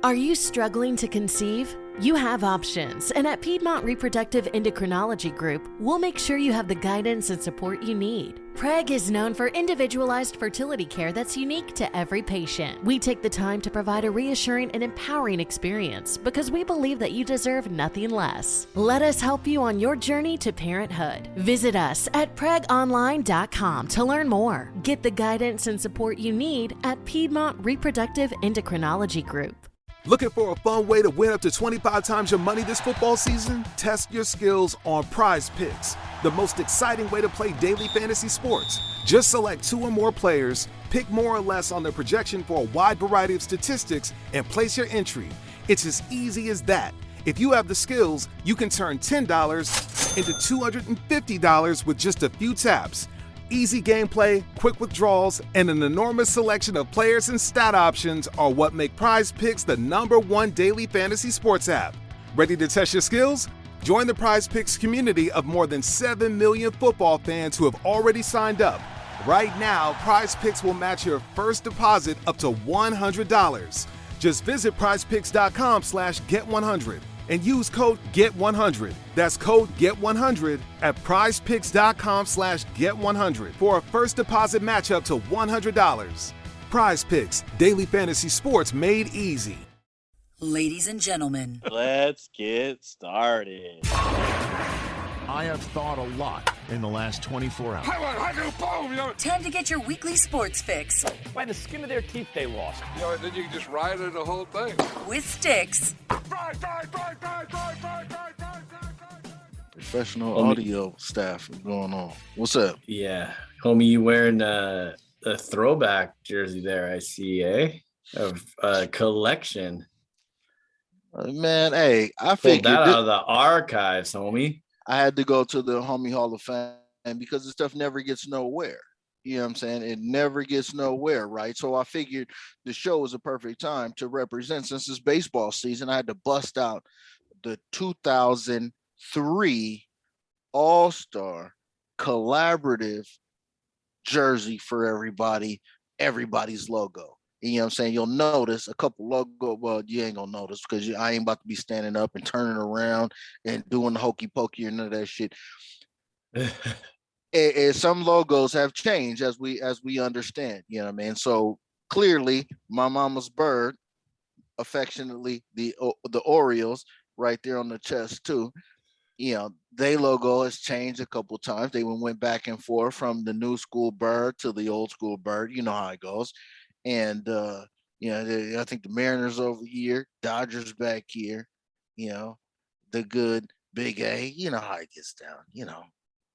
Are you struggling to conceive? You have options, and at Piedmont Reproductive Endocrinology Group, we'll make sure you have the guidance and support you need. PREG is known for individualized fertility care that's unique to every patient. We take the time to provide a reassuring and empowering experience because we believe that you deserve nothing less. Let us help you on your journey to parenthood. Visit us at pregonline.com to learn more. Get the guidance and support you need at Piedmont Reproductive Endocrinology Group. Looking for a fun way to win up to 25 times your money this football season? Test your skills on Prize Picks, the most exciting way to play daily fantasy sports. Just select 2 or more players, pick more or less on their projection for a wide variety of statistics, and place your entry. It's as easy as that. If you have the skills, you can turn $10 into $250 with just a few taps. Easy gameplay, quick withdrawals, and an enormous selection of players and stat options are what make Prize Picks the #1 daily fantasy sports app. Ready to test your skills? Join the Prize Picks community of more than 7 million football fans who have already signed up. Right now, Prize Picks will match your first deposit up to $100. Just visit prizepicks.com/get100 and use code GET100. That's code GET100 at prizepicks.com/get100 for a first deposit match up to $100. Prize Picks, daily fantasy sports made easy. Ladies and gentlemen, let's get started. I have thought a lot in the last 24 hours. Time to get your weekly sports fix. By the skin of their teeth, they lost. You know, then you can just ride it the whole thing. With Stix. Professional audio staff is going on. What's up? Yeah. Homie, you wearing a throwback jersey there, I see, eh? Of a collection. Man, hey, I figured figured that out of the archives, homie. I had to go to the Homie Hall of Fame because the stuff never gets nowhere. You know what I'm saying? It never gets nowhere, right? So I figured the show was a perfect time to represent. Since it's baseball season, I had to bust out the 2003 All-Star collaborative jersey for everybody's logo. You know what I'm saying? You'll notice a couple logo. Well, you ain't gonna notice because I ain't about to be standing up and turning around and doing the hokey pokey or none of that shit. and some logos have changed as we understand. You know what I mean? So clearly, my mama's bird, affectionately the Orioles, right there on the chest too. You know, their logo has changed a couple times. They went back and forth from the new school bird to the old school bird. You know how it goes. And, you know, I think the Mariners over here, Dodgers back here, you know, the good Big A, you know how it gets down, you know.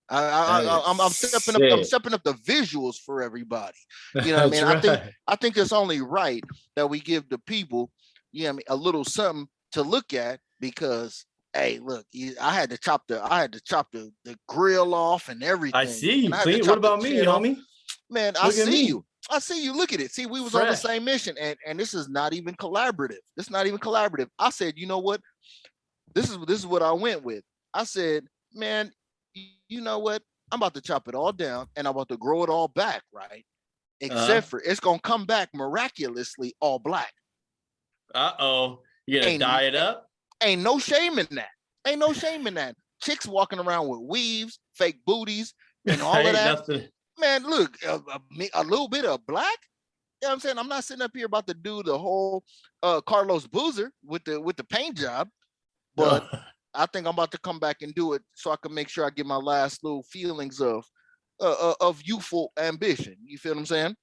I'm stepping up the visuals for everybody. You know what I mean? Right. I think it's only right that we give the people, you know what I mean, a little something to look at because hey, look, I had to chop the grill off and everything. I see you. What about me, homie? Man, I see you. I see you. Look at it. See, we was on the same mission, and this is not even collaborative. It's not even collaborative. I said, you know what? This is what I went with. I said, man, you know what? I'm about to chop it all down, and I'm about to grow it all back, right? Except for it's gonna come back miraculously all black. You gonna dye it up? Ain't no shame in that. Ain't no shame in that. Chicks walking around with weaves, fake booties, and all of that. Nothing. Man, look, a little bit of black. You know what I'm saying? I'm not sitting up here about to do the whole Carlos Boozer with the paint job, but I think I'm about to come back and do it so I can make sure I get my last little feelings of youthful ambition. You feel what I'm saying?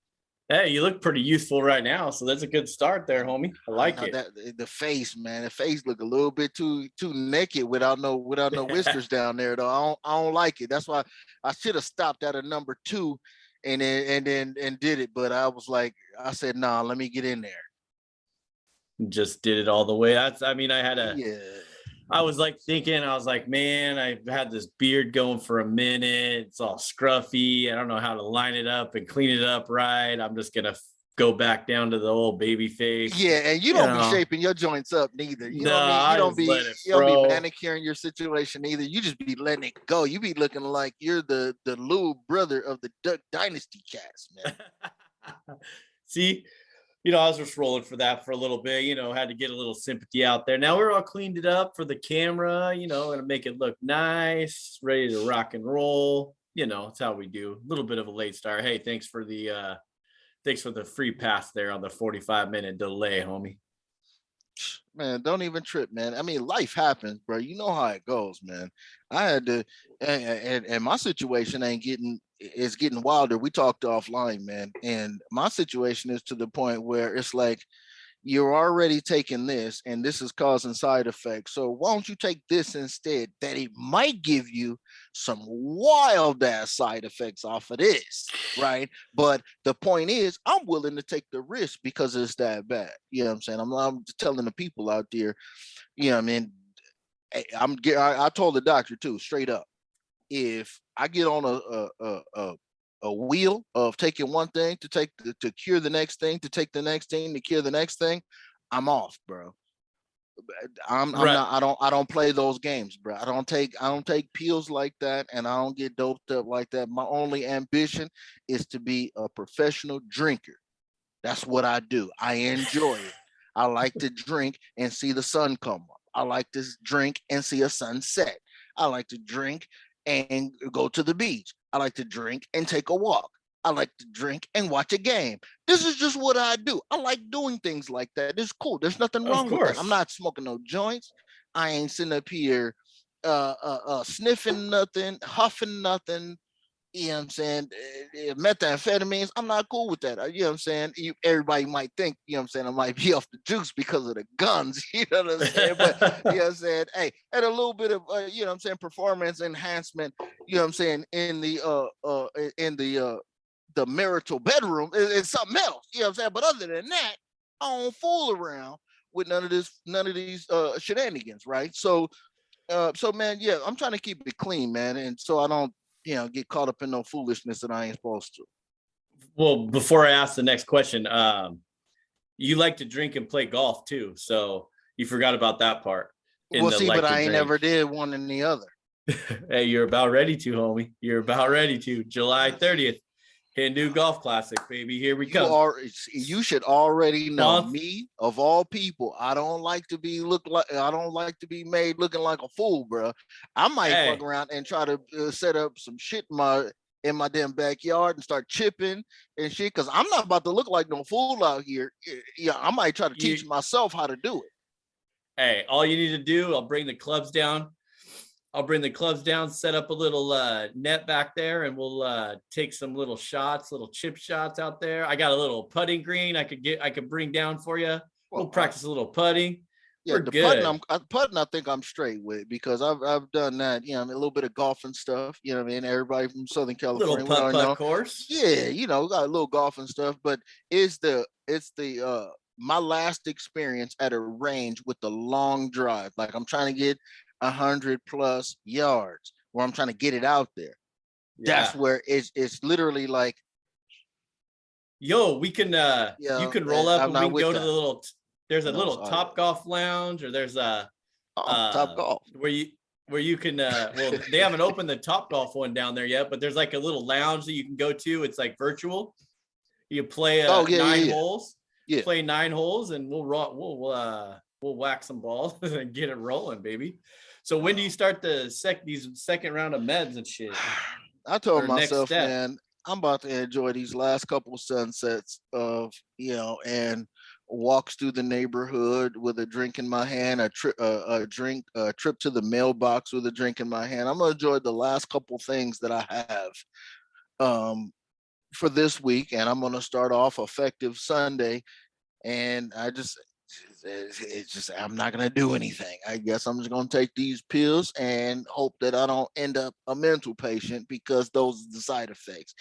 Hey, you look pretty youthful right now, so that's a good start there, homie. I like it. The face, man, the face look a little bit too naked without no whiskers down there though. I don't like it. That's why I should have stopped at a number 2 and then did it. But I was like, I said, nah, let me get in there. Just did it all the way. I was like thinking, I was like, man, I've had this beard going for a minute. It's all scruffy. I don't know how to line it up and clean it up right. I'm just going to go back down to the old baby face. Yeah, and you don't be shaping your joints up neither. You know what I mean? You don't be manicuring your situation either. You just be letting it go. You be looking like you're the little brother of the Duck Dynasty cast, man. See, I was just rolling for that for a little bit, had to get a little sympathy out there. Now we're all cleaned it up for the camera, and make it look nice, ready to rock and roll. It's how we do. A little bit of a late start. Hey, thanks for the free pass there on the 45-minute delay, homie. Man, don't even trip, man. I mean, life happens, bro. You know how it goes, man. I had to, and my situation it's getting wilder. We talked offline, man, and my situation is to the point where it's like you're already taking this, and this is causing side effects. So why don't you take this instead? That it might give you some wild ass side effects off of this, right? But the point is, I'm willing to take the risk because it's that bad. You know what I'm saying? I'm just telling the people out there, I mean, I told the doctor too, straight up, if I get on a wheel of taking one thing to cure the next thing, to take the next thing to cure the next thing, I'm off, bro. I'm not, I don't play those games, bro. I don't take pills like that, and I don't get doped up like that. My only ambition is to be a professional drinker. That's what I do. I enjoy it. I like to drink and see the sun come up. I like to drink and see a sunset. I like to drink and go to the beach. I like to drink and take a walk. I like to drink and watch a game. This is just what I do. I like doing things like that. It's cool. There's nothing wrong with that. I'm not smoking no joints. I ain't sitting up here sniffing nothing, huffing nothing. You know what I'm saying? Methamphetamines. I'm not cool with that. You know what I'm saying? Everybody might think, you know what I'm saying, I might be off the juice because of the guns. You know what I'm saying? But you know what I'm saying? Hey, and a little bit of you know what I'm saying, performance enhancement, you know what I'm saying, in the marital bedroom is something else. You know what I'm saying? But other than that, I don't fool around with none of these shenanigans, right? So man, yeah, I'm trying to keep it clean, man. And so I don't, get caught up in no foolishness that I ain't supposed to. Well, before I ask the next question, you like to drink and play golf too, so you forgot about that part. Well, see, but I ain't never did one and the other. Hey, you're about ready to, homie. You're about ready to. July 30th, Hindu Golf Classic, baby. Here we come. You should already know me, of all people. I don't like to be made looking like a fool, bro. I might fuck around and try to set up some shit in my damn backyard and start chipping and shit, because I'm not about to look like no fool out here. Yeah, I might try to teach myself how to do it. Hey, all you need to do, I'll bring the clubs down, set up a little net back there, and we'll take some little shots, little chip shots out there. I got a little putting green I could bring down for you. We'll practice a little putting. Yeah, the good. Putting, I think I'm straight with, because I've done that. A little bit of golfing stuff. You know what I mean? Everybody from Southern California, little putt course. Yeah, got a little golfing stuff. But it's the my last experience at a range with the long drive. Like, I'm trying to get 100+ yards, where I'm trying to get it out there. Yeah. That's where it's literally like, yo, we can you can roll up and we can go to the little. There's a little Top Golf lounge, or there's a Top Golf where you can well, they haven't opened the Top Golf one down there yet, but there's like a little lounge that you can go to. It's like virtual. You play 9 holes. Yeah. Play 9 holes, and we'll whack some balls and get it rolling, baby. So when do you start these second round of meds and shit? I told myself, man, I'm about to enjoy these last couple sunsets of, and walks through the neighborhood with a drink in my hand, a trip to the mailbox with a drink in my hand. I'm gonna enjoy the last couple things that I have for this week, and I'm gonna start off effective Sunday. And I'm not gonna do anything. I guess I'm just gonna take these pills and hope that I don't end up a mental patient, because those are the side effects.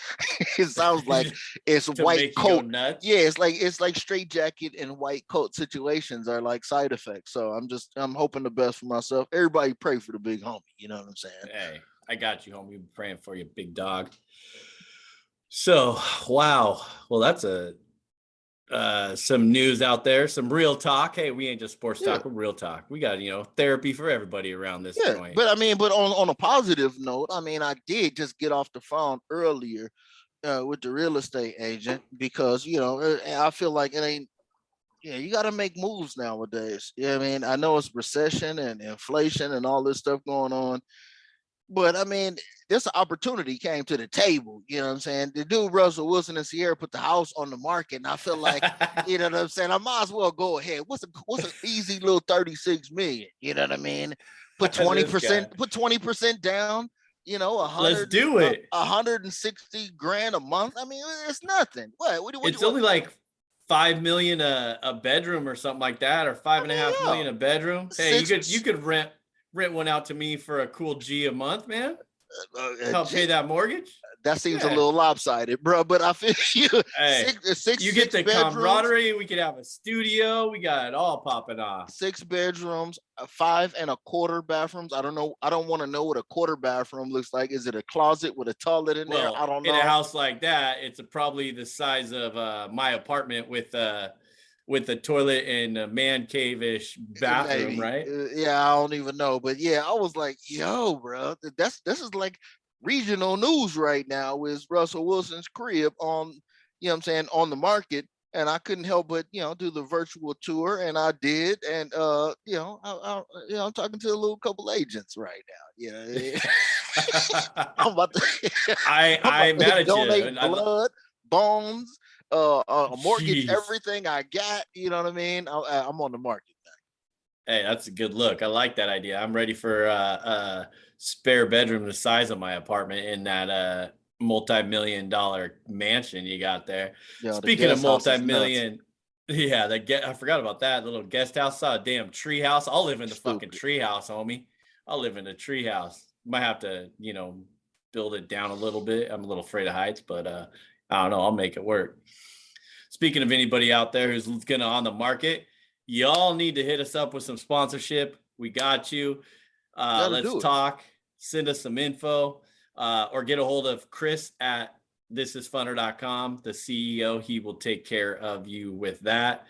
It sounds like it's white coat. Yeah, it's like straight jacket and white coat situations are like side effects. So I'm hoping the best for myself. Everybody pray for the big homie. You know what I'm saying? Hey, I got you, homie. I'm praying for you, big dog. So, wow. Well, that's some news out there, some real talk. Hey, we ain't just sports talk, we're real talk. We got, therapy for everybody around this joint. But on a positive note, I did just get off the phone earlier with the real estate agent, because, I feel like it ain't Yeah, you got to make moves nowadays. Yeah, I mean, I know it's recession and inflation and all this stuff going on, but I mean, this opportunity came to the table. You know what I'm saying? The dude Russell Wilson and Sierra put the house on the market, and I feel like, you know what I'm saying, I might as well go ahead. What's an easy little 36 million? You know what I mean? Put 20%, put 20% down. You know, Let's do it. 160 grand a month. I mean, it's nothing. What It's only like $5 million a bedroom or something like that, or $5.5 million a bedroom. Hey, you could rent one out to me for a cool G a month, man. Help pay that mortgage. That seems a little lopsided, bro. But I feel you. Hey, you get the bedrooms, camaraderie. We could have a studio. We got it all popping off. 6 bedrooms, 5 1/4 bathrooms. I don't know. I don't want to know what a quarter bathroom looks like. Is it a closet with a toilet in there? I don't know. In a house like that, it's probably the size of my apartment with a toilet and a man cave-ish bathroom, maybe. Right? Yeah, I don't even know. But yeah, I was like, yo, bro, this is like regional news right now. Is Russell Wilson's crib on, you know what I'm saying, on the market. And I couldn't help but, you know, do the virtual tour, and I did. And you know, I'm talking to a little couple agents right now. You know, I'm about to I'm mad at donate blood, bones, mortgage, everything I got. You know what I mean? I'm on the market now. Hey, that's a good look. I like that idea. I'm ready for a spare bedroom the size of my apartment in that multi-million-dollar mansion you got there. Yeah, speaking of multi-million, yeah, I forgot about that little guest house. Saw a damn tree house. I'll live in the fucking tree house, homie. I'll live in a tree house. Might have to, you know, build it down a little bit. I'm a little afraid of heights, but I don't know. I'll make it work. Speaking of anybody out there who's gonna on the market, y'all need to hit us up with some sponsorship. We got you. Let's talk. Send us some info. Or get a hold of Chris at thisisfunner.com, the CEO. He will take care of you with that.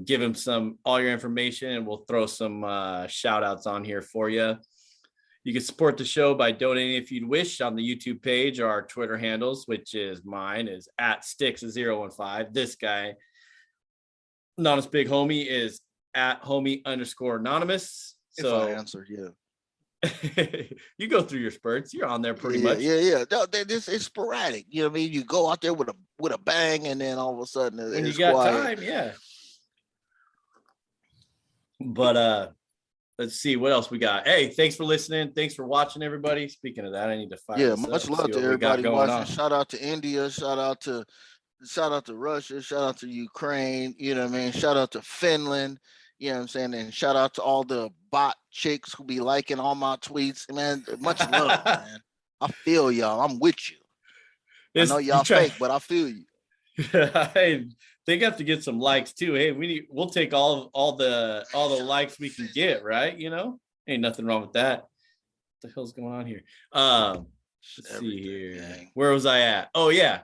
Give him all your information, and we'll throw some shout outs on here for you. You can support the show by donating if you'd wish on the YouTube page or our Twitter handles, which is mine is at Stix015. This guy, Anonymous Big Homie, is at homie_anonymous. So if I answer, yeah. You go through your spurts. You're on there pretty much. Yeah. No, it's sporadic. You know what I mean? You go out there with a bang, and then all of a sudden when you got quiet. time, yeah. But let's see what else we got. Hey, thanks for listening. Thanks for watching, everybody. Speaking of that, I need to fire. Yeah, much love to everybody watching. Shout out to India. Shout out to Russia. Shout out to Ukraine. You know what I mean? Shout out to Finland. You know what I'm saying? And shout out to all the bot chicks who be liking all my tweets. Man, much love, man. I feel y'all. I'm with you. I know y'all fake, but I feel you. Hey, they got to get some likes too. Hey, we'll take all the likes we can get, right? You know, ain't nothing wrong with that. What the hell's going on here? Let's see here. Dang. Where was I at? Oh yeah.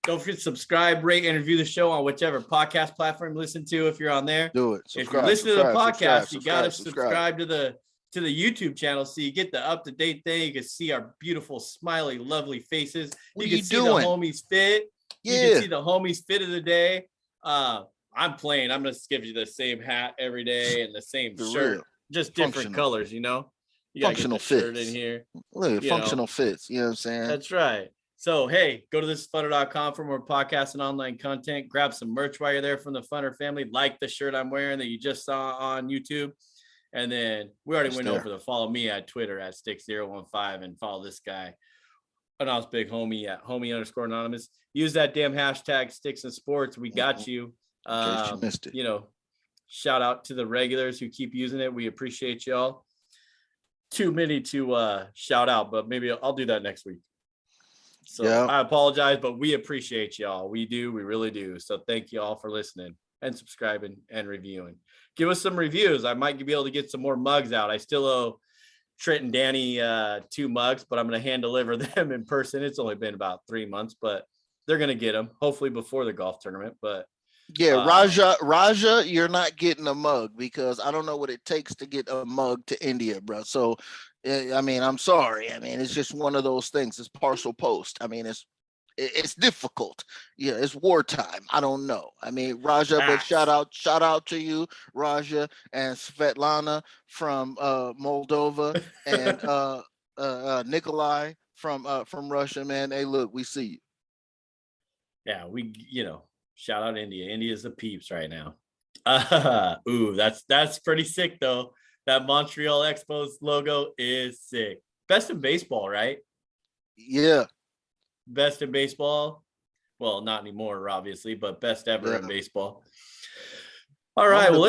Don't forget to subscribe, rate, and review the show on whichever podcast platform you listen to. If you're on there, do it. If you're listening to the podcast, you got to subscribe to the YouTube channel so you get the up-to-date thing. You can see our beautiful, smiley, lovely faces. You can see the homies fit. Yeah. You can see the homies fit of the day. I'm playing. I'm gonna give you the same hat every day and the same shirt, just different colors. You know, you gotta functional get the shirt fits in here. Look, functional fits. You know what I'm saying? That's right. So, hey, go to thisfunner.com for more podcasts and online content. Grab some merch while you're there from the Funner family, like the shirt I'm wearing that you just saw on YouTube. And then we already went over the follow me at Twitter at Stix015 and follow this guy, Anonymous Big Homie at homie_anonymous. Use that damn hashtag Stix and Sports. We got you. You missed it. You know, shout out to the regulars who keep using it. We appreciate y'all. Too many to shout out, but maybe I'll do that next week. So I apologize, but we appreciate y'all. We do. We really do. So thank you all for listening and subscribing and reviewing. Give us some reviews. I might be able to get some more mugs out. I still owe Trent and Danny 2 mugs, but I'm going to hand deliver them in person. It's only been about 3 months, but they're going to get them hopefully before the golf tournament. But yeah, Raja, you're not getting a mug because I don't know what it takes to get a mug to India, bro. So I mean, I'm sorry. I mean, it's just one of those things. It's parcel post. I mean, it's difficult. Yeah, it's wartime. I don't know. I mean, Raja, but Facts. shout out to you, Raja and Svetlana from Moldova, and Nikolai from Russia. Man, hey, look, we see you. Yeah, shout out India. India's the peeps right now. Ooh, that's pretty sick though. That Montreal Expos logo is sick. Best in baseball, right? Yeah. Best in baseball. Well, not anymore, obviously, but best ever in baseball. All right, well,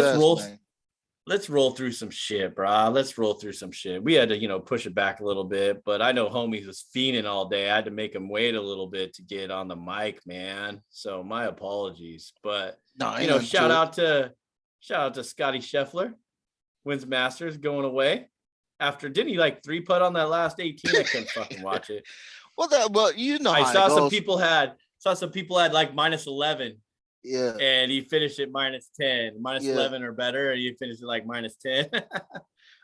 let's roll through some shit, brah. Let's roll through some shit. We had to, push it back a little bit, but I know homies was fiending all day. I had to make him wait a little bit to get on the mic, man. So my apologies. But shout out to Scotty Scheffler, wins Masters, going away. After didn't he like 3-putt on that last 18? I couldn't fucking watch it. Well, I saw some people had like -11. Yeah. And he finished at -10, -11 or better, and he finished at like -10.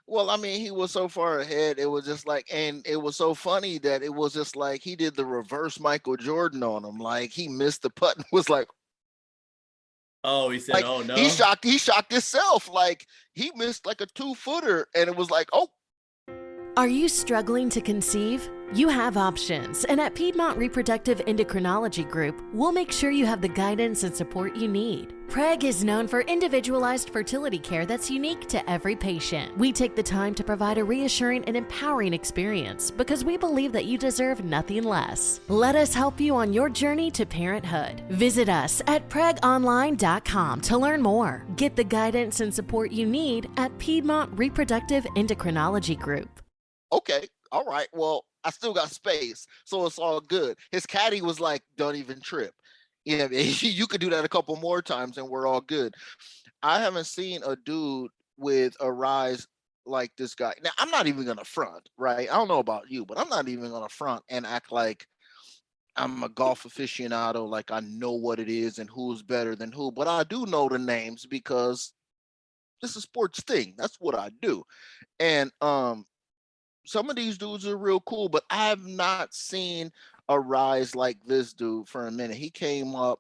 Well, I mean, he was so far ahead. It was just like, and it was so funny that it was just like he did the reverse Michael Jordan on him. Like he missed the putt and was like, oh, he said, oh no. He shocked himself. Like he missed like a 2-footer, and it was like, oh. Are you struggling to conceive? You have options, and at Piedmont Reproductive Endocrinology Group, we'll make sure you have the guidance and support you need. PREG is known for individualized fertility care that's unique to every patient. We take the time to provide a reassuring and empowering experience because we believe that you deserve nothing less. Let us help you on your journey to parenthood. Visit us at pregonline.com to learn more. Get the guidance and support you need at Piedmont Reproductive Endocrinology Group. Okay, all right. Well, I still got space, so it's all good. His caddy was like, don't even trip. Yeah, you could do that a couple more times and we're all good. I haven't seen a dude with a rise like this guy. Now, I'm not even going to front, right? I don't know about you, but I'm not even going to front and act like I'm a golf aficionado, like I know what it is and who's better than who. But I do know the names because this is a sports thing. That's what I do. And some of these dudes are real cool, but I have not seen a rise like this dude for a minute. He came up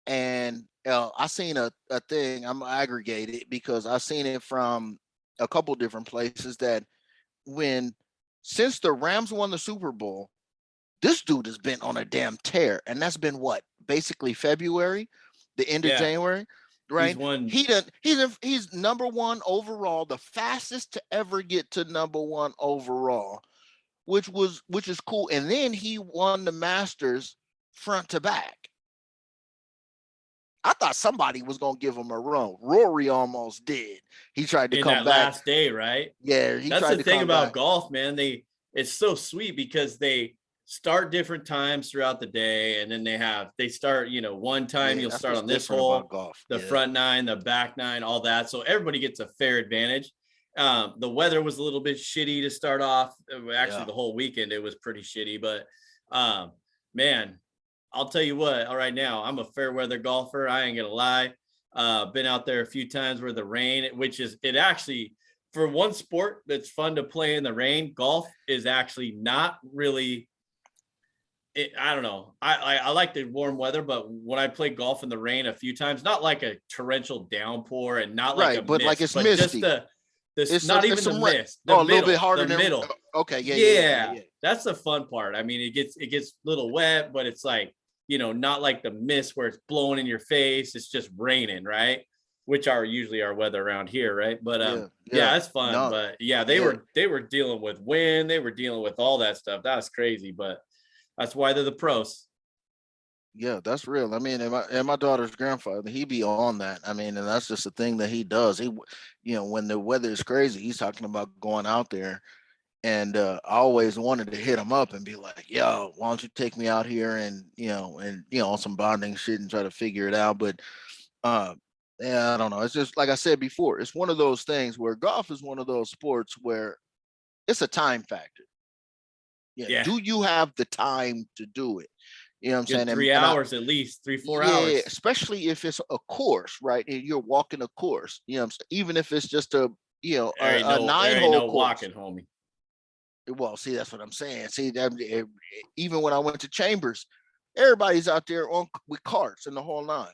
and I seen a thing. I'm aggregated because I've seen it from a couple different places that since the Rams won the Super Bowl, this dude has been on a damn tear. And that's been what? Basically February, the end of January. Right. He's number one overall, the fastest to ever get to number one overall, which is cool. And then he won the Masters front to back. I thought somebody was gonna give him a run. Rory almost did. He tried to come back last day, right? Yeah, that's the thing about golf, man. It's so sweet because they start different times throughout the day, and then they start, one time you'll start on this hole, the front 9, the back 9, all that, so everybody gets a fair advantage. The weather was a little bit shitty to start off. Actually, the whole weekend it was pretty shitty, but man, I'll tell you what, all right, now I'm a fair weather golfer. I ain't gonna lie. Been out there a few times where the rain, it actually, for one sport that's fun to play in the rain, golf is actually not really. I don't know. I like the warm weather, but when I play golf in the rain a few times, not like a torrential downpour and not like a but mist, like it's but misty. Just not even the mist. A little bit harder than middle. Okay, yeah. That's the fun part. I mean, it gets a little wet, but it's like, not like the mist where it's blowing in your face. It's just raining, right? Which are usually our weather around here, right? But it's fun. No. But they were dealing with wind. They were dealing with all that stuff. That was crazy, but that's why they're the pros. Yeah, that's real. I mean, and my daughter's grandfather, he be on that. I mean, and that's just a thing that he does. He, when the weather is crazy, he's talking about going out there. And I always wanted to hit him up and be like, yo, why don't you take me out here and, on some bonding shit and try to figure it out. But I don't know. It's just like I said before, it's one of those things where golf is one of those sports where it's a time factor. Yeah. Do you have the time to do it? You know what I'm saying? 3 hours at least, 3-4 hours. Yeah, especially if it's a course, right? And you're walking a course, you know what I'm saying? Even if it's just a 9-hole course. Walking, homie. Well, see, that's what I'm saying. See, even when I went to Chambers, Everybody's out there with carts and the whole nine.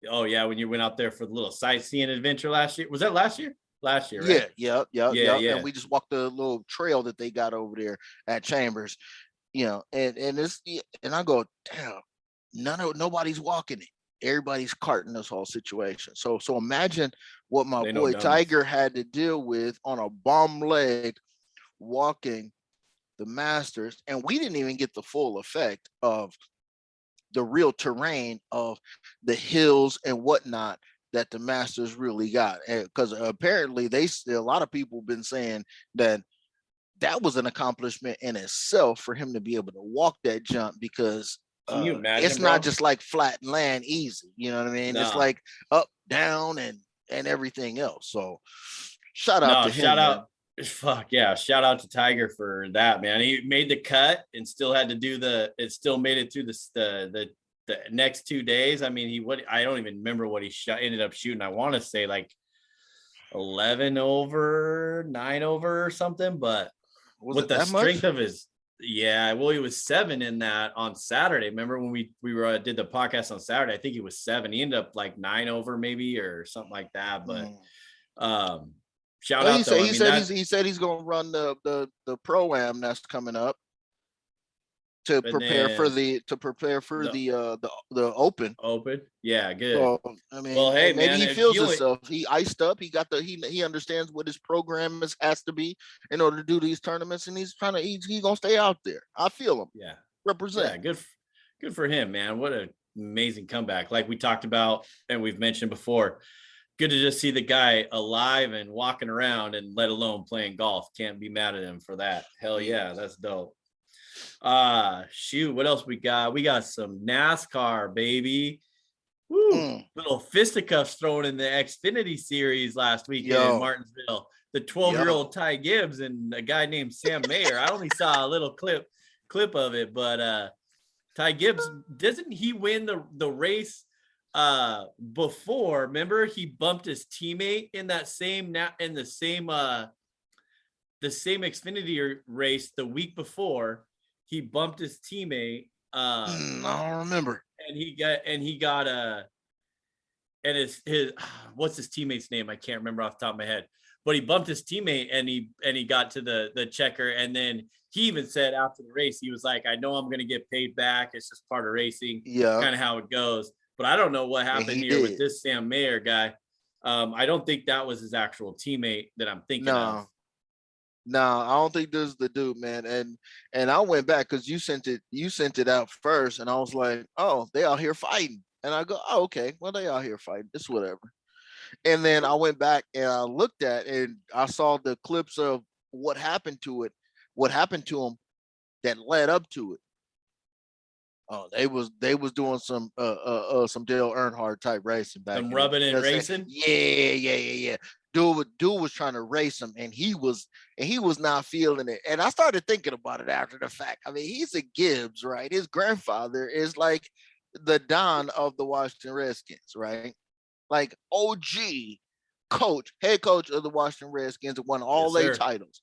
Oh yeah, when you went out there for the little sightseeing adventure last year. Was that last year? Last year, right? Yeah. Yeah. And we just walked the little trail that they got over there at Chambers, and it's, and I go, damn, nobody's walking it. Everybody's carting this whole situation. So imagine what my boy Tiger had to deal with on a bum leg walking the Masters, and we didn't even get the full effect of the real terrain of the hills and whatnot that the Masters really got. Because apparently a lot of people been saying that was an accomplishment in itself for him to be able to walk that jump, because can you imagine, it's not just like flat land easy, you know what I mean? No. It's like up, down, and everything else. So shout out to him. Shout out. Fuck yeah. Shout out to Tiger for that, man. He made the cut and still had to do it still made it through the next 2 days. I mean, I don't even remember what he ended up shooting. I want to say like 11 over, 9 over or something, but with the strength of his, yeah, well, he was 7 in that on Saturday. Remember when we did the podcast on Saturday? I think he was 7. He ended up like 9 over maybe or something like that. But shout out. He said he's going to run the pro-am that's coming up to prepare for the open. Yeah, good. So, I mean, well, hey, maybe man, he feels himself. He iced up. He got he understands what his program has to be in order to do these tournaments, and he's gonna stay out there. I feel him. Yeah, represent. Yeah, good for him, man. What an amazing comeback. Like we talked about and we've mentioned before. Good to just see the guy alive and walking around, and let alone playing golf. Can't be mad at him for that. Hell yeah, that's dope. Shoot, what else we got? We got some NASCAR, baby. Woo! Little fisticuffs thrown in the Xfinity series last weekend in Martinsville. The 12-year-old Ty Gibbs and a guy named Sam Mayer. I only saw a little clip of it, but Ty Gibbs, doesn't he win the race before? Remember, he bumped his teammate in that same the same Xfinity race the week before. He bumped his teammate. I don't remember. And he got and his what's his teammate's name? I can't remember off the top of my head. But he bumped his teammate, and he got to the checker, and then he even said after the race, he was like, "I know I'm going to get paid back. It's just part of racing. Yeah, kind of how it goes." But I don't know what happened here with this Sam Mayer guy. I don't think that was his actual teammate that I'm thinking of. No, I don't think this is the dude, man. And I went back because you sent it out first, and I was like, oh, they out here fighting. And I go, oh, okay, well, they out here fighting. It's whatever. And then I went back and I looked at and I saw the clips of what happened to him that led up to it. Oh, they was doing some Dale Earnhardt type racing back. Some rubbing and racing? Yeah. Dude was trying to race him, and he was not feeling it. And I started thinking about it after the fact. I mean, he's a Gibbs, right? His grandfather is like the Don of the Washington Redskins, right? Like OG head coach of the Washington Redskins, that won all their titles,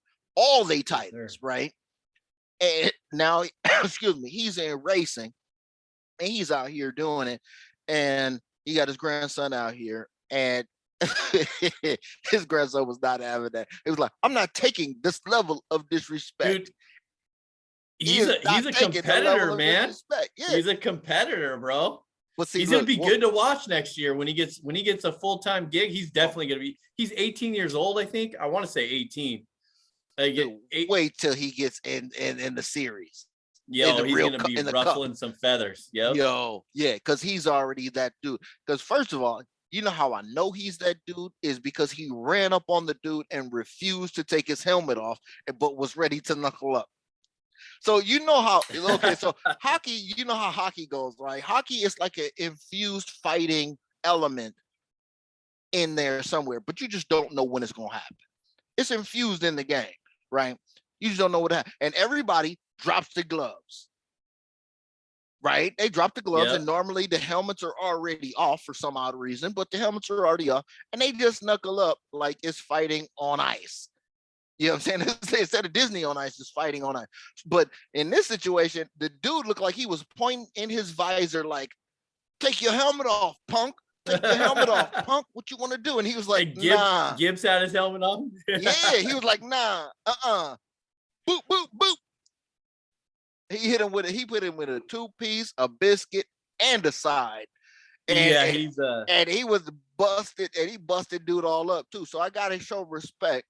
right? And now, excuse me, he's in racing, and he's out here doing it, and he got his grandson out here, and his grandson was not having that. It was like, I'm not taking this level of disrespect. Dude, he's a competitor, man. Yeah. He's a competitor, bro. Well, see, he's gonna be good to watch next year when he gets a full-time gig. He's definitely gonna be. He's 18 years old, I think. I want to say 18. Wait till he gets in the series. Yo, he's gonna be ruffling some feathers. Yep. Yo, yeah, because he's already that dude. Because first of all, you know how I know he's that dude is because he ran up on the dude and refused to take his helmet off, but was ready to knuckle up. So you know how, okay, so hockey, you know how hockey goes, right? Hockey is like an infused fighting element in there somewhere, but you just don't know when it's going to happen. It's infused in the game, right? You just don't know what happened. And everybody drops the gloves, right? They drop the gloves, and normally the helmets are already off for some odd reason, but the helmets are already off, and they just knuckle up like it's fighting on ice. You know what I'm saying? Instead of Disney on Ice, just fighting on ice. But in this situation, the dude looked like he was pointing in his visor, like, take your helmet off, punk. Take your helmet off, punk. What you want to do? And he was like, nah. Gibbs had his helmet on? Yeah, he was like, nah, boop, boop, boop. He put him with a 2-piece, a biscuit, and a side. And he was busted, and he busted dude all up too. So I gotta show respect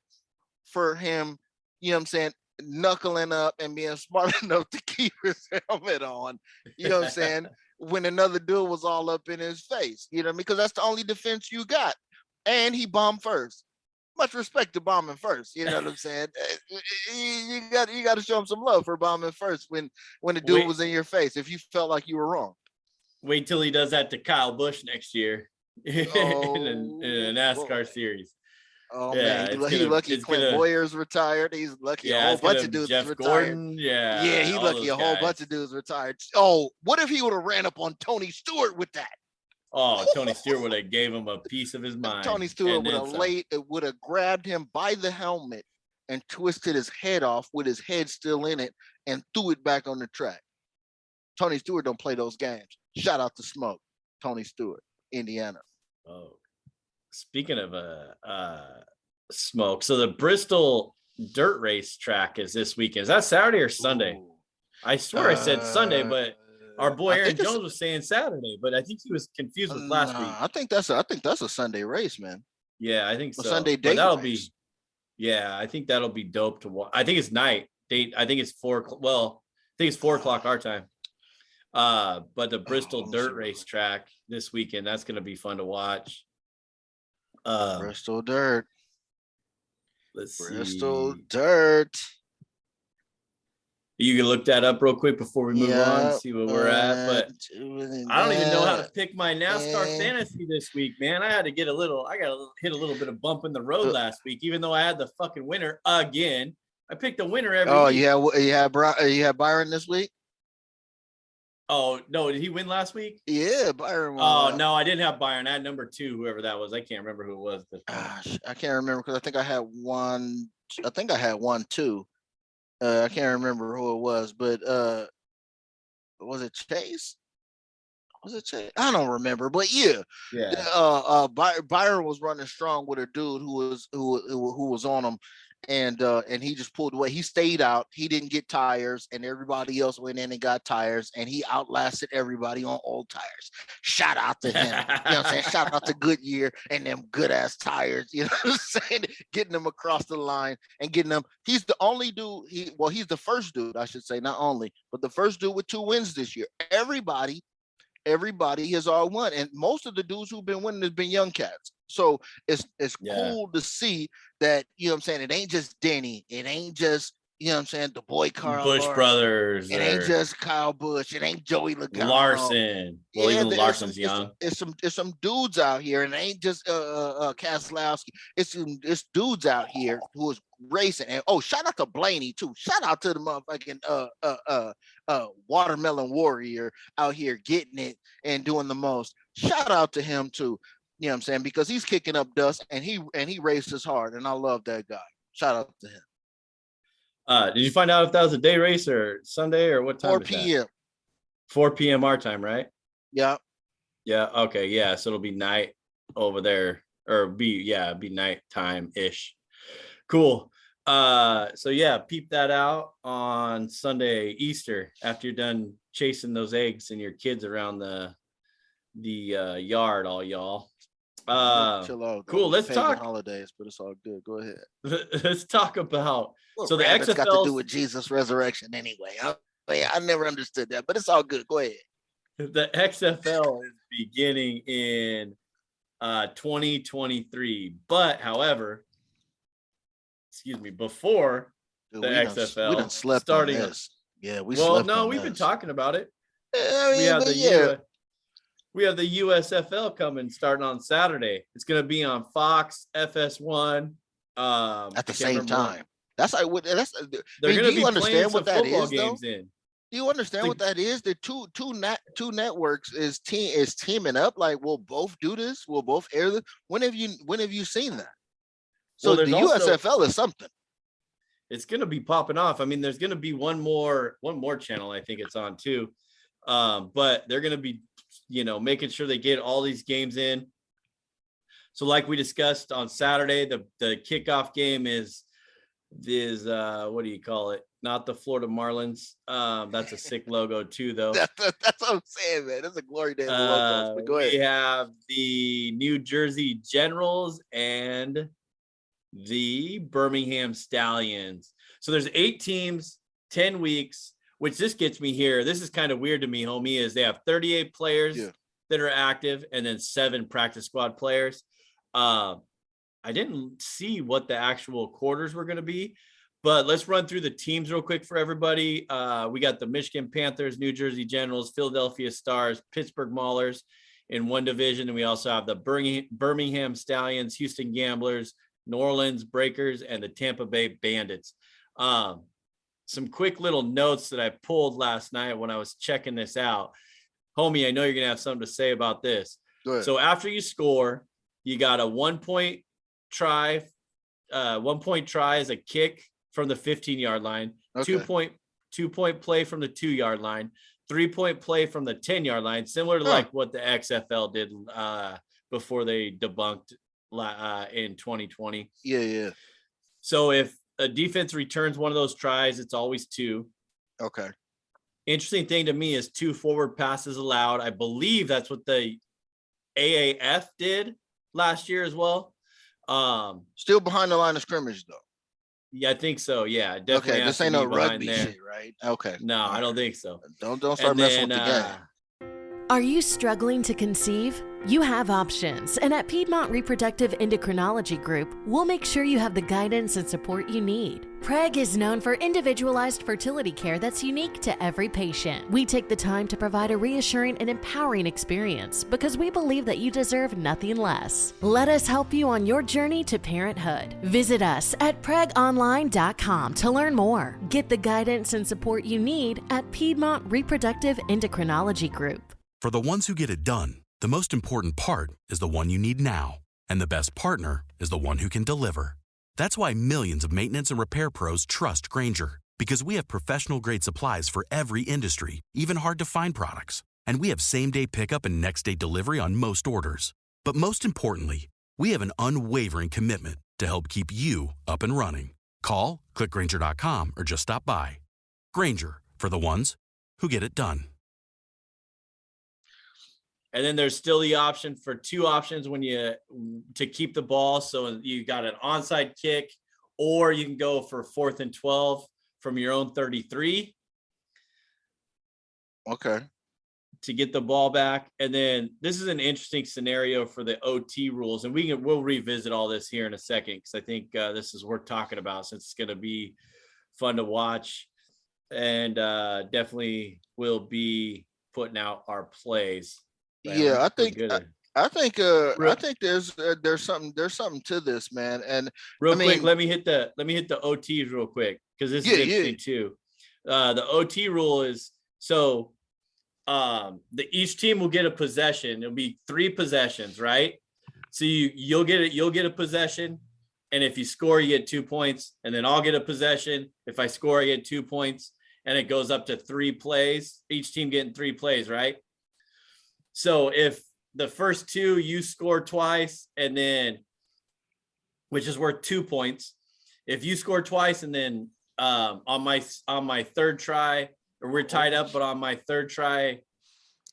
for him, you know what I'm saying, knuckling up and being smart enough to keep his helmet on, you know what I'm saying, when another dude was all up in his face, you know what I mean? Because that's the only defense you got. And he bombed first. Much respect to bombing first, you know what I'm saying? You got to show him some love for bombing first when the dude was in your face, if you felt like you were wrong. Wait till he does that to Kyle Busch next year in a NASCAR series. Oh yeah, man, he's lucky Clint Boyer's retired. He's lucky a whole bunch of dudes Jeff retired. Gordon, he's lucky a whole bunch of dudes retired. Oh, what if he would have ran up on Tony Stewart with that? Oh, Tony Stewart would have gave him a piece of his mind. Tony Stewart would have grabbed him by the helmet and twisted his head off with his head still in it and threw it back on the track. Tony Stewart don't play those games. Shout out to Smoke, Tony Stewart, Indiana. Oh, speaking of Smoke, so the Bristol dirt race track is this weekend. Is that Saturday or Sunday? Ooh. I swear I said Sunday, but our boy Aaron Jones was saying Saturday, but I think he was confused with last week. I think that's a Sunday race, man. Yeah, I think so. Sunday day. That'll be. Yeah, I think that'll be dope to watch. I think it's night date. I think it's 4. Well, I think it's 4 o'clock our time. But the Bristol dirt race track this weekend, that's going to be fun to watch. Bristol dirt. Bristol dirt. You can look that up real quick before we move on, see where we're at. But I don't even know how to pick my NASCAR fantasy this week, man. I got to hit a little bit of bump in the road last week, even though I had the fucking winner again. I picked the winner every week. You had Byron this week? Oh, no, did he win last week? Yeah, Byron won. Oh, no, I didn't have Byron. I had number 2, whoever that was. I can't remember who it was. Gosh, I can't remember because I think I had one. I think I had 1, 2. I can't remember who it was, but was it Chase? Was it Chase? I don't remember, but yeah. Byron was running strong with a dude who was on him. And he just pulled away. He stayed out. He didn't get tires, and everybody else went in and got tires, and he outlasted everybody on old tires. Shout out to him. You know what I'm saying? Shout out to Goodyear and them good ass tires. You know what I'm saying? Getting them across the line and getting them. He's the only dude. He's the first dude, I should say, not only, but the first dude with 2 wins this year. Everybody has all won, and most of the dudes who've been winning has been young cats. So it's cool to see that, you know what I'm saying, it ain't just Denny, it ain't just, you know what I'm saying, the boy Carl Busch brothers, it ain't just Kyle Busch, it ain't Joey Logano. Larson. Well, even Larson's young. It's some dudes out here, and it ain't just Keselowski. It's dudes out here who is racing. And shout out to Blaney too. Shout out to the motherfucking watermelon warrior out here getting it and doing the most. Shout out to him too. You know what I'm saying? Because he's kicking up dust, and he races hard, and I love that guy. Shout out to him. Did you find out if that was a day race or Sunday or what time? 4 p.m. 4 p.m. our time, right? Yeah. Yeah. Okay. Yeah. So it'll be night over there, or be night time ish. Cool. So yeah, peep that out on Sunday, Easter, after you're done chasing those eggs and your kids around the yard, all y'all. Chill out. Cool. Let's talk holidays, but it's all good. Go ahead. Let's talk about the XFL got to do with Jesus' resurrection anyway. I never understood that, but it's all good. Go ahead. The XFL is beginning in 2023, but however, before the XFL we done slept starting on this. Yeah, we've been talking about it. We have the USFL coming starting on Saturday. It's going to be on Fox, FS1. At the same time. That's like what that's. They're going to be understand playing what that is, games though? in. Do you understand what that is? The two networks is teaming up. Like, we'll both do this. We'll both air this. When have you seen that? So the USFL is something. it's going to be popping off. I mean, there's going to be one more channel I think it's on too. But they're going to be, making sure they get all these games in. So like we discussed on Saturday, the kickoff game is what do you call it? Not the Florida Marlins. That's a sick logo too, though. That's what I'm saying, man. That's a glory day of the logos. But go ahead. We have the New Jersey Generals and the Birmingham Stallions. So there's 8 teams, 10 weeks, which this gets me here. This is kind of weird to me, homie, is they have 38 players that are active and then 7 practice squad players. I didn't see what the actual quarters were going to be, but let's run through the teams real quick for everybody. We got the Michigan Panthers, New Jersey Generals, Philadelphia Stars, Pittsburgh Maulers in one division. And we also have the Birmingham Stallions, Houston Gamblers, New Orleans Breakers, and the Tampa Bay Bandits. Some quick little notes that I pulled last night when I was checking this out. Homie, I know you're going to have something to say about this. So after you score, you got a 1 point try. 1 point try is a kick from the 15-yard line. 2 point play from the 2-yard line. 3 point play from the 10-yard line, similar to like what the XFL did before they debunked in 2020. Yeah. So if a defense returns one of those tries, it's always 2. Okay. Interesting thing to me is 2 forward passes allowed. I believe that's what the AAF did last year as well. Still behind the line of scrimmage though. Yeah, I think so. Yeah, definitely. Okay, this ain't no rugby shit, right? Okay. No, I don't think so. Don't start messing with the game. Are you struggling to conceive? You have options, and at Piedmont Reproductive Endocrinology Group, we'll make sure you have the guidance and support you need. Preg is known for individualized fertility care that's unique to every patient. We take the time to provide a reassuring and empowering experience because we believe that you deserve nothing less. Let us help you on your journey to parenthood. Visit us at pregonline.com to learn more. Get the guidance and support you need at Piedmont Reproductive Endocrinology Group. For the ones who get it done, the most important part is the one you need now. And the best partner is the one who can deliver. That's why millions of maintenance and repair pros trust Grainger, because we have professional-grade supplies for every industry, even hard-to-find products. And we have same-day pickup and next-day delivery on most orders. But most importantly, we have an unwavering commitment to help keep you up and running. Call, click Grainger.com, or just stop by. Grainger, for the ones who get it done. And then there's still the option for 2 options to keep the ball. So you got an onside kick, or you can go for 4th and 12 from your own 33. Okay. To get the ball back. And then this is an interesting scenario for the OT rules. And we'll revisit all this here in a second, because I think this is worth talking about, since it's going to be fun to watch, and definitely will be putting out our plays. Yeah, I think there's something to this, man. And quick, let me hit the OTs real quick, because this is interesting too. The OT rule is so each team will get a possession. It'll be 3 possessions, right? So you'll get a possession, and if you score, you get 2 points, and then I'll get a possession. If I score, I get 2 points, and it goes up to 3 plays. Each team getting 3 plays, right? So if the first 2 you score twice, and then, which is worth 2 points. If you score twice, and then on my 3rd try, or we're tied up, but on my 3rd try,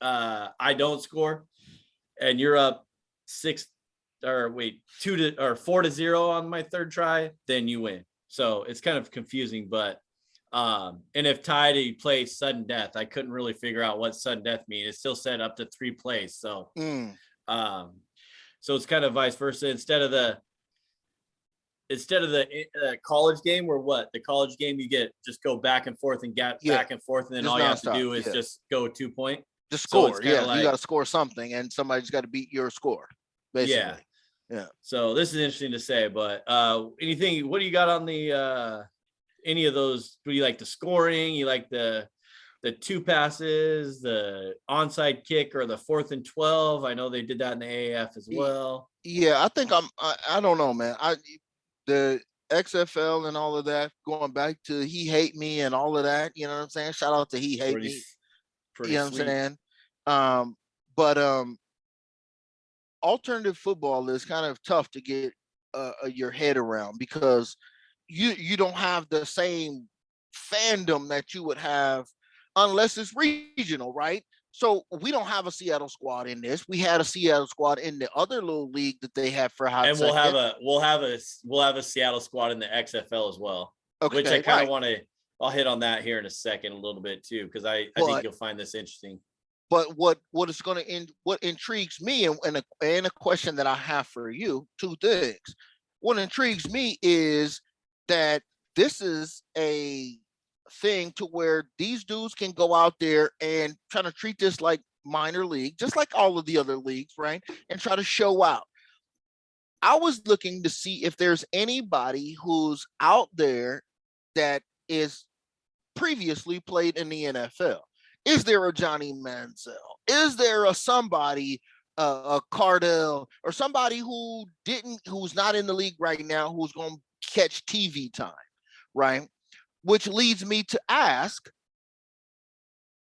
I don't score, and you're up 4-0 on my 3rd try, then you win. So it's kind of confusing, but and if tied, you play sudden death. I couldn't really figure out what sudden death means. It still said up to 3 plays. So, so it's kind of vice versa. Instead of the college game, where the college game, you just go back and forth and back and forth, and then all you have to do is just go 2 point. Just score. So you got to score something, and somebody's got to beat your score. Basically. Yeah. So this is interesting to say, but what do you got on the any of those? Do you like the scoring? You like the 2 passes, the onside kick, or the 4th and 12? I know they did that in the AAF as well. Yeah, I think I don't know, man. XFL and all of that, going back to He Hate Me and all of that, you know what I'm saying? Shout out to He Hate Me. Pretty You know what sweet. I'm saying? But alternative football is kind of tough to get your head around because you don't have the same fandom that you would have unless it's regional, right? So we don't have a Seattle squad in this. We had a Seattle squad in the other little league that they had for a hot And second. we'll have a Seattle squad in the XFL as well, Okay, which I kind of right. want to. I'll hit on that here in a second, a little bit too, because I think you'll find this interesting. But what is going to what intrigues me and a question that I have for you, two things. What intrigues me is that this is a thing to where these dudes can go out there and try to treat this like minor league, just like all of the other leagues, right? And try to show out. I was looking to see if there's anybody who's out there that is previously played in the NFL. Is there a Johnny Manziel? Is there a somebody, a Cardell, or somebody who's not in the league right now, who's going to catch TV time, right? Which leads me to ask,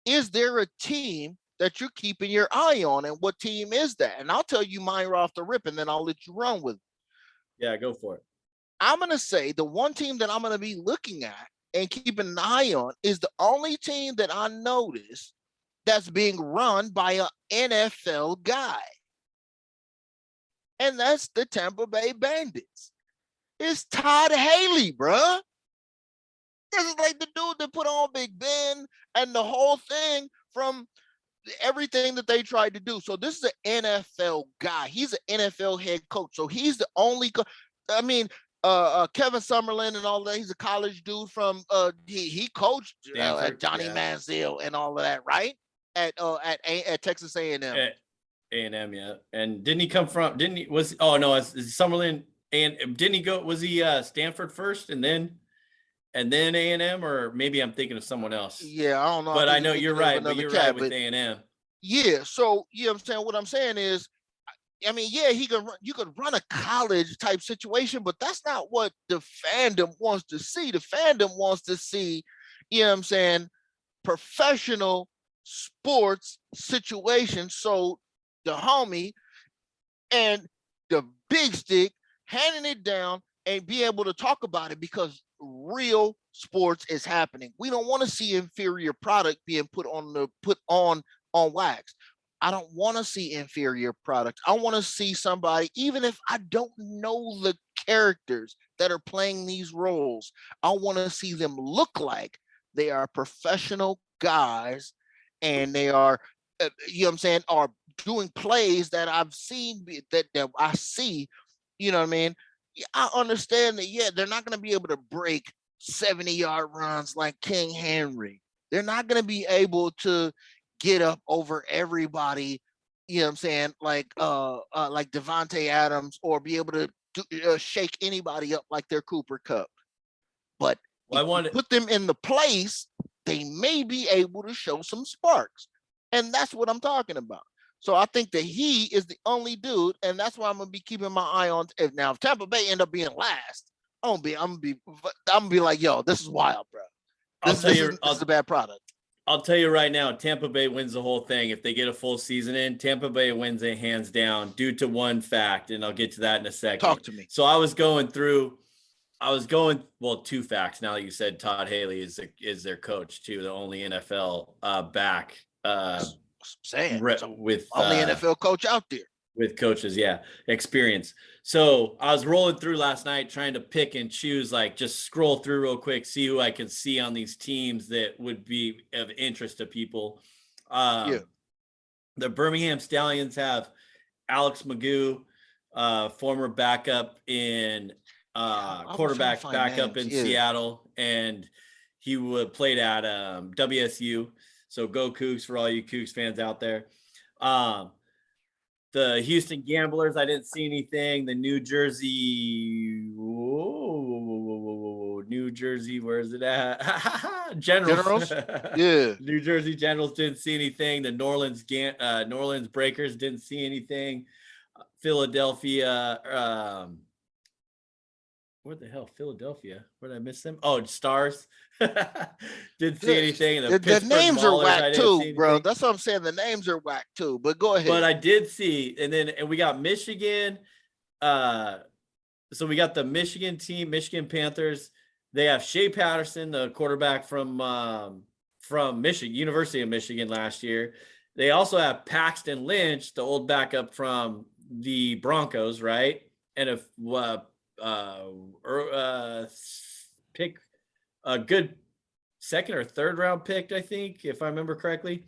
is there a team that you're keeping your eye on, and what team is that? And I'll tell you mine right off the rip, and then I'll let you run with it. Yeah, go for it. I'm going to say the one team that I'm going to be looking at and keeping an eye on is the only team that I noticed that's being run by an NFL guy. And that's the Tampa Bay Bandits. It's Todd Haley, bruh. This is like the dude that put on Big Ben and the whole thing from everything that they tried to do. So this is an NFL guy. He's an NFL head coach. So he's the only Kevin Summerlin and all that. He's a college dude from he coached Johnny Manziel and all of that, right? At Texas A&M. At A&M, yeah. And didn't he come from? It's Summerlin, and didn't he go? Was he Stanford first and then A&M, or maybe I'm thinking of someone else? Yeah, I don't know. But I know you're right. But you're right with A&M. Yeah. So you know what I'm saying. What I'm saying is, I mean, yeah, you could run a college type situation, but that's not what the fandom wants to see. The fandom wants to see, you know what I'm saying, professional sports situation. So the homie and the big stick handing it down and be able to talk about it because real sports is happening. We don't want to see inferior product being put on wax. I don't want to see inferior product. I want to see somebody, even if I don't know the characters that are playing these roles, I want to see them look like they are professional guys and they are, you know what I'm saying, are doing plays that I've seen, that I see, you know what I mean? I understand that, yeah, they're not going to be able to break 70-yard runs like King Henry. They're not going to be able to get up over everybody, you know what I'm saying, like Devontae Adams, or be able to shake anybody up like their Cooper Kupp. But if you put them in the place, they may be able to show some sparks. And that's what I'm talking about. So I think that he is the only dude, and that's why I'm gonna be keeping my eye on. If Tampa Bay end up being last, I'm gonna be like, yo, this is wild, bro. This is a bad product. I'll tell you right now, Tampa Bay wins the whole thing. If they get a full season in, Tampa Bay wins it hands down due to one fact, and I'll get to that in a second. Talk to me. So two facts. Now that you said Todd Haley is their coach too, the only NFL back. With only NFL coach out there with coaches, experience. So I was rolling through last night trying to pick and choose, like just scroll through real quick, see who I could see on these teams that would be of interest to people. The Birmingham Stallions have Alex Magoo, former backup in quarterback backup in Seattle, and he played at WSU. So go Cougs for all you Cougs fans out there. The Houston Gamblers, I didn't see anything. The New Jersey, where is it at? Generals. Yeah. New Jersey Generals didn't see anything. The New Orleans Breakers didn't see anything. Philadelphia Where the hell? Philadelphia. Where did I miss them? Oh, Stars. Didn't see anything. And the names are whack too, bro. Anything. That's what I'm saying. The names are whack too. But go ahead. But I did see, and we got Michigan. So we got the Michigan team, Michigan Panthers. They have Shea Patterson, the quarterback from Michigan, University of Michigan last year. They also have Paxton Lynch, the old backup from the Broncos, right? And if pick a good second or third round pick, I think, if I remember correctly.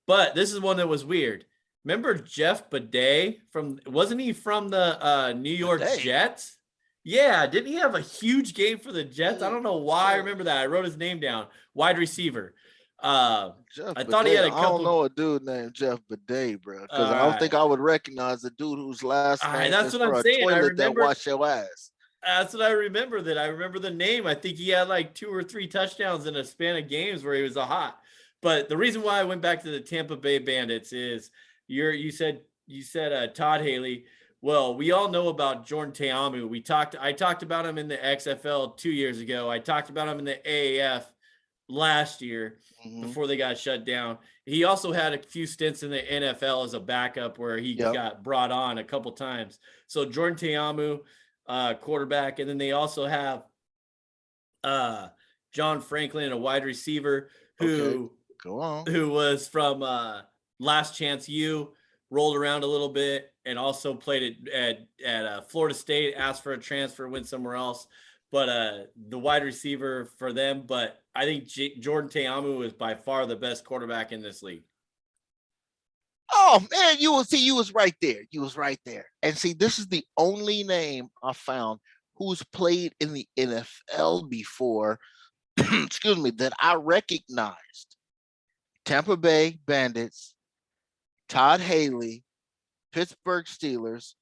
But this is one that was weird. Remember Jeff Bidet wasn't he from the New York Jets? Yeah, didn't he have a huge game for the Jets? I don't know why I remember that. I wrote his name down. Wide receiver. I thought he had a couple. I don't know a dude named Jeff Bidet, bro, because I don't think I would recognize a dude whose last name that's is what for I'm a saying. toilet that wash your ass. That's what I remember. I remember the name. I think he had like 2 or 3 touchdowns in a span of games where he was a hot. But the reason why I went back to the Tampa Bay Bandits is you said Todd Haley. Well, we all know about Jordan Ta'amu. I talked about him in the XFL 2 years ago. I talked about him in the AAF last year before they got shut down. He also had a few stints in the NFL as a backup where he got brought on a couple times. So Jordan Ta'amu, quarterback, and then they also have John Franklin, a wide receiver who was from Last Chance U, rolled around a little bit, and also played at Florida State, asked for a transfer, went somewhere else. But the wide receiver for them, but I think Jordan Ta'amu is by far the best quarterback in this league. Oh man, you was right there. You was right there. And see, this is the only name I found who's played in the NFL before, excuse me, that I recognized. Tampa Bay Bandits, Todd Haley, Pittsburgh Steelers,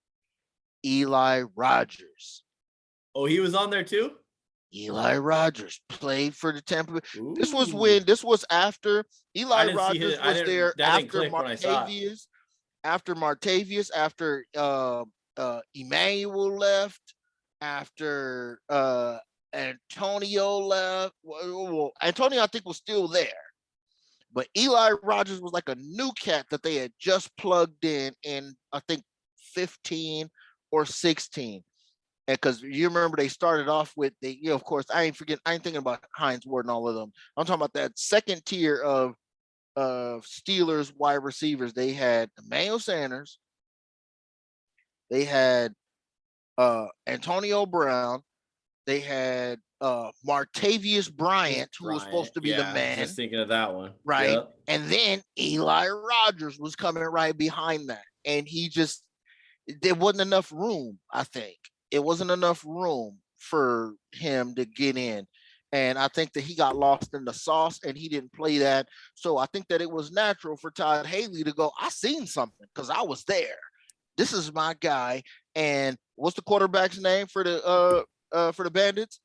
Eli Rogers. Oh, he was on there too? Eli Rogers played for the Tampa Bay. This was after Eli Rogers was there after Martavius, after Emmanuel left, after Antonio left. Well, Antonio, I think, was still there. But Eli Rogers was like a new cat that they had just plugged in I think 15 or 16. And because you remember they started off with of course, I ain't thinking about Hines Ward and all of them. I'm talking about that second tier of Steelers wide receivers. They had Emmanuel Sanders, they had Antonio Brown, they had Martavius Bryant, who was supposed to be the man. Just thinking of that one. Right. Yep. And then Eli Rogers was coming right behind that. And there wasn't enough room, I think. It wasn't enough room for him to get in. And I think that he got lost in the sauce and he didn't play that. So I think that it was natural for Todd Haley to go, I seen something because I was there. This is my guy. And what's the quarterback's name for the Bandits?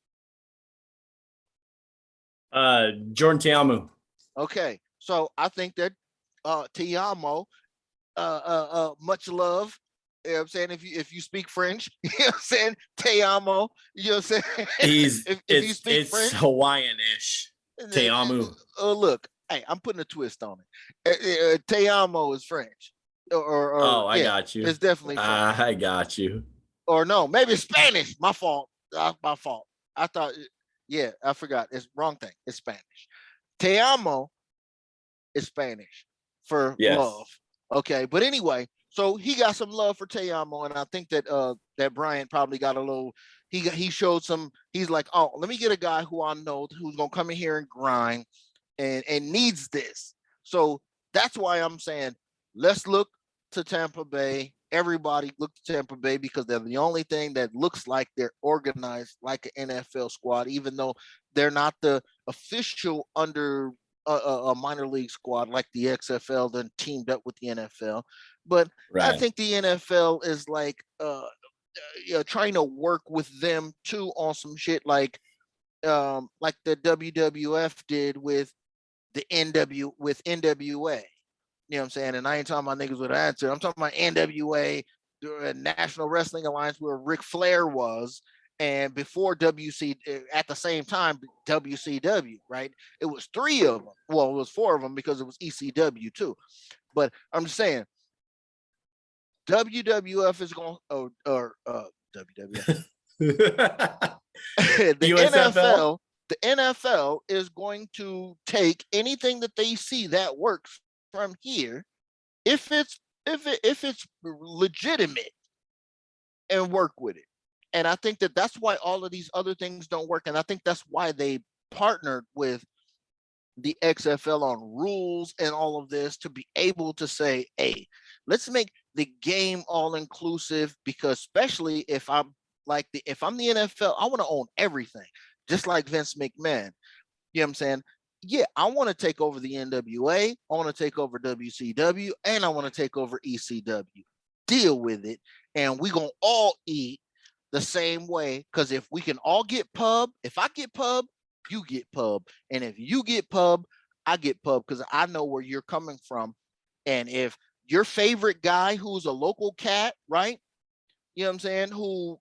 Jordan Ta'amu. Okay. So I think that Ta'amu, much love. You know what I'm saying? If you speak French, you know what I'm saying? Te amo. You know what I'm saying? It's Hawaiian-ish. Te amo. Oh, look. Hey, I'm putting a twist on it. Te amo is French. I got you. It's definitely French. I got you. Or no, maybe it's Spanish. My fault. My fault. I thought, I forgot. It's wrong thing. It's Spanish. Te amo is Spanish for love. Okay, but anyway, so he got some love for Ta'amu, and I think that that Bryant probably got a little. He showed some. He's like, oh, let me get a guy who I know who's gonna come in here and grind, and needs this. So that's why I'm saying let's look to Tampa Bay. Everybody look to Tampa Bay because they're the only thing that looks like they're organized like an NFL squad, even though they're not the official under a minor league squad like the XFL then teamed up with the NFL. But I think the NFL is like trying to work with them too on some shit like the WWF did with the NWA. You know what I'm saying? And I ain't talking about niggas with an attitude. I'm talking about NWA, the National Wrestling Alliance, where Ric Flair was, And before WC, at the same time, WCW, right? It was 3 of them. Well, it was 4 of them because it was ECW too. But I'm just saying, WWF is going, or WWF. The USFL? NFL is going to take anything that they see that works from here, if it's legitimate, and work with it. And I think that that's why all of these other things don't work. And I think that's why they partnered with the XFL on rules and all of this, to be able to say, hey, let's make the game all inclusive, because especially if I'm the NFL, I want to own everything, just like Vince McMahon. You know what I'm saying? Yeah, I want to take over the NWA, I want to take over WCW, and I want to take over ECW. Deal with it. And we're going to all eat the same way, because if we can all get pub, if I get pub, you get pub. And if you get pub, I get pub, because I know where you're coming from. And if your favorite guy who's a local cat, right? You know what I'm saying? Who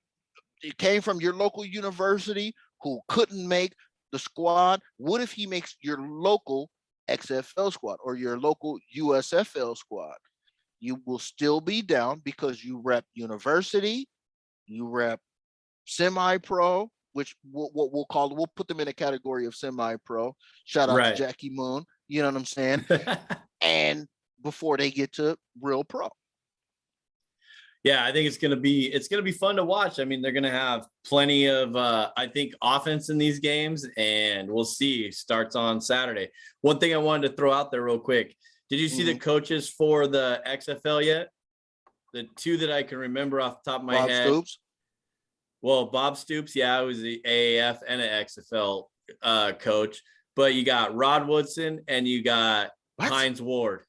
came from your local university, who couldn't make the squad, what if he makes your local XFL squad or your local USFL squad? You will still be down because you rep university, you rep semi-pro, which we'll call, we'll put them in a category of semi-pro. Shout out to Jackie Moon, you know what I'm saying? And before they get to real pro. Yeah, I think it's gonna be fun to watch. I mean, they're gonna have plenty of I think offense in these games, and we'll see. Starts on Saturday. One thing I wanted to throw out there real quick. Did you see the coaches for the XFL yet? The 2 that I can remember off the top of my head. Stoops? Well, Bob Stoops, yeah, it was the AAF and an XFL coach. But you got Rod Woodson and you got Hines Ward.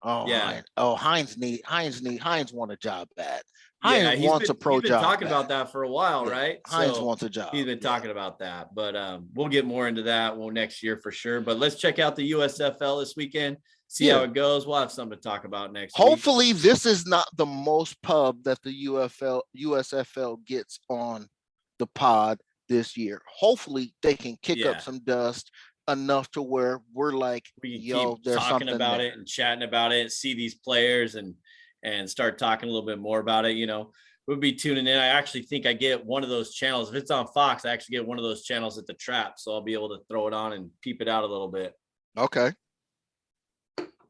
Oh, yeah. Hines want a job bad. Hines wants a pro job. He's been talking about that for a while, right? Hines wants a job. He's been talking about that, but we'll get more into that next year for sure. But let's check out the USFL this weekend, see how it goes. We'll have something to talk about next week. Hopefully this is not the most pub that the USFL gets on the pod this year. Hopefully they can kick up some dust enough to where we're like, we can yo, keep there's talking something about there. it and chatting about it, see these players and start talking a little bit more about it. You know, we'll be tuning in. I actually think I get one of those channels. If it's on Fox, I actually get one of those channels at the Trap, so I'll be able to throw it on and peep it out a little bit. Okay.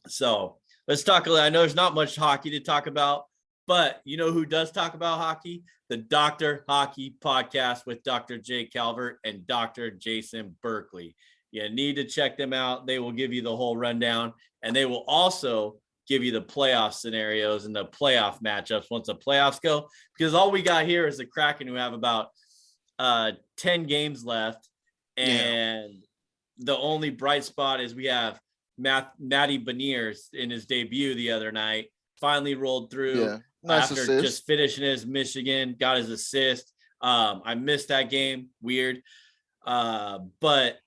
So let's talk. I know there's not much hockey to talk about, but you know who does talk about hockey? The Dr. Hockey Podcast with Dr. Jay Calvert and Dr. Jason Berkeley. You need to check them out. They will give you the whole rundown, and they will also give you the playoff scenarios and the playoff matchups once the playoffs go, because all we got here is the Kraken, who have about 10 games left. And the only bright spot is we have Matty Beniers in his debut the other night, finally rolled through after just finishing his Michigan, got his assist. I missed that game. Weird. But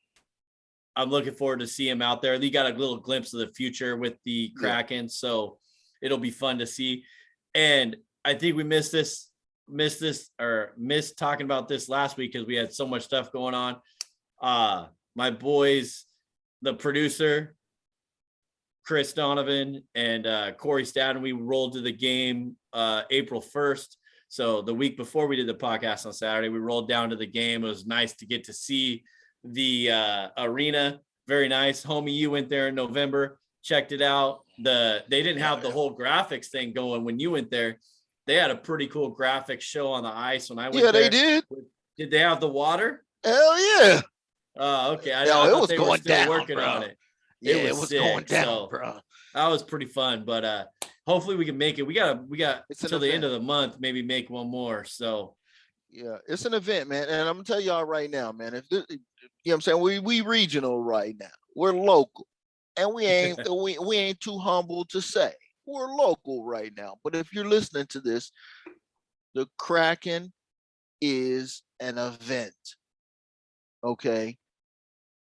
I'm looking forward to see him out there. He got a little glimpse of the future with the Kraken, so it'll be fun to see. And I think we missed talking about this last week because we had so much stuff going on. My boys, the producer, Chris Donovan and Corey Stadden, we rolled to the game April 1st. So the week before we did the podcast on Saturday, we rolled down to the game. It was nice to get to see the arena. Very nice. Homie, you went there in November, checked it out. They didn't have the whole graphics thing going when you went there. They had a pretty cool graphics show on the ice when I went there. They did. Did they have the water? Hell yeah. Oh, okay. I it thought was they going were still down, working bro. on it. Yeah, it was sick, going down, so bro. That was pretty fun, but hopefully we can make it. We got till the end of the month, maybe make one more. So yeah, it's an event, man. And I'm gonna tell y'all right now, man, if this, you know what I'm saying, we regional right now. We're local. And we ain't we ain't too humble to say we're local right now. But if you're listening to this, the Kraken is an event. Okay.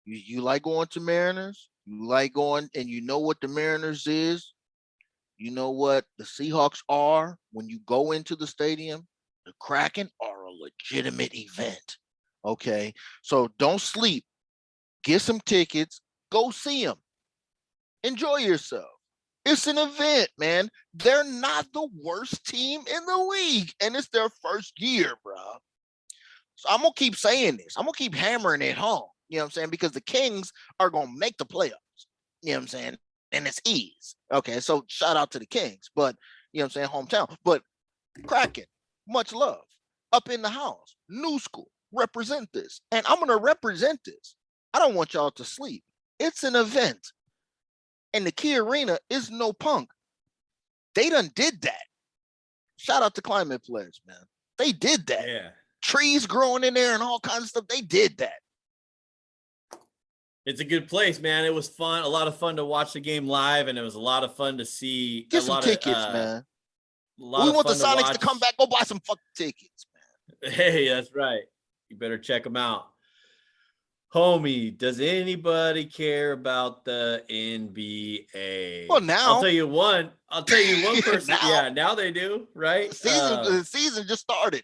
You like going to Mariners? You like going, and you know what the Mariners is? You know what the Seahawks are when you go into the stadium? The Kraken are a legitimate event. Okay. So don't sleep. Get some tickets. Go see them. Enjoy yourself. It's an event, man. They're not the worst team in the league, and it's their first year, bro. So I'm going to keep saying this. I'm going to keep hammering it home. You know what I'm saying? Because the Kings are going to make the playoffs. You know what I'm saying? And it's ease. Okay, so shout out to the Kings. But, you know what I'm saying, hometown. But Kraken, much love. Up in the house. New school. Represent this. And I'm going to represent this. I don't want y'all to sleep. It's an event. And the Key Arena is no punk. They done did that. Shout out to Climate Pledge, man. They did that. Yeah. Trees growing in there and all kinds of stuff. They did that. It's a good place, man. It was fun. A lot of fun to watch the game live, and it was a lot of fun to see. Get some tickets, man. We want the Sonics to come back. Go buy some fucking tickets, man. Hey, that's right. You better check them out. Homie, does anybody care about the NBA? Well, now I'll tell you one person. Now they do, right? The season just started.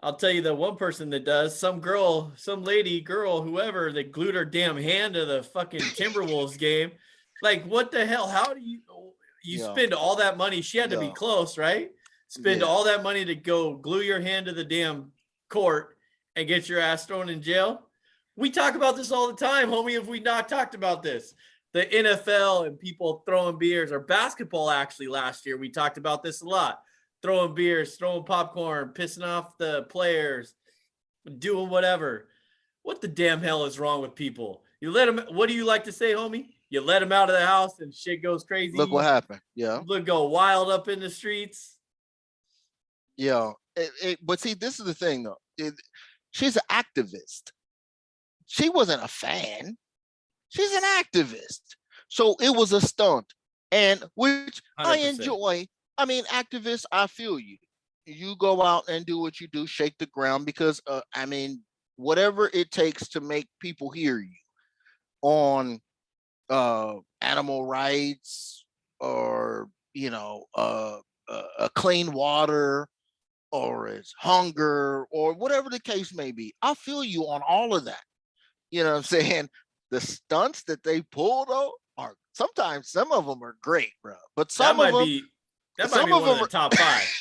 I'll tell you the one person that does. Some girl, whoever, that glued her damn hand to the fucking Timberwolves game. Like, what the hell? How do you spend all that money? She had to be close, right? Spend all that money to go glue your hand to the damn court and get your ass thrown in jail. We talk about this all the time, homie. If we not talked about this, the NFL and people throwing beers, or basketball actually last year, we talked about this a lot. Throwing beers, throwing popcorn, pissing off the players, doing whatever. What the damn hell is wrong with people? You let them. What do you like to say, homie? You let them out of the house and shit goes crazy. Look what happened. Yeah. Look, go wild up in the streets. Yeah. But see, this is the thing, though. She's an activist. She wasn't a fan. She's an activist. So it was a stunt, and which 100%. I enjoy. I mean, activists, I feel you. You go out and do what you do, shake the ground, because, I mean, whatever it takes to make people hear you on animal rights, or, clean water, or it's hunger, or whatever the case may be. I feel you on all of that. You know what I'm saying? The stunts that they pull, though, are sometimes, some of them are great, bro. But some of them... That might be one of the top 5.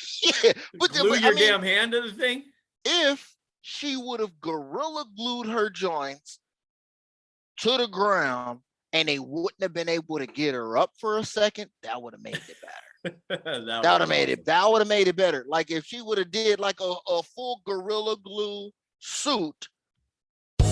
Yeah, but glue your damn hand to the thing. If she would have gorilla glued her joints to the ground and they wouldn't have been able to get her up for a second, that would have made it better. That would have made it better. Like if she would have did like a full gorilla glue suit.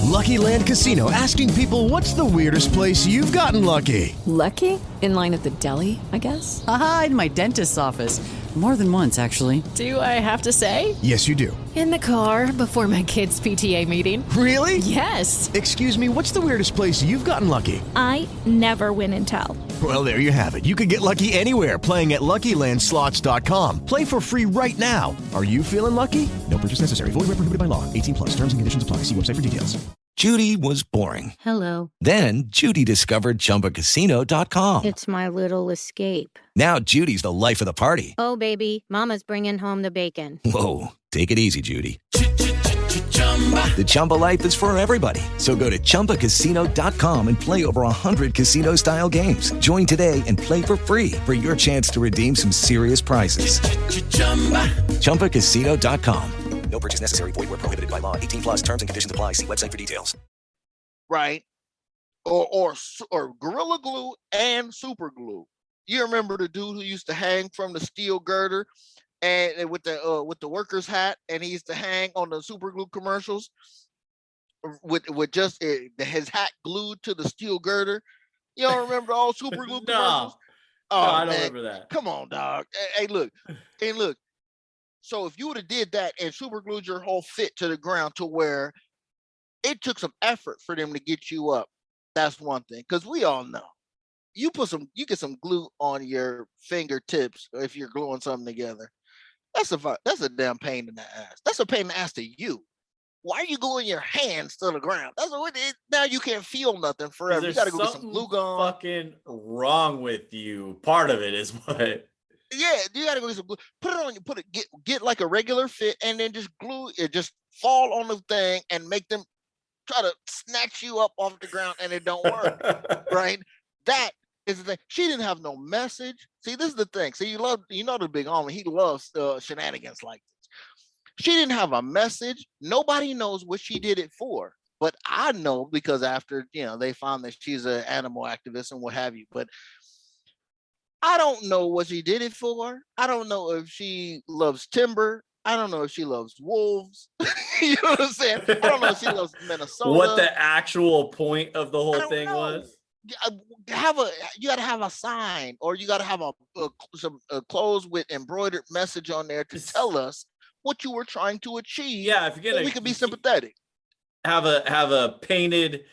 Lucky Land Casino, asking people, what's the weirdest place you've gotten lucky? Lucky? In line at the deli, I guess? Aha, in my dentist's office. More than once, actually. Do I have to say? Yes, you do. In the car before my kids' PTA meeting. Really? Yes. Excuse me, what's the weirdest place you've gotten lucky? I never win and tell. Well, there you have it. You can get lucky anywhere, playing at LuckyLandSlots.com. Play for free right now. Are you feeling lucky? No purchase necessary. Void where prohibited by law. 18+. Terms and conditions apply. See website for details. Judy was boring. Hello. Then Judy discovered ChumbaCasino.com. It's my little escape. Now Judy's the life of the party. Oh, baby, mama's bringing home the bacon. Whoa, take it easy, Judy. The Chumba life is for everybody. So go to ChumbaCasino.com and play over 100 casino-style games. Join today and play for free for your chance to redeem some serious prizes. ChumbaCasino.com. No purchase necessary. Void where prohibited by law. 18+ terms and conditions apply. See website for details. Right. Or Gorilla Glue and Super Glue. You remember the dude who used to hang from the steel girder and with the worker's hat, and he used to hang on the Super Glue commercials with just his hat glued to the steel girder. You don't remember all Super Glue commercials? No, I don't remember that. Come on, dog. Hey, look. So if you would have did that and super glued your whole fit to the ground to where it took some effort for them to get you up, that's one thing. Because we all know you get some glue on your fingertips if you're gluing something together. That's a damn pain in the ass. That's a pain in the ass to you. Why are you gluing your hands to the ground? That's what it is. Now you can't feel nothing forever. You got to go get some glue gun. Fucking wrong with you. Part of it is what. Yeah, you gotta go get some glue. Put it on you. Get like a regular fit, and then just glue it. Just fall on the thing and make them try to snatch you up off the ground, and it don't work. Right? That is the thing. She didn't have no message. See, this is the thing. See, you know the big homie. He loves shenanigans like this. She didn't have a message. Nobody knows what she did it for. But I know because after they found that she's an animal activist and what have you. But I don't know what she did it for. I don't know if she loves timber. I don't know if she loves wolves. You know what I'm saying? I don't know if she loves Minnesota. What the actual point of the whole thing was? You got to have a sign, or you got to have some clothes with embroidered message on there to tell us what you were trying to achieve. Yeah, if you're gonna, we can be sympathetic. Have a painted,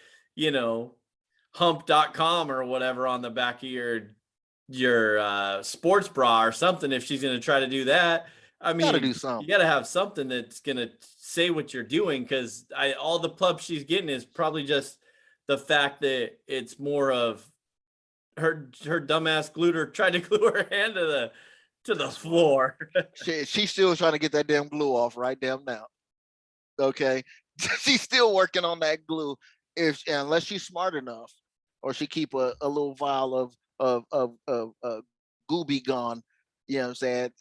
hump.com or whatever on the back of your sports bra or something. If she's going to try to do that, I mean, you got to have something that's going to say what you're doing, because all the pub she's getting is probably just the fact that it's more of her dumbass tried to glue her hand to the floor. She's still trying to get that damn glue off right damn now. Okay. She's still working on that glue, unless she's smart enough, or she keep a little vial of Gooby Gone, you know what I'm saying,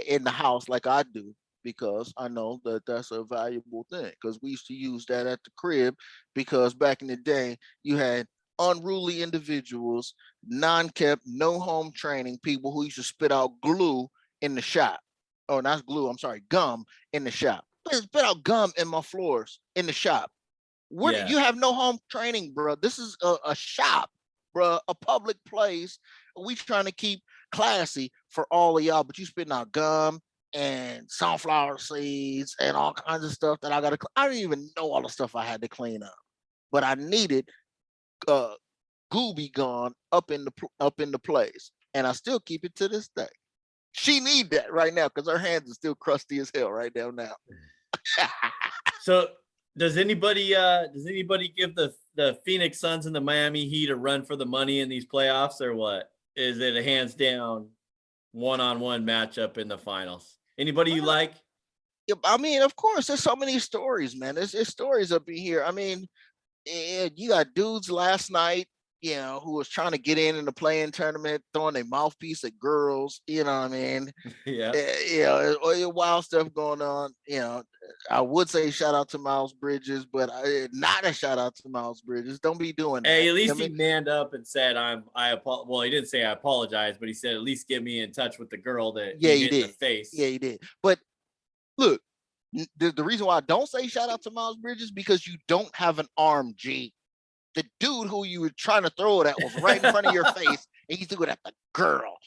in the house like I do, because I know that that's a valuable thing, because we used to use that at the crib, because back in the day you had unruly individuals, non-kept, no home training people who used to spit out glue in the shop. Oh, not glue, I'm sorry, gum in the shop. Spit out gum in my floors in the shop. You have no home training, bro. This is a shop, bro, a public place. We trying to keep classy for all of y'all, but you spitting out gum and sunflower seeds and all kinds of stuff that I didn't even know all the stuff I had to clean up, but I needed Gooby Gone up in the place, and I still keep it to this day. She need that right now because her hands are still crusty as hell right now. So does anybody give the Phoenix Suns and the Miami Heat a run for the money in these playoffs, or what? Is it a hands down one-on-one matchup in the finals? Anybody you like? I mean, of course, there's so many stories, man. There's stories up in here. I mean, you got dudes last night, who was trying to get in the play-in tournament, throwing a mouthpiece at girls, you know what I mean? Yeah. Wild stuff going on. I would say shout out to Miles Bridges, but not a shout out to Miles Bridges. Don't be doing that. Hey, at least he manned up and said, well, he didn't say I apologize, but he said, at least get me in touch with the girl that he hit in the face. Yeah, he did. But look, the reason why I don't say shout out to Miles Bridges, because you don't have an arm, G. The dude who you were trying to throw it at was right in front of your face, and you threw it at the girl.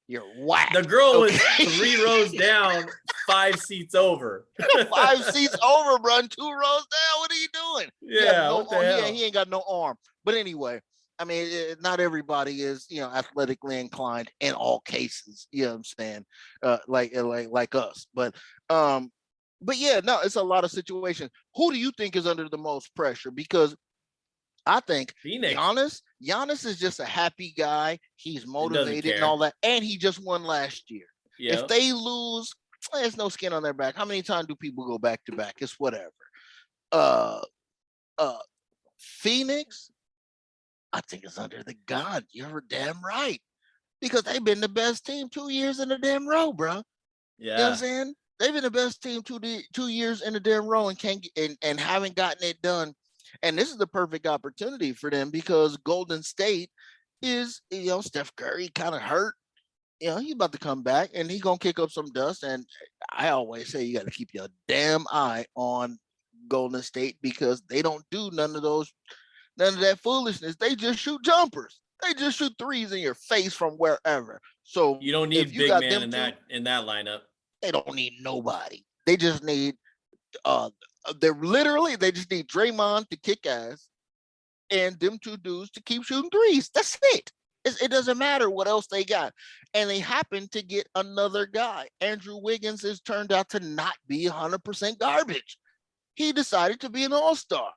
You're whack. The girl was 3 rows down, 5 seats over. 5 seats over, bro, and 2 rows down. What are you doing? Yeah, he ain't got no arm. But anyway, I mean, not everybody is, athletically inclined in all cases. You know what I'm saying? Like us. But yeah, no, it's a lot of situations. Who do you think is under the most pressure? Because I think Phoenix. Giannis is just a happy guy. He's motivated and all that. And he just won last year. Yep. If they lose, there's no skin on their back. How many times do people go back to back? It's whatever. Phoenix, I think it's under the gun. You're damn right. Because they've been the best team 2 years in a damn row, bro. Yeah. You know what I'm saying? They've been the best team 2 years in a damn row and haven't gotten it done. And this is the perfect opportunity for them, because Golden State is, Steph Curry kind of hurt. He's about to come back and he's going to kick up some dust. And I always say you got to keep your damn eye on Golden State, because they don't do none of that foolishness. They just shoot jumpers. They just shoot threes in your face from wherever. So you don't need big man in that lineup. They don't need nobody. They just need they just need Draymond to kick ass and them 2 dudes to keep shooting threes. That's it. It doesn't matter what else they got. And they happen to get another guy. Andrew Wiggins has turned out to not be 100% garbage. He decided to be an all-star.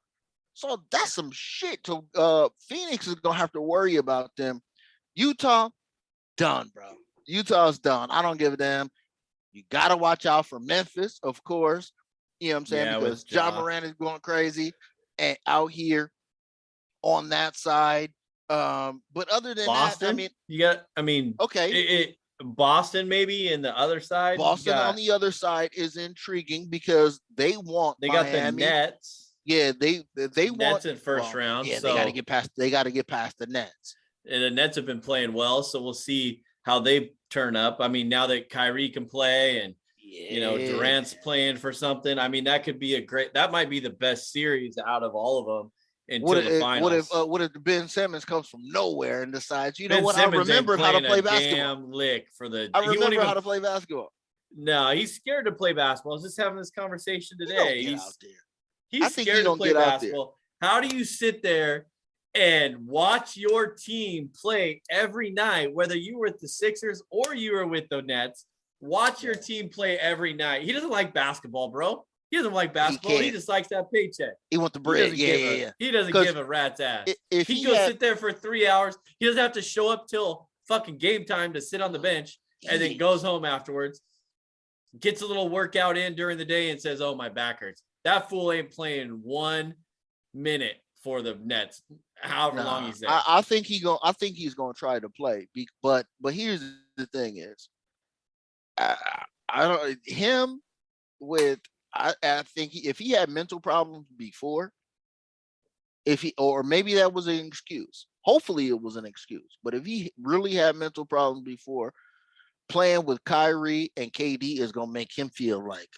So that's some shit. So Phoenix is going to have to worry about them. Utah, done, bro. Utah's done. I don't give a damn. You got to watch out for Memphis, of course. You know what I'm saying? Yeah, because John Moran is going crazy and out here on that side. But other than Boston, that, okay. Boston maybe in the other side. Boston on the other side is intriguing because they got the Nets. Yeah, they want Nets in first round. Yeah, so they got to get past the Nets. And the Nets have been playing well, so we'll see how they turn up. I mean, now that Kyrie can play and Durant's playing for something, I mean, that might be the best series out of all of them until the finals. What if Ben Simmons comes from nowhere and decides, Ben Simmons I remembered how to play basketball. Damn lick I remember how to play basketball. No, he's scared to play basketball. I was just having this conversation today. He's scared to play basketball. How do you sit there and watch your team play every night, whether you were with the Sixers or you were with the Nets? Watch your team play every night. He doesn't like basketball, bro. He doesn't like basketball. He just likes that paycheck. He wants the bread. He doesn't give a rat's ass. If he goes sit there for 3 hours, he doesn't have to show up till fucking game time to sit on the bench and then goes home afterwards, gets a little workout in during the day and says, "Oh, my back hurts." That fool ain't playing 1 minute for the Nets, however long he's there. I think he's gonna try to play. But here's the thing is, I think if he had mental problems before, or maybe that was an excuse. Hopefully it was an excuse. But if he really had mental problems before, playing with Kyrie and KD is gonna make him feel like,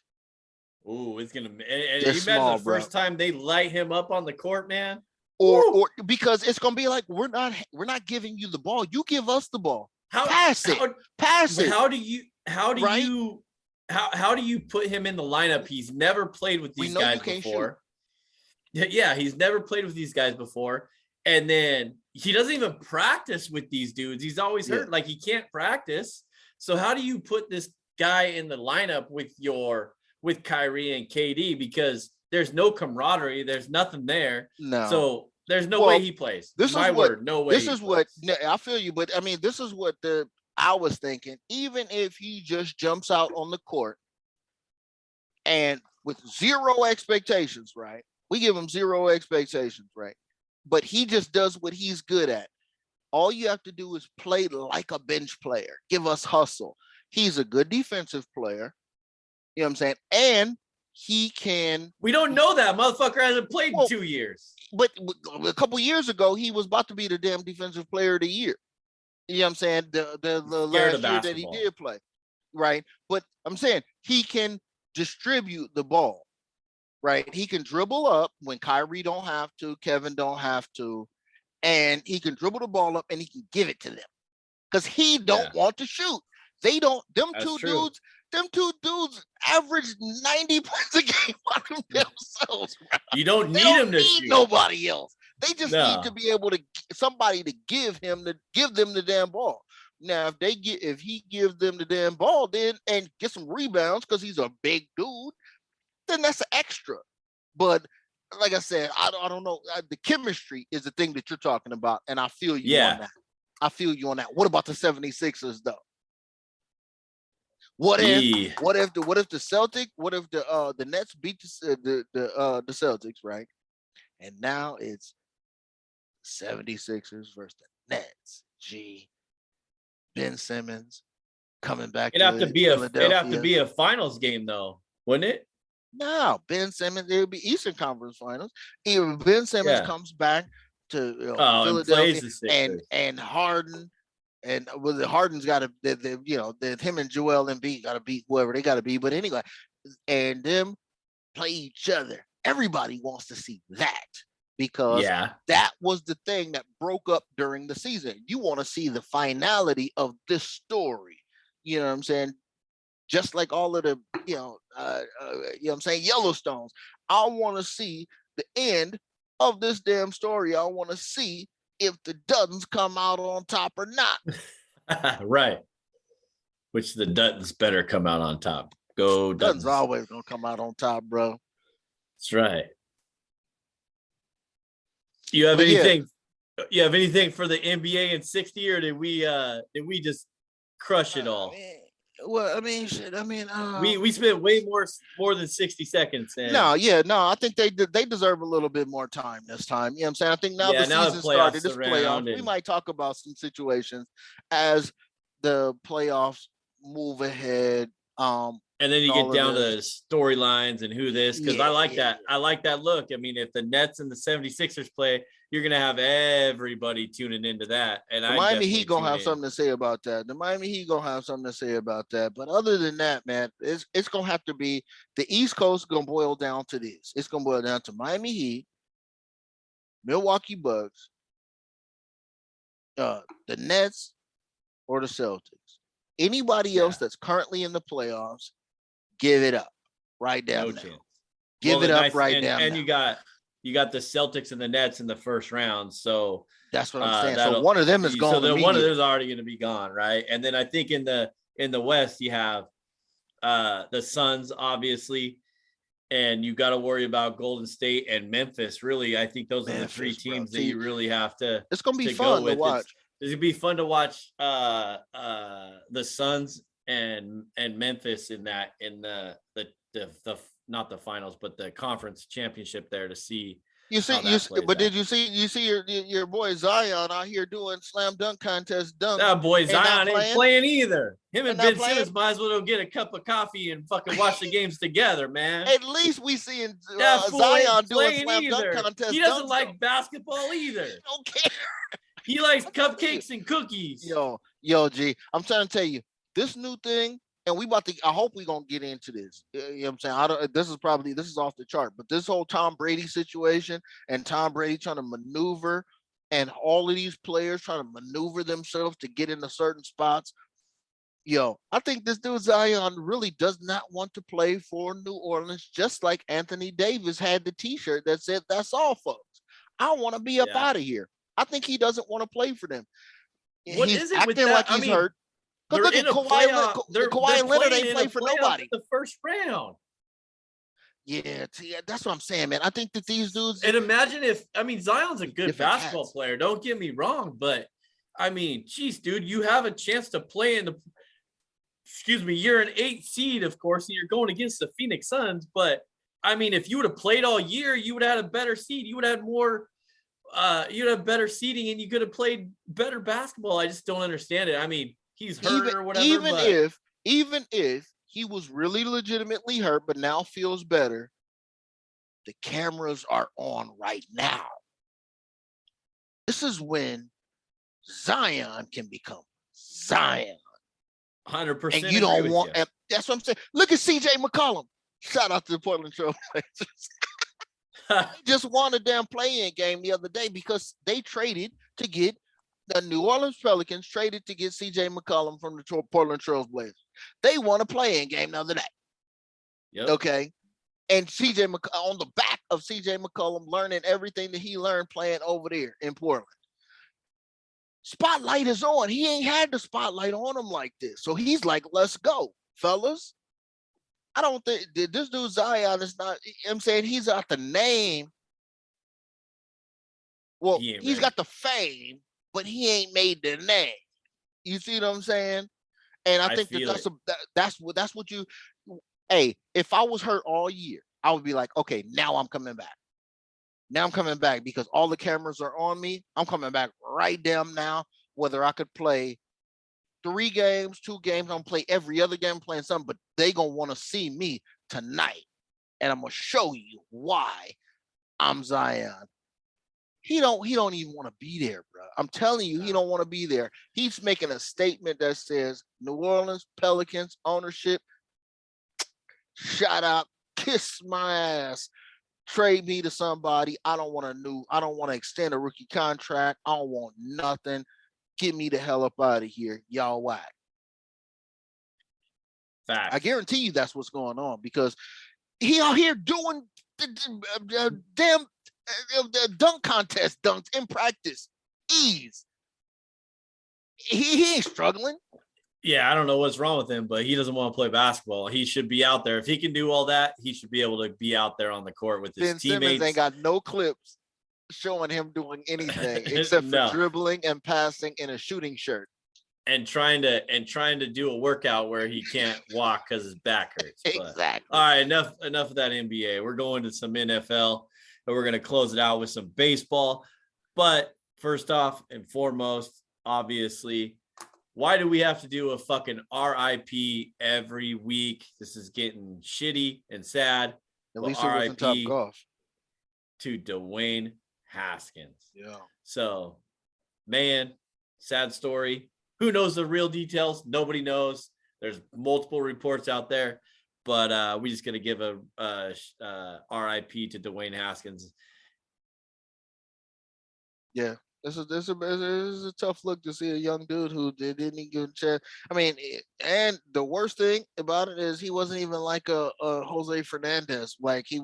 ooh, it's gonna. And you imagine the first time they light him up on the court, man. Or because it's gonna be like, we're not giving you the ball. You give us the ball. Pass it. How do you put him in the lineup? He's never played with these guys before. Yeah, he's never played with these guys before. And then he doesn't even practice with these dudes. He's always hurt. Like, he can't practice. So how do you put this guy in the lineup with Kyrie and KD? Because there's no camaraderie. There's nothing there. No. So there's no way he plays. No way. This is what I feel you, but I mean, this is what I was thinking. Even if he just jumps out on the court and with zero expectations, right? We give him zero expectations, right? But he just does what he's good at. All you have to do is play like a bench player. Give us hustle. He's a good defensive player. You know what I'm saying? And he can. We don't know that. Motherfucker hasn't played in 2 years. But a couple years ago, he was about to be the damn defensive player of the year. You know what I'm saying? The last year that he did play. Right? But I'm saying he can distribute the ball. Right? He can dribble up when Kyrie don't have to, Kevin don't have to, and he can dribble the ball up and he can give it to them. Because he don't want to shoot. They don't, them two dudes average 90 points a game on themselves. Bro. You don't need him to shoot. Nobody else. They just need to be able to somebody to give them the damn ball. Now, if he gives them the damn ball, then and get some rebounds because he's a big dude, then that's an extra. But like I said, I don't know. The chemistry is the thing that you're talking about, and I feel you on that. I feel you on that. What about the 76ers though? What if the Nets beat the Celtics, right? And now it's 76ers versus the Nets. Ben Simmons coming back. It'd have to be a finals game though, wouldn't it? No, Ben Simmons. It would be Eastern Conference Finals. Even Ben Simmons comes back to Philadelphia and Harden. And Harden's got to, him and Joel Embiid got to beat whoever they got to be. But anyway, and them play each other. Everybody wants to see that because that was the thing that broke up during the season. You want to see the finality of this story. You know what I'm saying? Just like all of the, Yellowstones. I want to see the end of this damn story. I want to see if the Duttons come out on top or not. Right. Which the Duttons better come out on top. Go Duttons. Duttons always gonna come out on top, bro. That's right. You have anything for the NBA in 60, or did we just crush it all. Well, I mean, shit. I mean, we spent way more than 60 seconds. I think they deserve a little bit more time this time. You know what I'm saying? I think now the season started, this playoffs, we might talk about some situations as the playoffs move ahead. And then you get down to storylines and who this, because I like that. I like that look. I mean, if the Nets and the 76ers play, you're going to have everybody tuning into that. And the Miami Heat going to have something to say about that. But other than that, man, it's going to have to be the East Coast going to boil down to this. It's going to boil down to Miami Heat, Milwaukee Bucks, the Nets, or the Celtics. Anybody else that's currently in the playoffs, give it up right down now. Give it up right down. And you got the Celtics and the Nets in the first round. So that's what I'm saying. So one of them is gone. So one of them is already going to be gone, right? And then I think in the West you have the Suns, obviously, and you got to worry about Golden State and Memphis. Really, I think those are the three teams that you really have to. It's going to be fun to watch. It's gonna be fun to watch the Suns and Memphis in the not the finals, but the conference championship there to see. Did you see your boy Zion out here doing slam dunk contest dunks? That boy Zion ain't playing either. Him and Ben Simmons might as well get a cup of coffee and fucking watch the games together, man. At least we seeing Zion doing slam dunk contest. He doesn't like basketball either. He don't care. He likes cupcakes and cookies. Yo, G, I'm trying to tell you, this new thing, and I hope we're going to get into this. You know what I'm saying? This is off the chart, but this whole Tom Brady situation and Tom Brady trying to maneuver and all of these players trying to maneuver themselves to get into certain spots. I think this dude Zion really does not want to play for New Orleans, just like Anthony Davis had the t-shirt that said, "That's all, folks. I want to be up out of here." I think he doesn't want to play for them. What is it with that? Like he's hurt. Look at Kawhi Leonard ain't played for nobody. The first round. Yeah, that's what I'm saying, man. I think that these dudes. And imagine Zion's a good basketball player. Don't get me wrong, but geez, dude, you have a chance to play in the. Excuse me, you're an 8th seed, of course, and you're going against the Phoenix Suns. But if you would have played all year, you would have had a better seed. You would have had more. You'd have better seating and you could have played better basketball. I just don't understand it. He's hurt or whatever. Even if he was really legitimately hurt, but now feels better, the cameras are on right now. This is when Zion can become Zion. 100%. And you don't want. And that's what I'm saying. Look at CJ McCollum. Shout out to the Portland Trail Blazers. They just won a damn play-in game the other day because they traded to get the New Orleans Pelicans traded to get CJ McCollum from the Portland Trail Blazers. They won a play-in game the other day. Yep. Okay. And CJ on the back of CJ McCollum learning everything that he learned playing over there in Portland. Spotlight is on. He ain't had the spotlight on him like this. So he's like, let's go, fellas. I don't think this dude Zion is not, I'm saying he's out the name. Well, he's got the fame, but he ain't made the name. You see what I'm saying? And I think that's what you, hey, if I was hurt all year, I would be like, okay, now I'm coming back. Now I'm coming back because all the cameras are on me. I'm coming back right damn now, whether I could play 3 games, 2 games, I'm gonna play every other game, playing something, but they gonna want to see me tonight. And I'm gonna show you why I'm Zion. He don't even want to be there, bro. I'm telling you, he don't want to be there. He's making a statement that says New Orleans Pelicans ownership, shut up, kiss my ass, trade me to somebody. I don't want to extend a rookie contract. I don't want nothing. Get me the hell up out of here. Y'all whack. Fact. I guarantee you that's what's going on because he out here doing the damn dunk contest dunks in practice. Ease. He ain't struggling. Yeah, I don't know what's wrong with him, but he doesn't want to play basketball. He should be out there. If he can do all that, he should be able to be out there on the court with his Ben teammates. Simmons ain't got no clips showing him doing anything except for dribbling and passing in a shooting shirt. and trying to do a workout where he can't walk because his back hurts. But, Exactly. all right, enough of that NBA. We're going to some NFL, and we're going to close it out with some baseball. But first off and foremost, obviously, why do we have to do a fucking RIP every week? This is getting shitty and sad. At least it wasn't Top Golf. To Dwayne Haskins. Yeah. So, man, sad story. Who knows the real details? Nobody knows. There's multiple reports out there, but we just gonna give a RIP to Dwayne Haskins. Yeah. This is a tough look to see a young dude who didn't even give a chance. I mean, and the worst thing about it is he wasn't even like a Jose Fernandez. Like he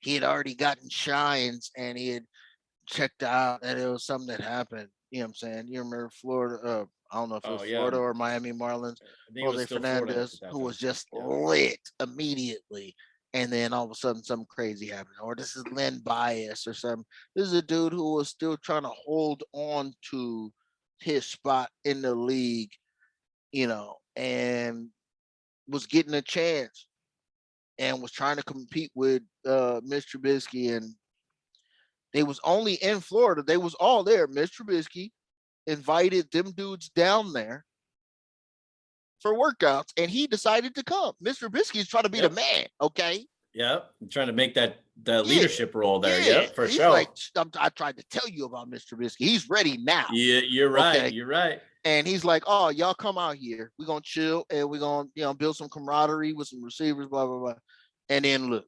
had already gotten shines and he had checked out, and it was something that happened. You know what I'm saying? You remember Florida? I don't know if it was Florida or Miami Marlins. Jose Fernandez, who was just lit immediately. And then all of a sudden, something crazy happened. Or this is Len Bias or something. This is a dude who was still trying to hold on to his spot in the league, you know, and was getting a chance and was trying to compete with Mr. Trubisky. And they was only in Florida. They was all there. Mr. Trubisky invited them dudes down there for workouts, and he decided to come. Mr. Trubisky is trying to be the man, okay? Yep, I'm trying to make that leadership role there. Yeah, for sure. Like, I tried to tell you about Mr. Trubisky. He's ready now. Yeah, you're right. Okay? You're right. And he's like, "Oh, y'all come out here. We're gonna chill and we're gonna, build some camaraderie with some receivers, blah blah blah." And then look,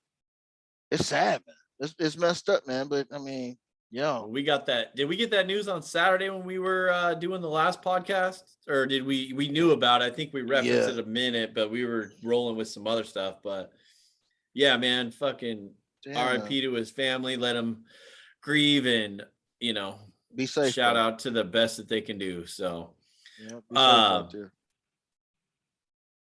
it's sad, man. It's messed up, man. But I mean, we got that. Did we get that news on Saturday when we were doing the last podcast, or did we knew about it? I think we referenced it a minute, but we were rolling with some other stuff. But yeah, man, fucking RIP to his family. Let him grieve and be safe. Shout out to the best that they can do. So,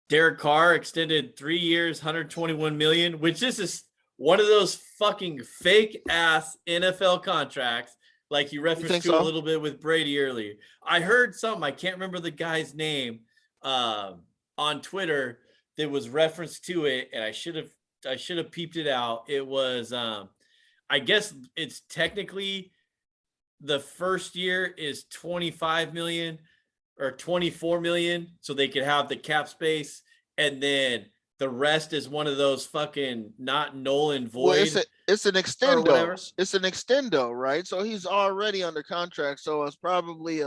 Derek Carr extended 3 years, $121 million, which this is one of those fucking fake ass NFL contracts, like you referenced to a little bit with Brady earlier. I heard something, I can't remember the guy's name, on Twitter that was referenced to it, and I should have peeped it out. It was I guess it's technically the first year is 25 million or 24 million, so they could have the cap space, and then the rest is one of those fucking not null and void. Well, it's an extendo. It's an extendo, right? So he's already under contract. So it's probably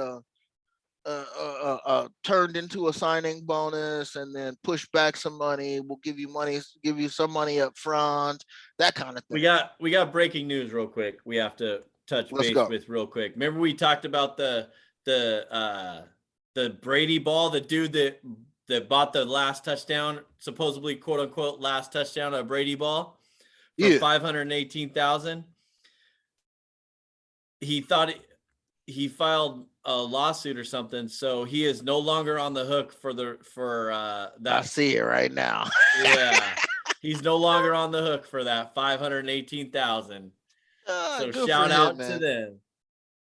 turned into a signing bonus, and then push back some money. We'll give you some money up front, that kind of thing. We got breaking news real quick. We have to touch base with real quick. Remember we talked about the Brady ball, the dude that bought the last touchdown, supposedly quote unquote last touchdown of Brady ball for $518,000. He thought he filed a lawsuit or something, so he is no longer on the hook for that. I see it right now. Yeah, he's no longer on the hook for that $518,000. So shout out to them.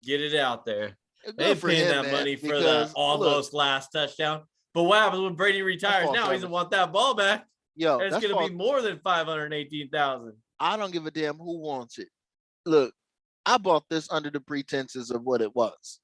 Get it out there. They paying that money for the almost last touchdown. But what happens when Brady retires now? He doesn't want that ball back. Yo, it's going to be more than $518,000. I don't give a damn who wants it. Look, I bought this under the pretenses of what it was.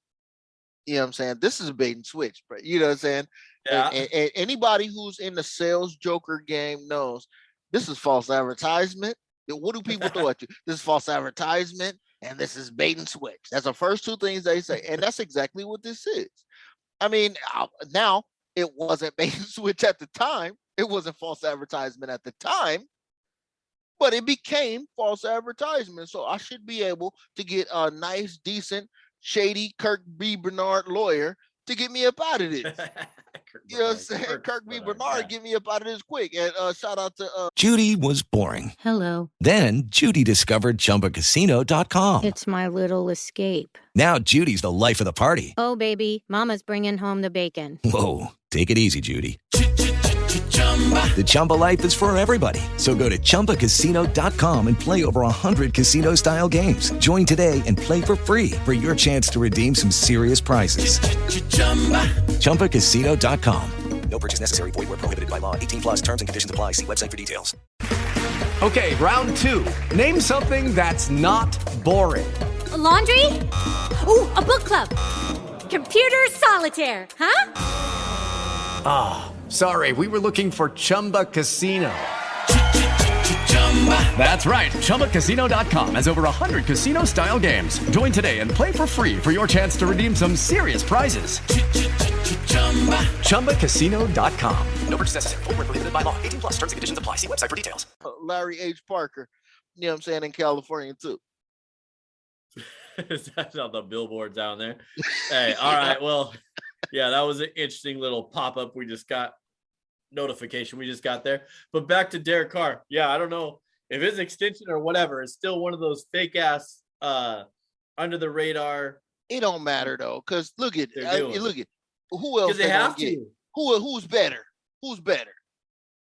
You know what I'm saying? This is a bait and switch, but you know what I'm saying? Yeah. And anybody who's in the sales joker game knows this is false advertisement. What do people throw at you? This is false advertisement, and this is bait and switch. That's the first two things they say, and that's exactly what this is. I mean, now it wasn't bait and switch at the time. It wasn't false advertisement at the time, but it became false advertisement. So I should be able to get a nice, decent, shady Kirk B. Bernard lawyer to get me up out of this. You know what I'm saying? Kirk B. Bernard, get me up out of this quick. And shout out to Judy was boring. Hello. Then Judy discovered ChumbaCasino.com. It's my little escape. Now Judy's the life of the party. Oh, baby, mama's bringing home the bacon. Whoa, take it easy, Judy. The Chumba life is for everybody. So go to ChumbaCasino.com and play over 100 casino-style games. Join today and play for free for your chance to redeem some serious prizes. ChumbaCasino.com. No purchase necessary. Void where prohibited by law. 18 plus terms and conditions apply. See website for details. Okay, round two. Name something that's not boring. A laundry? Ooh, a book club. Computer solitaire, huh? Ah, sorry. We were looking for Chumba Casino. That's right. ChumbaCasino.com has over 100 casino-style games. Join today and play for free for your chance to redeem some serious prizes. ChumbaCasino.com. No purchase necessary. Void where prohibited by law. 18 plus terms and conditions apply. See website for details. Larry H. Parker, you know what I'm saying, in California too. That's on the billboard down there. Hey, all right. Well, yeah, that was an interesting little pop-up we just got. Notification we just got there. But back to Derek Carr. Yeah, I don't know if his extension or whatever is still one of those fake ass under the radar. It don't matter though, because look at who else they have to. Who's better? Who's better?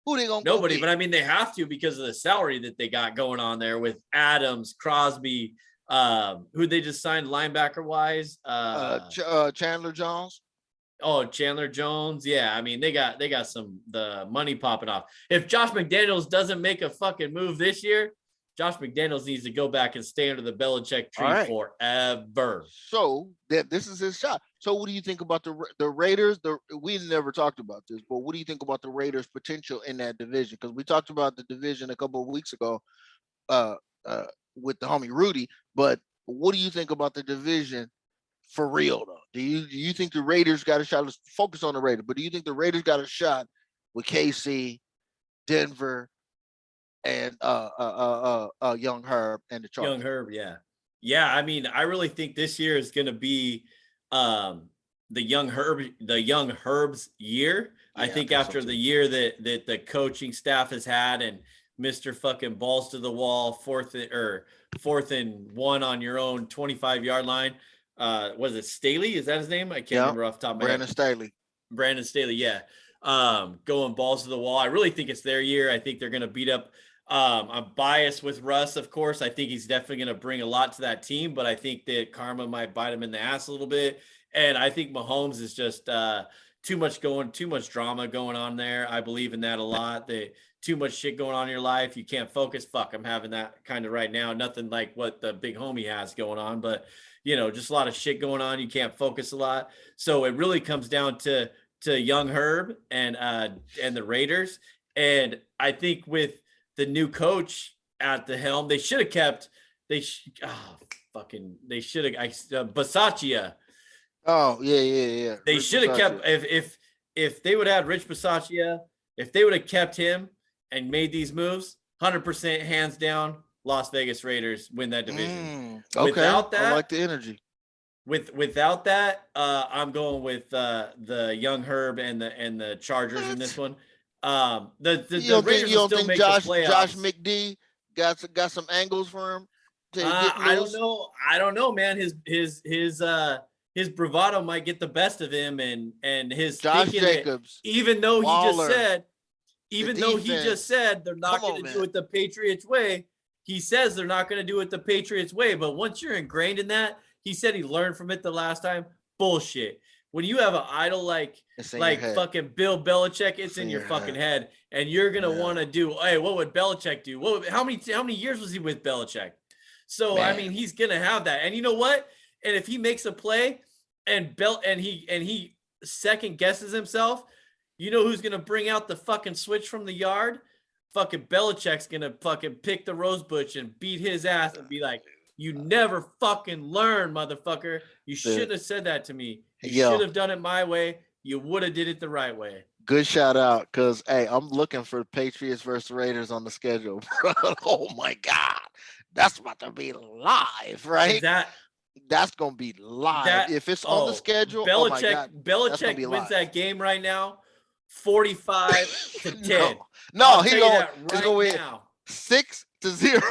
Who they gonna Nobody, go but I mean they have to because of the salary that they got going on there with Adams, Crosby, who they just signed linebacker wise. Chandler Jones. Oh, Chandler Jones. Yeah, I mean they got the money popping off. If Josh McDaniels doesn't make a fucking move this year, Josh McDaniels needs to go back and stay under the Belichick tree forever. So this is his shot. So what do you think about the Raiders? We never talked about this, but what do you think about the Raiders' potential in that division? Because we talked about the division a couple of weeks ago with the homie Rudy. But what do you think about the division for real though? Do you think the Raiders got a shot? Let's focus on the Raiders. But do you think the Raiders got a shot with KC, Denver, and Young Herb and the Chargers? Young Herb, yeah. I mean, I really think this year is going to be the Young Herb's year. Yeah, I think after the year that the coaching staff has had and Mr. fucking balls to the wall, fourth and 1 on your own 25-yard line. Was it Staley? Is that his name? I can't remember off the top of my head. Brandon Staley, yeah. Going balls to the wall. I really think it's their year. I think they're going to beat up. I'm biased with Russ, of course. I think he's definitely going to bring a lot to that team, but I think that karma might bite him in the ass a little bit. And I think Mahomes is just too much drama going on there. I believe in that a lot. Too much shit going on in your life. You can't focus. Fuck, I'm having that kind of right now. Nothing like what the big homie has going on, but just a lot of shit going on. You can't focus a lot. So it really comes down to Young Herb and the Raiders. And I think with the new coach at the helm, they should have kept. They should have Bisaccia. Oh yeah. They should have kept if they would have had Rich Bisaccia, if they would have kept him and made these moves, 100% hands down, Las Vegas Raiders win that division. Okay. Without that, I like the energy. Without that, I'm going with the Young Herb and the Chargers in this one. The Raiders will still make the playoffs. Josh McD got some angles for him. I don't know, man. His bravado might get the best of him, and his Josh Jacobs. Even though he just said they're not going to do it the Patriots way. He says they're not going to do it the Patriots way, but once you're ingrained in that, he said he learned from it the last time. Bullshit. When you have an idol like fucking Bill Belichick, it's in your fucking head, and you're gonna want to do. Hey, what would Belichick do? How many years was he with Belichick? So I mean, he's gonna have that. And you know what? And if he makes a play, and he second guesses himself, you know who's gonna bring out the fucking switch from the yard? Fucking Belichick's gonna fucking pick the rose bush and beat his ass and be like, "You never fucking learn, motherfucker. You shouldn't have said that to me. You should have done it my way. You would have did it the right way." Good shout out, because hey, I'm looking for Patriots versus Raiders on the schedule. Oh my God, that's about to be live, right? That's gonna be live. If it's on the schedule, Belichick wins that game right now, 45-10. No, he's going to win 6-0.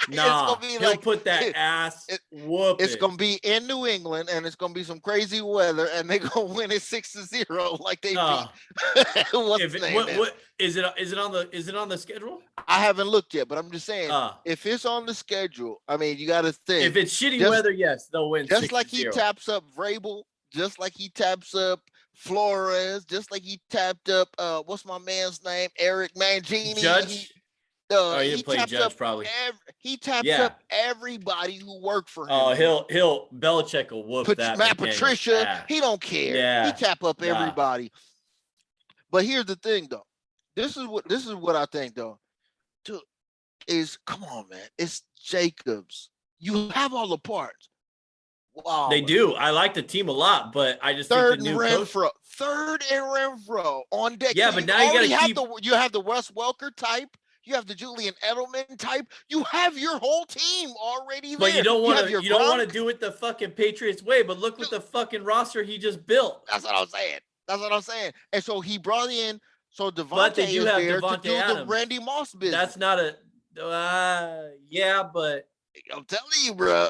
Nah, be he'll put that ass whooping. It's gonna be in New England, and it's gonna be some crazy weather, and they're gonna win it 6-0, like they beat. What's his name? What is it? Is it on the schedule? I haven't looked yet, but I'm just saying, if it's on the schedule, I mean, you got to think. If it's shitty weather, yes, they'll win. Just 6-0. like he taps up Vrabel, just like he taps up Flores, just like he tapped up what's my man's name? Eric Mangini. Judge. He didn't play Judge up probably. He taps up everybody who worked for him. Oh, he'll Belichick will whoop that. Matt Patricia, ass. he don't care. Yeah. He tap up everybody. But here's the thing, though. This is what I think, though. Come on, man. It's Jacobs. You have all the parts. Wow. They do. I like the team a lot, but I just think the new coach. Third and Renfro on deck. Yeah, but now you gotta keep. You have the Wes Welker type. You have the Julian Edelman type. You have your whole team already there. But you don't want to do it the fucking Patriots way. But look what the fucking roster he just built. That's what I'm saying. And so he brought in. So Devontae is there to do the Randy Moss business. That's not a. But I'm telling you, bro.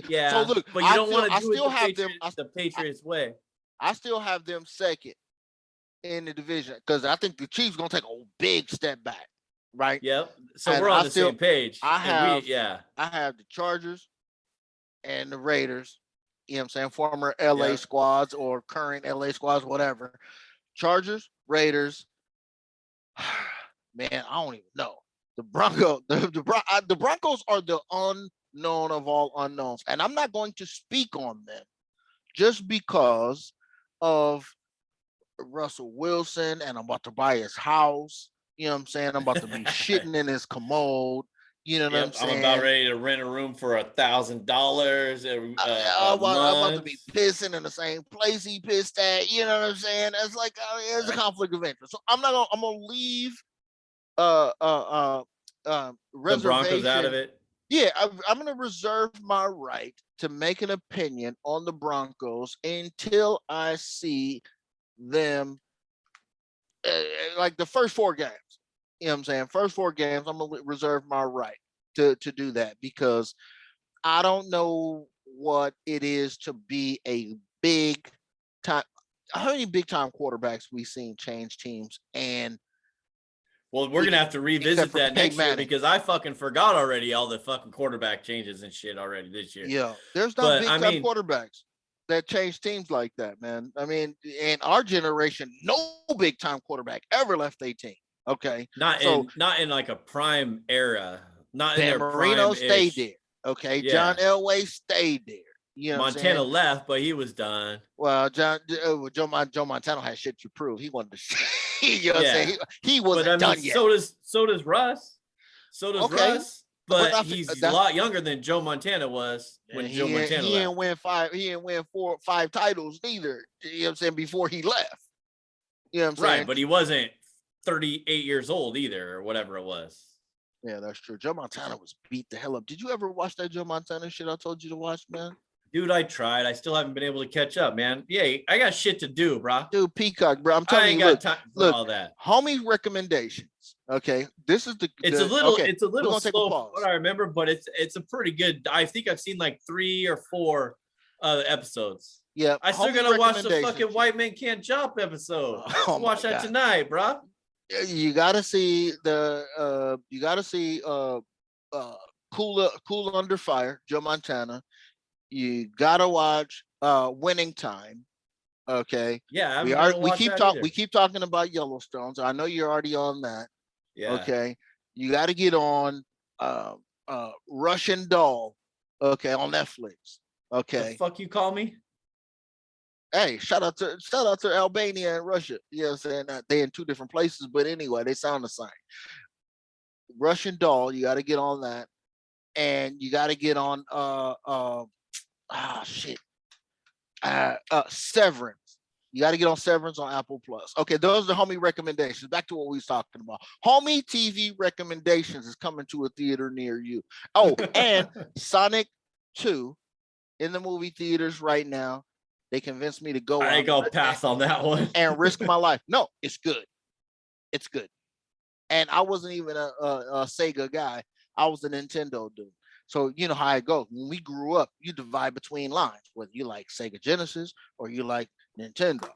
Yeah. So look, but you don't want to do it the Patriots way. I still have them second in the division because I think the Chiefs gonna take a big step back. Right. Yep. So we're on the same page. I have the Chargers and the Raiders. You know what I'm saying? Former LA squads or current LA squads, whatever. Chargers, Raiders. Man, I don't even know. The Broncos. The Broncos are the unknown of all unknowns, and I'm not going to speak on them just because of Russell Wilson, and I'm about to buy his house. You know what I'm saying? I'm about to be shitting in his commode. You know what I'm saying? I'm about ready to rent a room for $1,000. I'm about to be pissing in the same place he pissed at. You know what I'm saying? It's like there's a conflict of interest. So I'm gonna leave the Broncos out of it. Yeah, I'm gonna reserve my right to make an opinion on the Broncos until I see them like the first 4 games. You know what I'm saying? First 4 games, I'm going to reserve my right to do that because I don't know what it is to be a big time. How many big time quarterbacks we've seen change teams? And well, we're going to have to revisit that next year because I fucking forgot already all the fucking quarterback changes and shit already this year. Yeah, there's not big time quarterbacks that change teams like that, man. I mean, in our generation, no big time quarterback ever left a team. Okay, not in like a prime era. Not Dan in their Marino prime-ish. stayed there. Okay, yeah. John Elway stayed there. You know, Montana left, but he was done. Well, Joe Montana had shit to prove. He wanted to. You know what I'm saying? He wasn't done yet. So does Russ. So does Russ. But he's a lot younger than Joe Montana was when Joe Montana left. He didn't win 5 titles neither. You know what I'm saying? Before he left. You know what I'm saying? Right, but he wasn't 38 years old either, or whatever it was. Yeah, that's true. Joe Montana was beat the hell up. Did you ever watch that Joe Montana shit I told you to watch, man? Dude, I tried. I still haven't been able to catch up, man. Yeah, I got shit to do, bro. Dude, Peacock, bro. I'm telling you, I ain't got time for all that. Homie recommendations. Okay, this is it's a little slow. What I remember, but it's a pretty good. I think I've seen like 3 or 4 episodes. Yeah, I still gotta watch the fucking White Man Can't Jump episode. Watch that tonight, bro. You gotta see Cool Under Fire, Joe Montana. You gotta watch Winning Time. Okay. Yeah, we keep talking about Yellowstone, so I know you're already on that. Yeah. Okay. You gotta get on Russian Doll, okay, on Netflix. Okay. The fuck you call me? Hey, shout out to Albania and Russia. You know what I'm saying? They're in 2 different places, but anyway, they sound the same. Russian Doll, you got to get on that. And you got to get on Severance. You got to get on Severance on Apple Plus. Okay, those are the homie recommendations. Back to what we was talking about. Homie TV recommendations is coming to a theater near you. Oh, and Sonic 2 in the movie theaters right now. They convinced me to go. I ain't gonna pass on that one and risk my life. No, it's good. It's good. And I wasn't even a Sega guy. I was a Nintendo dude. So you know how it goes. When we grew up, you divide between lines, whether you like Sega Genesis or you like Nintendo.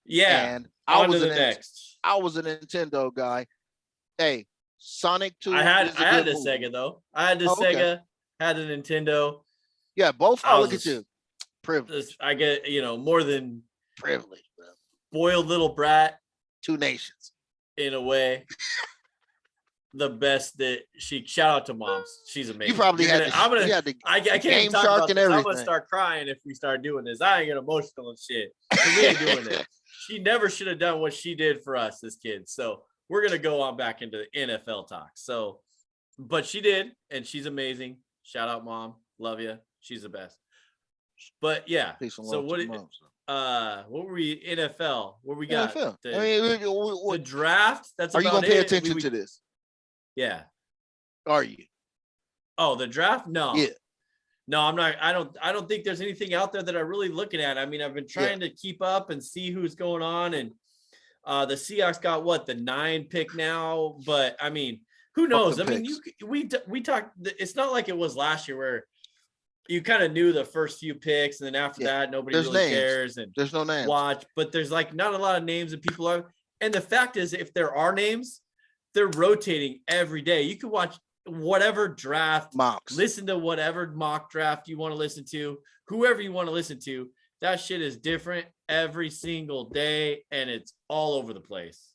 Yeah. And I was a Nintendo guy. Hey, Sonic 2 I had is a good the movie. Sega though. I had the Oh, okay. Sega, had the Nintendo. Yeah, both. I Oh, was look at you. Privilege. I get, more than Privilege, bro. spoiled little brat. Two nations. In a way. The best that shout out to moms. She's amazing. You probably I can't even talk about this. I'm gonna start crying if we start doing this. I ain't get emotional and shit. We ain't doing it. She never should have done what she did for us as kids. So we're gonna go on back into the NFL talk. So, but she did, and she's amazing. Shout out, mom. Love you. She's the best. But yeah. So what were we NFL? What we got? NFL. The draft. That's are you gonna pay attention to this? Yeah. Are you? Oh, the draft? No. Yeah. No, I'm not. I don't think there's anything out there that I'm really looking at. I mean, I've been trying to keep up and see who's going on. And the Seahawks got the 9 pick now. But I mean, who knows? I mean, we talked. It's not like it was last year where you kind of knew the first few picks, and then after that, nobody really cares. And there's no names. Watch, but there's not a lot of names that people are. And the fact is, if there are names, they're rotating every day. You can watch whatever draft mocks, listen to whatever mock draft you want to listen to, whoever you want to listen to. That shit is different every single day, and it's all over the place.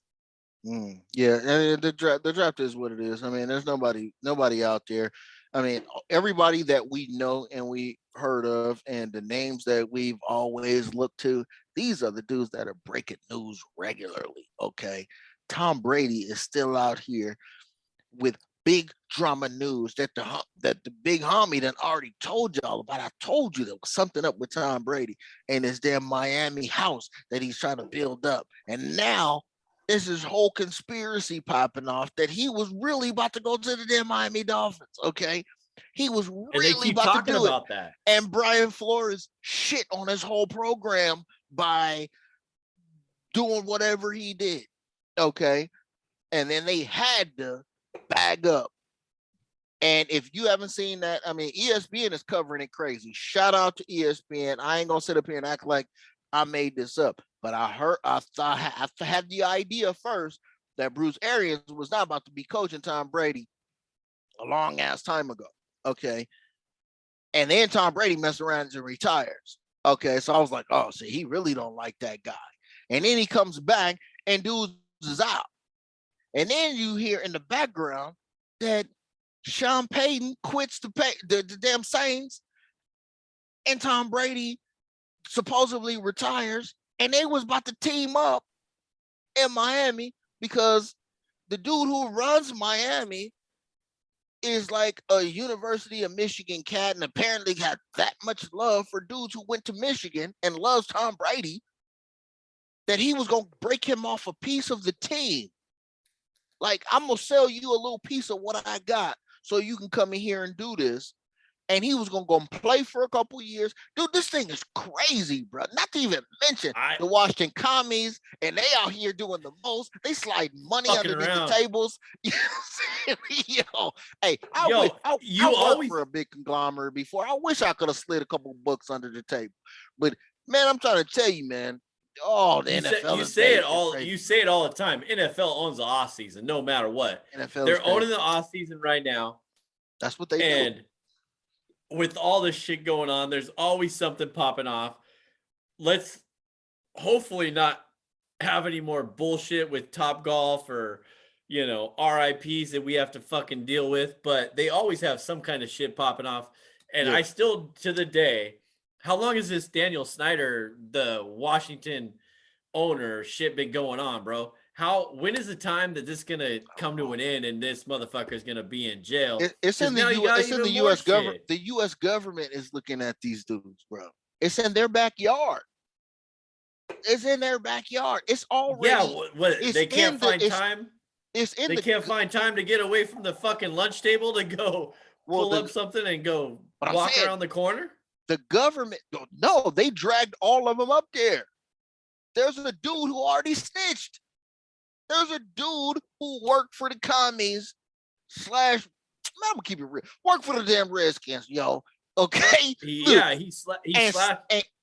Yeah, and the draft is what it is. I mean, there's nobody out there. I mean, everybody that we know and we heard of, and the names that we've always looked to, these are the dudes that are breaking news regularly. Okay. Tom Brady is still out here with big drama news that the big homie done already told y'all about. I told you there was something up with Tom Brady and his damn Miami house that he's trying to build up. And now there's this whole conspiracy popping off that he was really about to go to the damn Miami Dolphins. Okay. He was really about to do it. That. And Brian Flores shit on his whole program by doing whatever he did. Okay. And then they had to bag up. And if you haven't seen that, I mean, ESPN is covering it crazy. Shout out to ESPN. I ain't gonna sit up here and act like I made this up, but I had the idea first that Bruce Arians was not about to be coaching Tom Brady a long ass time ago. Okay. And then Tom Brady messed around and retires. Okay. So I was like, oh, see, he really don't like that guy. And then he comes back and dudes is out. And then you hear in the background that Sean Payton quits the damn Saints, and Tom Brady supposedly retires, and they was about to team up in Miami because the dude who runs Miami is like a University of Michigan cat and apparently got that much love for dudes who went to Michigan and loves Tom Brady that he was going to break him off a piece of the team. Like, I'm going to sell you a little piece of what I got so you can come in here and do this. And he was going to go and play for a couple of years. Dude, this thing is crazy, bro. Not to even mention the Washington Commies, and they out here doing the most. They slide money underneath the tables. You know what I'm saying? Yo, hey, I worked for a big conglomerate before. I wish I could have slid a couple bucks under the table. But, man, I'm trying to tell you, man. Oh, the NFL. You say it all. You say it all the time. NFL owns the off season, no matter what. They're owning the off season right now. That's what they do. And with all this shit going on, there's always something popping off. Let's hopefully not have any more bullshit with Top Golf or, RIPs that we have to fucking deal with. But they always have some kind of shit popping off. And I still, to the day. How long has this Daniel Snyder, the Washington owner, shit been going on, bro? When is the time that this is going to come to an end and this motherfucker is going to be in jail? It's in the U.S. government. The U.S. government is looking at these dudes, bro. It's in their backyard. It's in their backyard. It's already. Yeah, they can't find time? They can't find time to get away from the fucking lunch table to go pull up something and go walk around the corner? The government, no, they dragged all of them up there. There's a dude who already snitched. There's a dude who worked for the commies / I'm gonna keep it real. Work for the damn Redskins, yo. Okay. He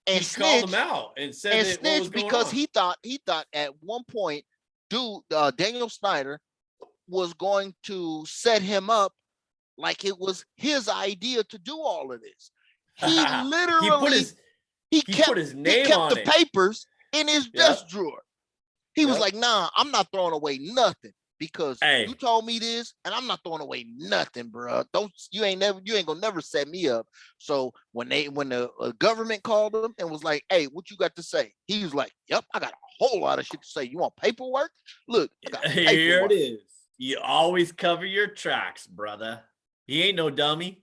And called him out and said that what was going because on. he thought at one point, Daniel Snyder was going to set him up like it was his idea to do all of this. He literally he kept his name on the papers in his desk drawer. He was like, "Nah, I'm not throwing away nothing because you told me this, and I'm not throwing away nothing, bro. You ain't gonna never set me up." So when the government called him and was like, "Hey, what you got to say?" He was like, "Yep, I got a whole lot of shit to say. You want paperwork? Look, I got paperwork." Here it is. You always cover your tracks, brother. He ain't no dummy.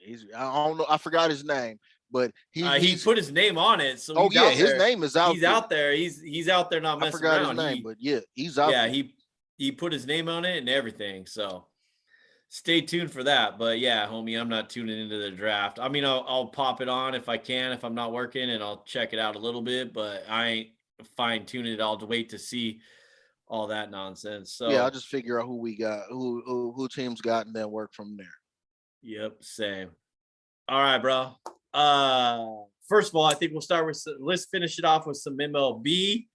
I don't know. I forgot his name, but he put his name on it. So his name is out. He's out there. He's out there not messing around. I forgot his name, but he's out. Yeah, he put his name on it and everything. So stay tuned for that. But yeah, homie, I'm not tuning into the draft. I mean, I'll pop it on if I can, if I'm not working, and I'll check it out a little bit. But I ain't fine tuning it. I'll wait to see all that nonsense. So yeah, I'll just figure out who we got, who teams got, and then work from there. Yep, same. All right, bro. First of all, I think we'll start with let's finish it off with some MLB.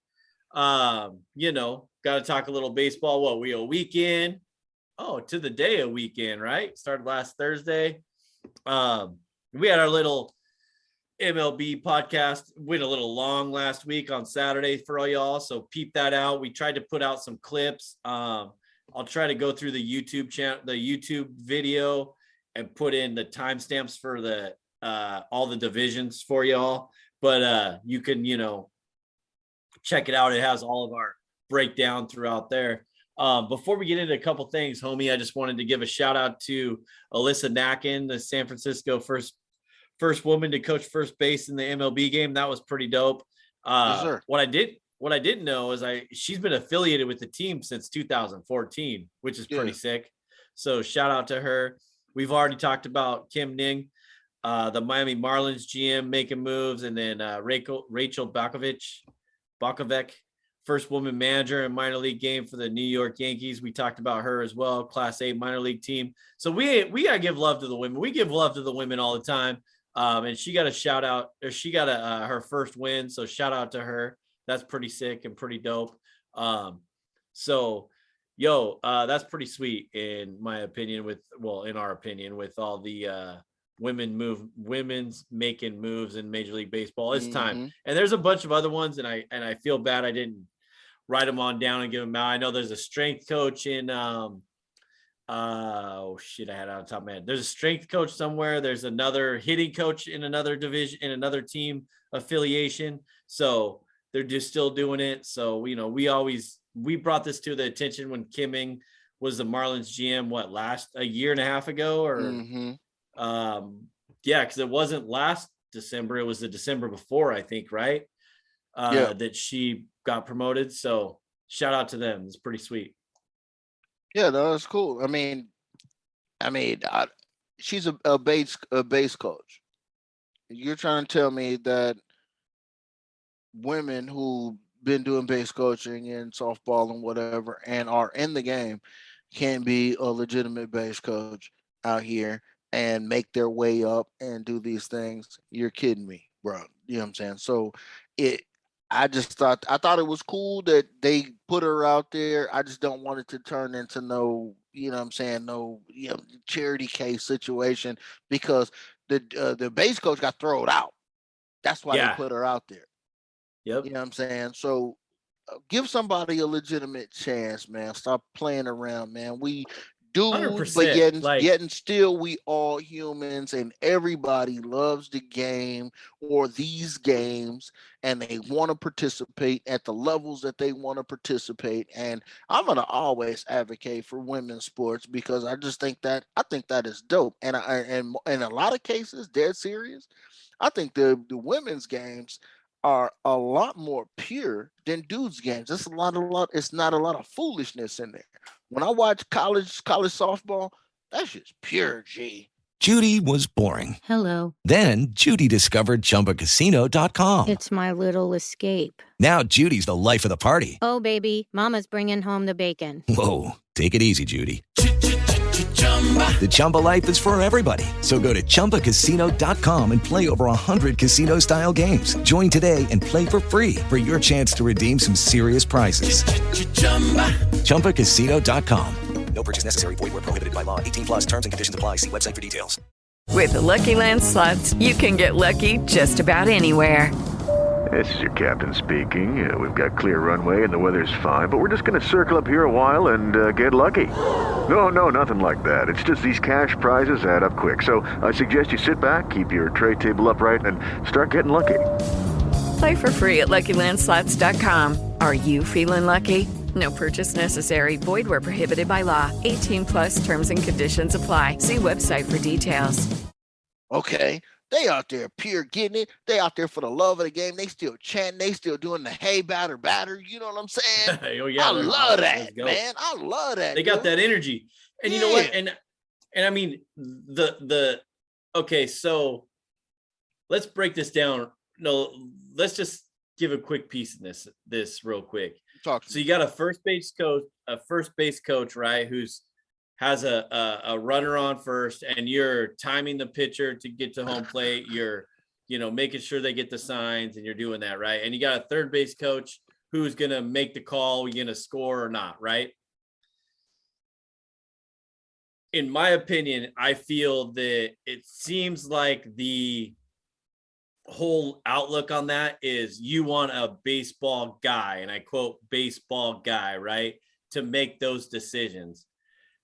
Got to talk a little baseball. What, we a weekend? Oh, to the day a weekend, right? Started last Thursday. We had our little MLB podcast, went a little long last week on Saturday for all y'all, so peep that out. We tried to put out some clips. I'll try to go through the YouTube channel, the YouTube video, and put in the timestamps for the all the divisions for y'all. But you can, check it out. It has all of our breakdown throughout there. Before we get into a couple things, homie, I just wanted to give a shout out to Alyssa Nacken, the San Francisco first woman to coach first base in the MLB game. That was pretty dope. Yes, sir. What I didn't know is she's been affiliated with the team since 2014, which is pretty sick. So shout out to her. We've already talked about Kim Ning, the Miami Marlins GM, making moves, and then Rachel Bakovec, first woman manager in minor league game for the New York Yankees. We talked about her as well, Class A minor league team. So we gotta give love to the women. We give love to the women all the time. And she got a shout out, or she got her first win. So shout out to her. That's pretty sick and pretty dope. That's pretty sweet in my opinion, in our opinion, with all the women's making moves in Major League Baseball. It's time. And there's a bunch of other ones, and I feel bad I didn't write them on down and give them out. I know there's a strength coach in I had it on top of my head. There's a strength coach somewhere. There's another hitting coach in another division, in another team affiliation. So they're just still doing it. So, we brought this to the attention when Kim Ing was the Marlins GM, a year and a half ago, or because it wasn't last December, it was the December before, I think, right? That she got promoted. So shout out to them. It's pretty sweet. Yeah, no, that's cool. I mean, she's a base coach. You're trying to tell me that women who been doing base coaching and softball and whatever and are in the game can be a legitimate base coach out here and make their way up and do these things? You're kidding me, bro. You know what I'm saying? So I thought it was cool that they put her out there. I just don't want it to turn into no charity case situation, because the base coach got thrown out. That's why they put her out there. Yep. You know what I'm saying? So give somebody a legitimate chance, man. Stop playing around, man. We do, 100%, but yet and still we all humans, and everybody loves the game or these games, and they want to participate at the levels that they want to participate. And I'm going to always advocate for women's sports, because I think that is dope. And in a lot of cases, dead serious, I think the women's games are a lot more pure than dudes' games. It's not a lot of foolishness in there. When I watch college softball, that's just pure G. Judy was boring. Hello. Then Judy discovered ChumbaCasino.com. It's my little escape. Now Judy's the life of the party. Oh, baby, mama's bringing home the bacon. Whoa, take it easy, Judy. The Chumba life is for everybody. So go to ChumbaCasino.com and play over 100 casino-style games. Join today and play for free for your chance to redeem some serious prizes. ChumbaCasino.com. No purchase necessary. Void where prohibited by law. 18 plus terms and conditions apply. See website for details. With the Lucky Land Slots, you can get lucky just about anywhere. This is your captain speaking. We've got clear runway and the weather's fine, but we're just going to circle up here a while and get lucky. No, nothing like that. It's just these cash prizes add up quick. So I suggest you sit back, keep your tray table upright, and start getting lucky. Play for free at LuckyLandSlots.com. Are you feeling lucky? No purchase necessary. Void where prohibited by law. 18 plus terms and conditions apply. See website for details. Okay. They out there pure getting it. They out there for the love of the game. They still chanting. They still doing the hey batter. You know what I'm saying? Oh, yeah, I love that, man. I love that. They got that energy. And you know what? And I mean okay, so let's break this down. No, let's just give a quick piece in this real quick. So you got a first base coach, right? Has a runner on first, and you're timing the pitcher to get to home plate. You're, making sure they get the signs, and you're doing that, right? And you got a third base coach who's going to make the call, you're going to score or not, right? In my opinion, I feel that it seems like the whole outlook on that is you want a baseball guy, and I quote baseball guy, right, to make those decisions.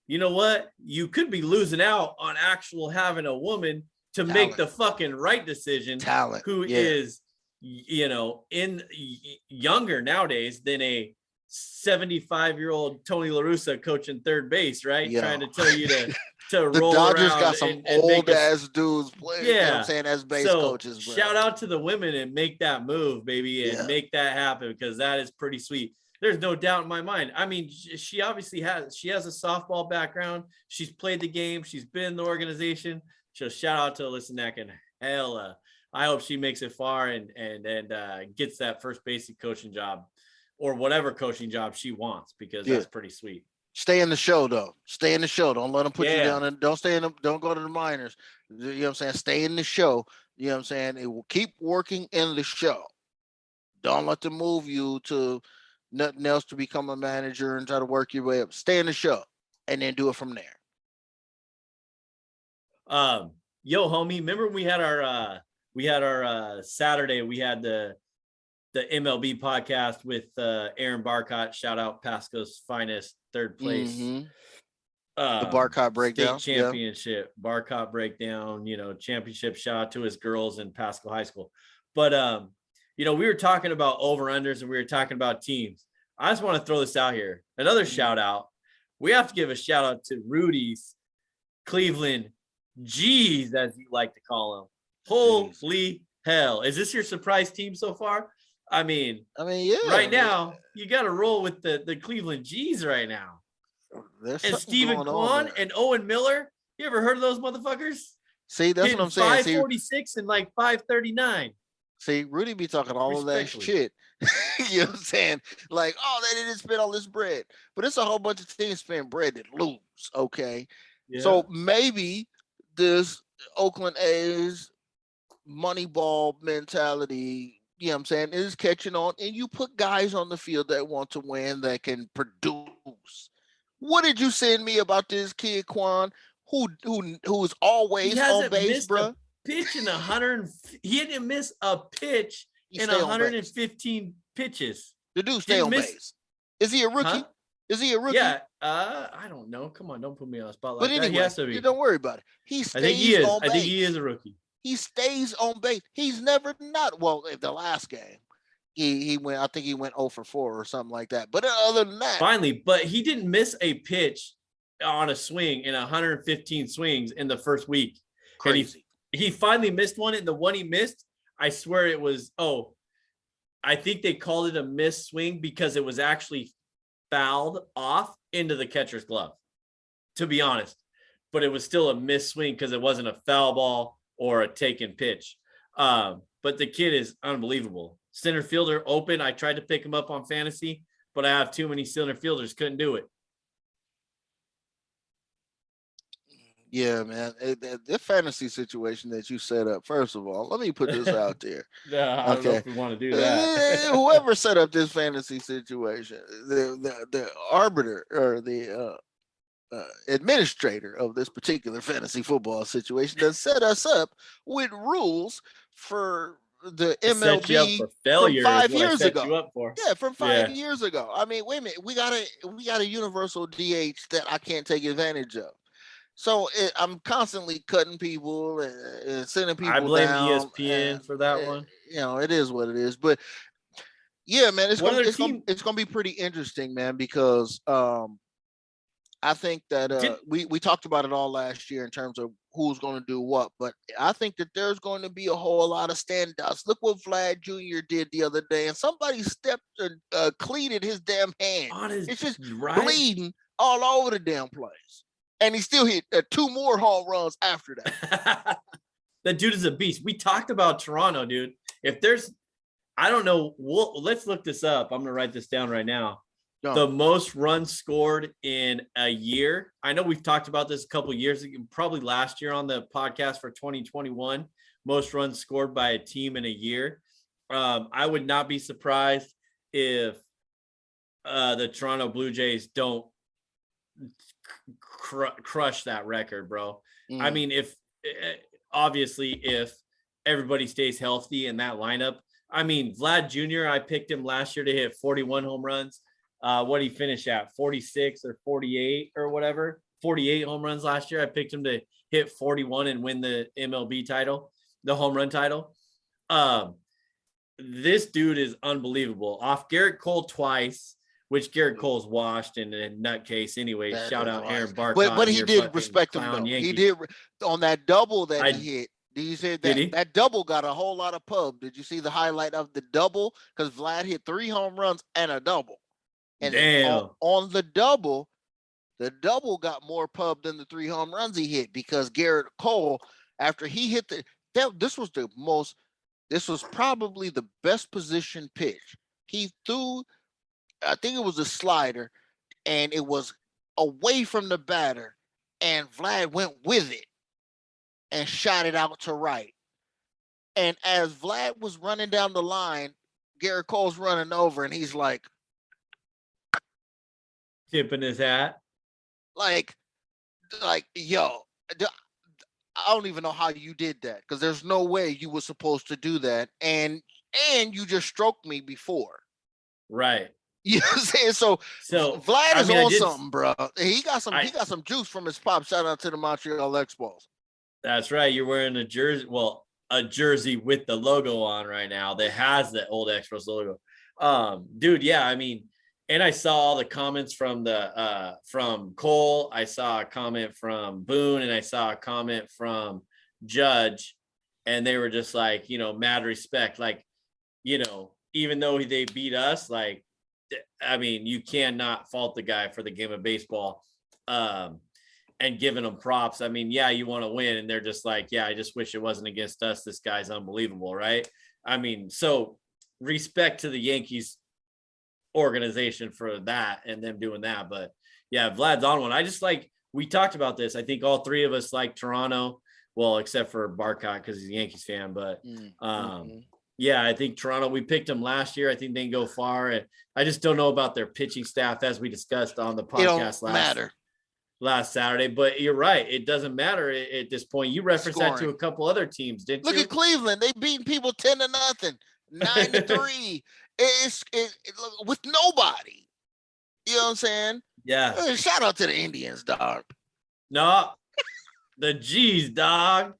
You know what? You could be losing out on actual having a woman to make the fucking right decision. Who is, younger nowadays than a 75-year-old Tony La Russa coaching third base, right? Yo. Trying to tell you to the roll Dodgers around got some old ass dudes playing. You know what I'm saying, as base coaches. Bro. Shout out to the women and make that move, baby, and make that happen, because that is pretty sweet. There's no doubt in my mind. I mean, she obviously has a softball background. She's played the game. She's been in the organization. So shout out to Alyssa Neck, and hell, I hope she makes it far and gets that first basic coaching job, or whatever coaching job she wants, because that's pretty sweet. Stay in the show, though. Stay in the show. Don't let them put you down, and don't go to the minors. You know what I'm saying? Stay in the show. You know what I'm saying? It will keep working in the show. Don't let them move you to nothing else to become a manager and try to work your way up. Stay in the show and then do it from there. Yo, homie, remember we had our Saturday, we had the MLB podcast with Aaron Barcott. Shout out Pasco's finest, third place. Mm-hmm. The Barcott breakdown. State championship, Barcott breakdown, championship. Shout out to his girls in Pasco High School. But we were talking about over-unders and we were talking about teams. I just want to throw this out here. Another shout out. We have to give a shout out to Rudy's Cleveland G's, as you like to call them. Holy hell. Is this your surprise team so far? I mean, yeah. Right now, you got to roll with the Cleveland G's right now. And Stephen Kwan and Owen Miller. You ever heard of those motherfuckers? See, that's what I'm saying. 546 and like 539. See, Rudy be talking all of that shit. You know what I'm saying? Like, oh, they didn't spend all this bread. But it's a whole bunch of teams spend bread that lose, okay? Yeah. So maybe this Oakland A's Moneyball mentality, you know what I'm saying, is catching on, and you put guys on the field that want to win, that can produce. What did you send me about this kid, Quan, who's always on base, bro? Pitch in 100. He didn't miss a pitch in 115 pitches. The dude stay on base. Is he a rookie? Huh? Is he a rookie? Yeah. I don't know. Come on, don't put me on the spot like that. But anyway, he has to be. Don't worry about it. He stays I think he is. on base. I think he is a rookie. He stays on base. He's never not. Well, in the last game, he went. I think he went 0 for 4 or something like that. But other than that, finally, but he didn't miss a pitch on a swing in 115 swings in the first week. Crazy. He finally missed one, and the one he missed, I swear it was, I think they called it a missed swing because it was actually fouled off into the catcher's glove, to be honest. But it was still a missed swing because it wasn't a foul ball or a taken pitch. But the kid is unbelievable. Center fielder open. I tried to pick him up on fantasy, but I have too many center fielders. Couldn't do it. Yeah, man. The fantasy situation that you set up, first of all, let me put this out there. I don't know if we want to do that. Whoever set up this fantasy situation, the arbiter or the administrator of this particular fantasy football situation that set us up with rules for the MLB from 5 years ago. Yeah, from 5 years ago. I mean, wait a minute, we got a universal DH that I can't take advantage of. So I'm constantly cutting people and sending people down. I blame ESPN for that one. It is what it is. But yeah, man, it's gonna be pretty interesting, man, because I think that we talked about it all last year in terms of who's going to do what, but I think that there's going to be a whole lot of standouts. Look what Vlad Jr. did the other day, and somebody stepped and cleated his damn hand. It's just bleeding all over the damn place, and he still hit 2 more home runs after that. That dude is a beast. We talked about Toronto, dude. If there's, I don't know. Let's look this up. I'm gonna write this down right now. The most runs scored in a year. I know we've talked about this a couple of years ago, probably last year on the podcast for 2021. Most runs scored by a team in a year. I would not be surprised if the Toronto Blue Jays don't crush that record, bro. I mean, if everybody stays healthy in that lineup. I mean, Vlad Jr., I picked him last year to hit 41 home runs. What did he finish at? 46 or 48 or whatever? 48 home runs last year. I picked him to hit 41 and win the MLB title, the home run title. This dude is unbelievable. Off Garrett Cole twice, which Garrett Cole's washed in a nutcase anyway. Shout out Aaron Barcott. But he did respect him, though. He did on that double that he hit. Did you see that? That double got a whole lot of pub. Did you see the highlight of the double? Because Vlad hit 3 home runs and a double. And on the double got more pub than the 3 home runs he hit, because Garrett Cole, after he hit this was probably the best position pitch. He threw, I think it was a slider, and it was away from the batter, and Vlad went with it and shot it out to right. And as Vlad was running down the line, Garrett Cole's running over, and he's like, tipping his hat. Like, yo, I don't even know how you did that, because there's no way you were supposed to do that. And you just stroked me before. Right. You know what I'm saying? So Vlad is on something, bro. He got some juice from his pop. Shout out to the Montreal Expos. That's right. You're wearing a jersey. Well, a jersey with the logo on right now that has the old Expos logo. Dude, yeah, I mean, and I saw all the comments from from Cole. I saw a comment from Boone, and I saw a comment from Judge, and they were just like, mad respect. Like, even though they beat us, like, I mean, you cannot fault the guy for the game of baseball, and giving them props. I mean, yeah, you want to win, and they're just like, yeah, I just wish it wasn't against us. This guy's unbelievable, right? I mean, so respect to the Yankees organization for that and them doing that. But yeah, Vlad's on one. I just we talked about this. I think all 3 of us like Toronto, well, except for Barcott because he's a Yankees fan. But yeah, I think Toronto, we picked them last year. I think they can go far. And I just don't know about their pitching staff, as we discussed on the podcast last Saturday. But you're right. It doesn't matter at this point. You referenced that to a couple other teams, didn't you? Look at Cleveland. They beating people 10-0, 9-3. It's with nobody. You know what I'm saying? Yeah. Shout out to the Indians, dog. No, the G's, dog.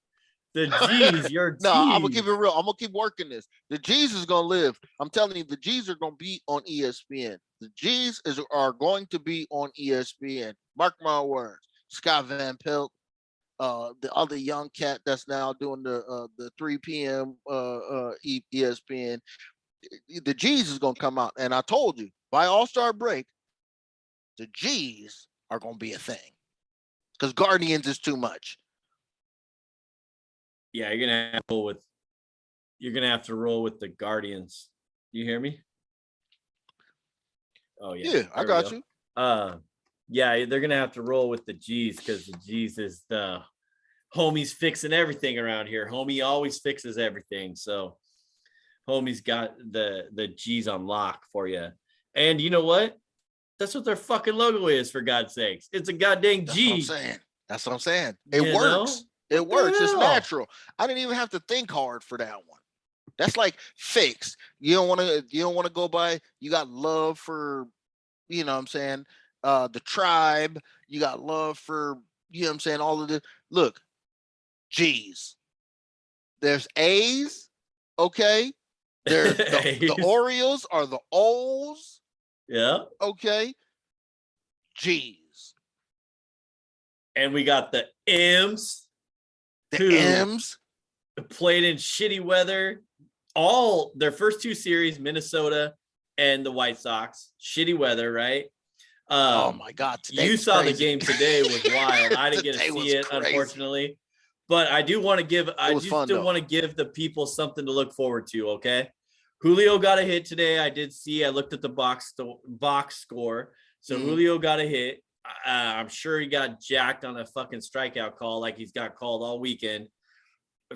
The G's, your G's. No, I'm gonna keep it real. I'm gonna keep working this. The G's is gonna live. I'm telling you, the G's are gonna be on ESPN. The G's are going to be on ESPN. Mark my words. Scott Van Pelt, the other young cat that's now doing the 3 p.m. ESPN. The G's is gonna come out, and I told you by All-Star break, the G's are gonna be a thing, because Guardians is too much. Yeah, you're gonna have to roll with the Guardians. You hear me? Oh yeah. Yeah, I got you. Yeah, they're gonna have to roll with the G's because the G's is the homie's fixing everything around here. Homie always fixes everything. So homie's got the G's on lock for you. And you know what? That's what their fucking logo is, for God's sakes. It's a goddamn G. That's what I'm saying. It works. It works. It's natural. I didn't even have to think hard for that one. That's like fixed. You don't want to go by, you got love for, you know what I'm saying, the tribe. You got love for, you know what I'm saying, all of the look, G's. There's A's, okay? There's the Orioles are the O's. Yeah. Okay. G's. And we got the M's. The M's played in shitty weather. All their first 2 series, Minnesota and the White Sox, shitty weather, right? Oh my God! You saw the game today was wild. I didn't get to see it, unfortunately, but I do want to give. I still want to give the people something to look forward to. Okay, Julio got a hit today. I did see. I looked at the box score. So Julio got a hit. I'm sure he got jacked on a fucking strikeout call, like he's got called all weekend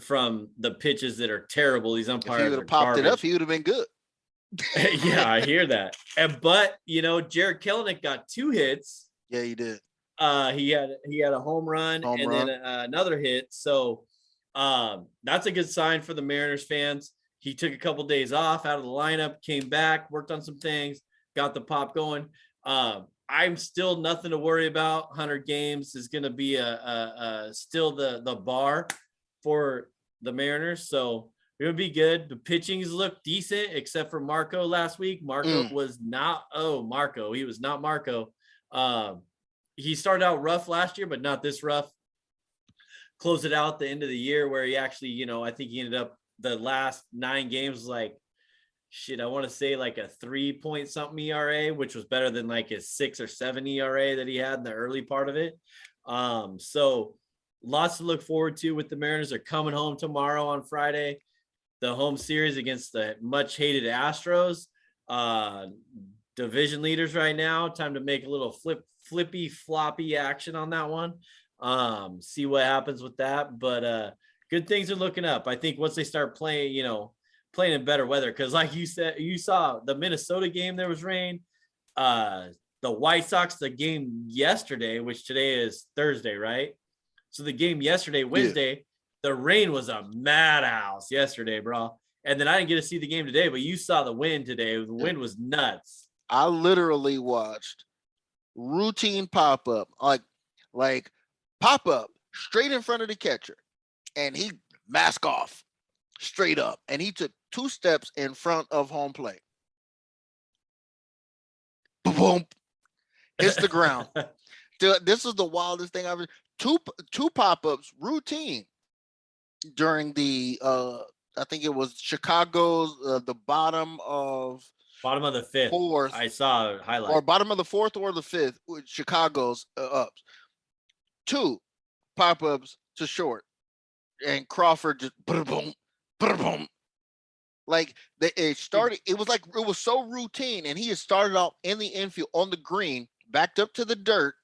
from the pitches that are terrible. These umpires. If he would have popped it up, he would have been good. Yeah, I hear that. But Jared Kelenic got 2 hits. Yeah, he did. He had a home run then another hit. So that's a good sign for the Mariners fans. He took a couple days off out of the lineup, came back, worked on some things, got the pop going. I'm still nothing to worry about. 100 games is going to be still the bar for the Mariners. So it would be good. The pitchings look decent, except for Marco last week. Marco was not Marco. He was not Marco. He started out rough last year, but not this rough. Closed it out at the end of the year where he actually, I think he ended up the last 9 games like, I want to say like a 3 something ERA, which was better than like his 6 or 7 ERA that he had in the early part of it. So lots to look forward to with the Mariners. Are coming home tomorrow on Friday. The home series against the much hated Astros, division leaders right now. Time to make a little flippy floppy action on that one. See what happens with that. But good things are looking up. I think once they start playing, playing in better weather, because like you said, you saw the Minnesota game, there was rain. The White Sox, the game yesterday, which today is Thursday, right? So the game yesterday, Wednesday, the rain was a madhouse yesterday, bro. And then I didn't get to see the game today, but you saw the wind today. The wind was nuts. I literally watched routine pop-up, like pop-up straight in front of the catcher. And he mask off straight up. And he took 2 steps in front of home plate. Boom. Hits the ground. This is the wildest thing I've ever. Two pop-ups routine during the I think it was Chicago's the bottom of the 5th. 4th. I saw a highlight. Or bottom of the 4th or the 5th with Chicago's ups. 2 pop-ups to short. And Crawford just boom. Like it started, it was so routine, and he had started out in the infield on the green, backed up to the dirt,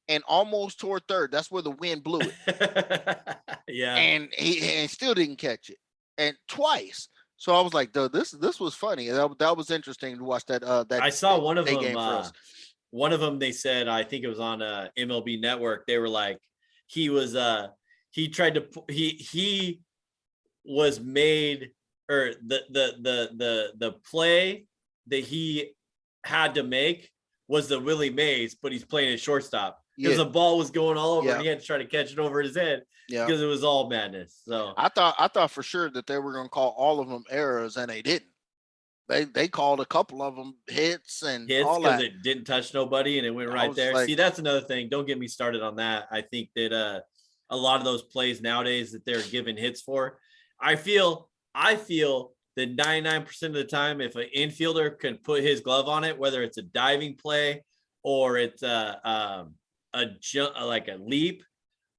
and almost toward third. That's where the wind blew it. Yeah. And he still didn't catch it. And twice. So I was like, dude, this was funny. That was interesting to watch that. I saw one of them. One of them, they said, I think it was on MLB Network. They were like, he was made, or the play that he had to make was the Willie Mays, but he's playing at shortstop because the ball was going all over and he had to try to catch it over his head because it was all madness. So I thought for sure that they were going to call all of them errors, and they didn't. They called a couple of them hits all that. Because it didn't touch nobody and it went right there. Like, see, that's another thing. Don't get me started on that. I think that a lot of those plays nowadays that they're giving hits for, I feel that 99% of the time, if an infielder can put his glove on it, whether it's a diving play or it's a jump, like a leap,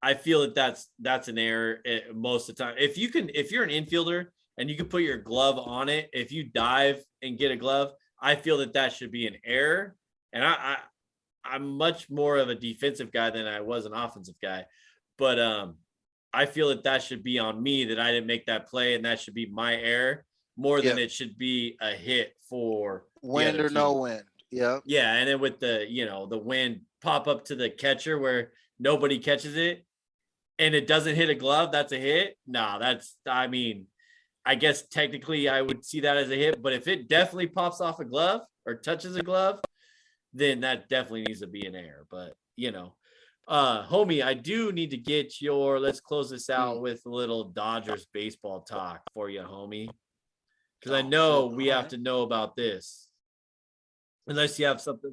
I feel that that's an error most of the time. If you're an infielder and you can put your glove on it, if you dive and get a glove, I feel that should be an error. And I'm much more of a defensive guy than I was an offensive guy. But I feel that should be on me, that I didn't make that play, and that should be my error more than it should be a hit for wind or no wind. Yeah. Yeah. And then with the, the wind pop up to the catcher where nobody catches it and it doesn't hit a glove, that's a hit. No, I guess technically I would see that as a hit, but if it definitely pops off a glove or touches a glove, then that definitely needs to be an error. But, homie, I do need to get let's close this out with a little Dodgers baseball talk for you, homie. Because I know we have to know about this. Unless you have something,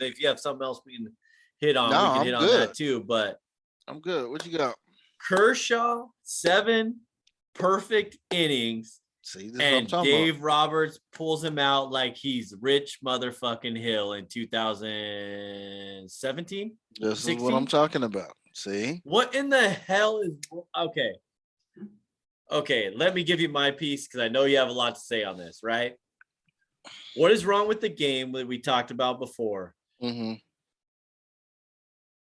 if you have something else we can hit on, we can hit on that too. But I'm good. What you got? Kershaw, 7 perfect innings. See, this and is what I'm Dave about. Roberts pulls him out like he's Rich motherfucking Hill in 2017. This 16? is what I'm talking about. See? What in the hell is okay, let me give you my piece because I know you have a lot to say on this, right? What is wrong with the game that we talked about before? Mm-hmm.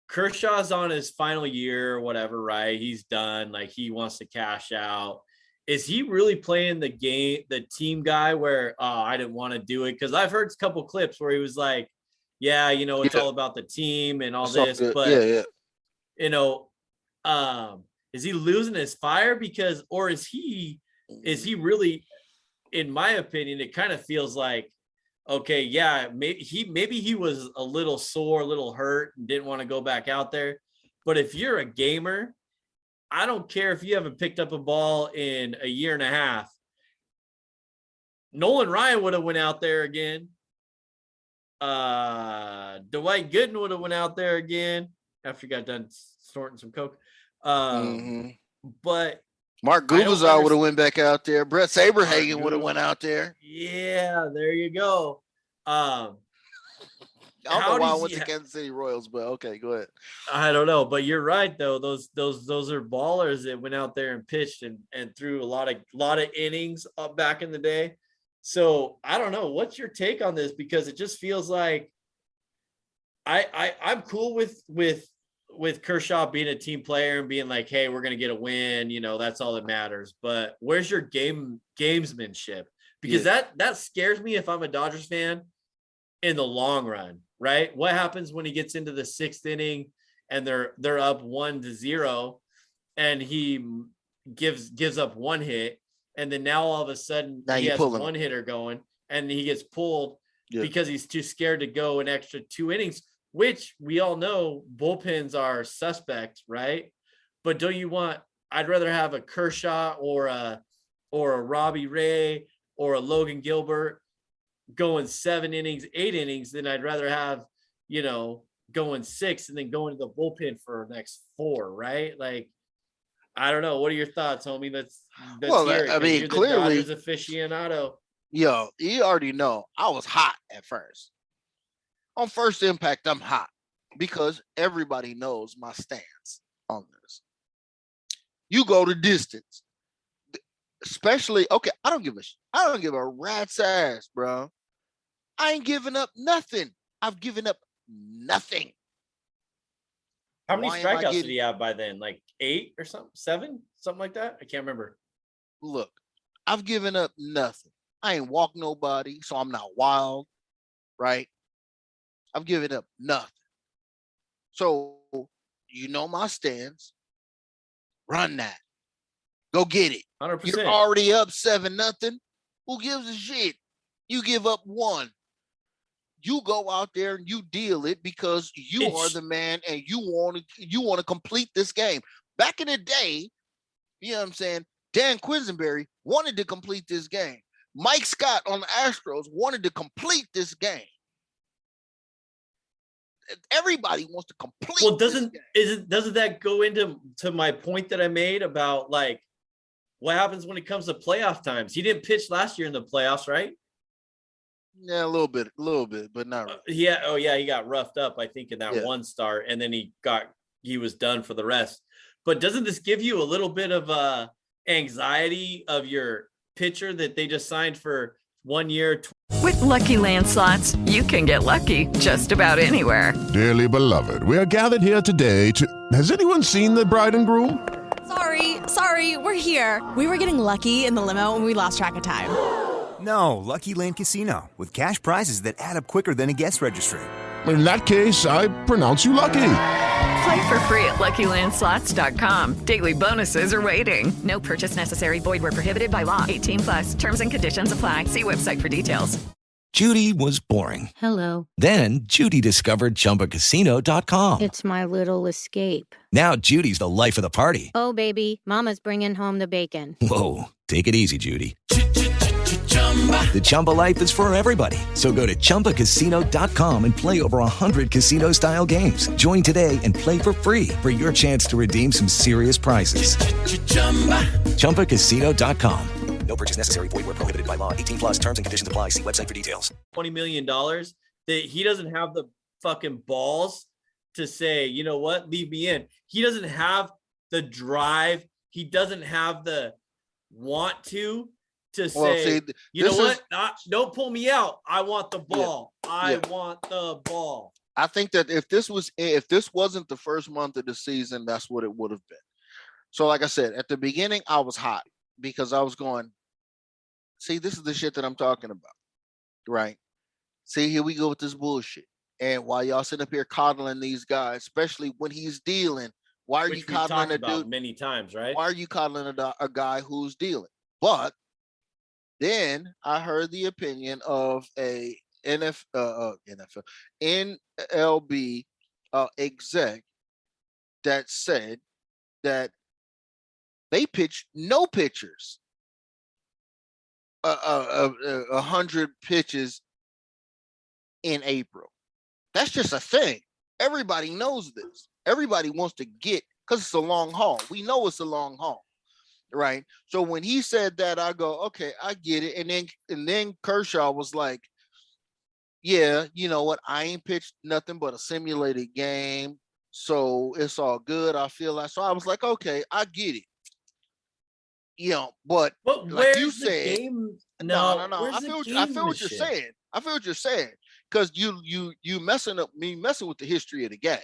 Kershaw's on his final year or whatever, right? He's done. Like, he wants to cash out. Is he really playing the game, the team guy where, I didn't want to do it? Because I've heard a couple clips where he was like, yeah, it's all about the team and all this. But, is he losing his fire? Because, or is he really, in my opinion, it kind of feels like, okay, yeah, maybe he was a little sore, a little hurt, and didn't want to go back out there. But if you're a gamer, I don't care if you haven't picked up a ball in a year and a half. Nolan Ryan would have went out there again. Dwight Gooden would have went out there again after he got done snorting some coke. But Mark Gubazar would have went back out there. Brett Saberhagen would have went out there. Yeah, there you go. I don't know why I went to Kansas City Royals, but okay, go ahead. I don't know, but you're right though. Those are ballers that went out there and pitched and threw a lot of innings back in the day. So I don't know. What's your take on this? Because it just feels like I'm cool with Kershaw being a team player and being like, hey, we're gonna get a win. That's all that matters. But where's your gamesmanship? Because that scares me if I'm a Dodgers fan in the long run. Right? What happens when he gets into the 6th inning and they're up 1-0 and he gives up 1 hit, and then now all of a sudden he has 1 hitter going and he gets pulled because he's too scared to go an extra 2 innings, which we all know bullpens are suspect, right? But I'd rather have a Kershaw or a Robbie Ray or a Logan Gilbert going 7 innings, 8 innings, then I'd rather have, going 6 and then going to the bullpen for the next 4, right? Like, I don't know. What are your thoughts, homie? Let's hear it. I mean, you're clearly, the Dodgers aficionado. Yo, you already know I was hot at first. On first impact, I'm hot because everybody knows my stance on this. You go the distance. Especially, okay, I don't give a rat's ass, bro. I ain't giving up nothing. I've given up nothing. How many strikeouts did he have by then? Like 8 or something? 7? Something like that? I can't remember. Look, I've given up nothing. I ain't walked nobody, so I'm not wild, right? I've given up nothing. So, my stance. Run that. Go get it. 100%. You're already up 7-0. Who gives a shit? You give up 1. You go out there and you deal it because you are the man and you want to complete this game. Back in the day, you know what I'm saying? Dan Quisenberry wanted to complete this game. Mike Scott on the Astros wanted to complete this game. Everybody wants to complete. Well, doesn't that go into my point that I made about like what happens when it comes to playoff times? He didn't pitch last year in the playoffs, right? Yeah, a little bit, but not really. He got roughed up, I think, in that one start, and then he was done for the rest. But doesn't this give you a little bit of anxiety of your pitcher that they just signed for 1 year. With Lucky Land Slots, you can get lucky just about anywhere. Dearly beloved, we are gathered here today to... Has anyone seen the bride and groom? Sorry, we're here. We were getting lucky in the limo and we lost track of time. No, Lucky Land Casino, with cash prizes that add up quicker than a guest registry. In that case, I pronounce you lucky. Play for free at LuckyLandSlots.com. Daily bonuses are waiting. No purchase necessary. Void where prohibited by law. 18+. Terms and conditions apply. See website for details. Judy was boring. Hello. Then Judy discovered ChumbaCasino.com. It's my little escape. Now Judy's the life of the party. Oh, baby, mama's bringing home the bacon. Whoa, take it easy, Judy. The Chumba life is for everybody. So go to ChumbaCasino.com and play over 100 casino-style games. Join today and play for free for your chance to redeem some serious prizes. ChumbaCasino.com. No purchase necessary. Void where prohibited by law. 18+. Terms and conditions apply. See website for details. $20 million that he doesn't have the fucking balls to say, you know what, leave me in. He doesn't have the drive. He doesn't have the want to say, you know what, don't pull me out. I want the ball. I want the ball. I think that if this wasn't the first month of the season, that's what it would have been. So like I said, at the beginning, I was hot because I was going, see, this is the shit that I'm talking about, right? See, here we go with this bullshit. And while y'all sitting up here coddling these guys, especially when he's dealing, why are you coddling a dude many times, right? Why are you coddling a guy who's dealing? But then I heard the opinion of a MLB exec that said that they pitched no pitchers 100 pitches in April. That's just a thing. Everybody knows this. Everybody wants to get, because it's a long haul. We know it's a long haul, right? So when he said that, I go, okay, I get it. And then Kershaw was like, yeah, you know what? I ain't pitched nothing but a simulated game, so it's all good. I feel like, so I was like, okay, I get it. You know, but like you said, no. I feel what you're saying. I feel what you're saying, because you messing with the history of the game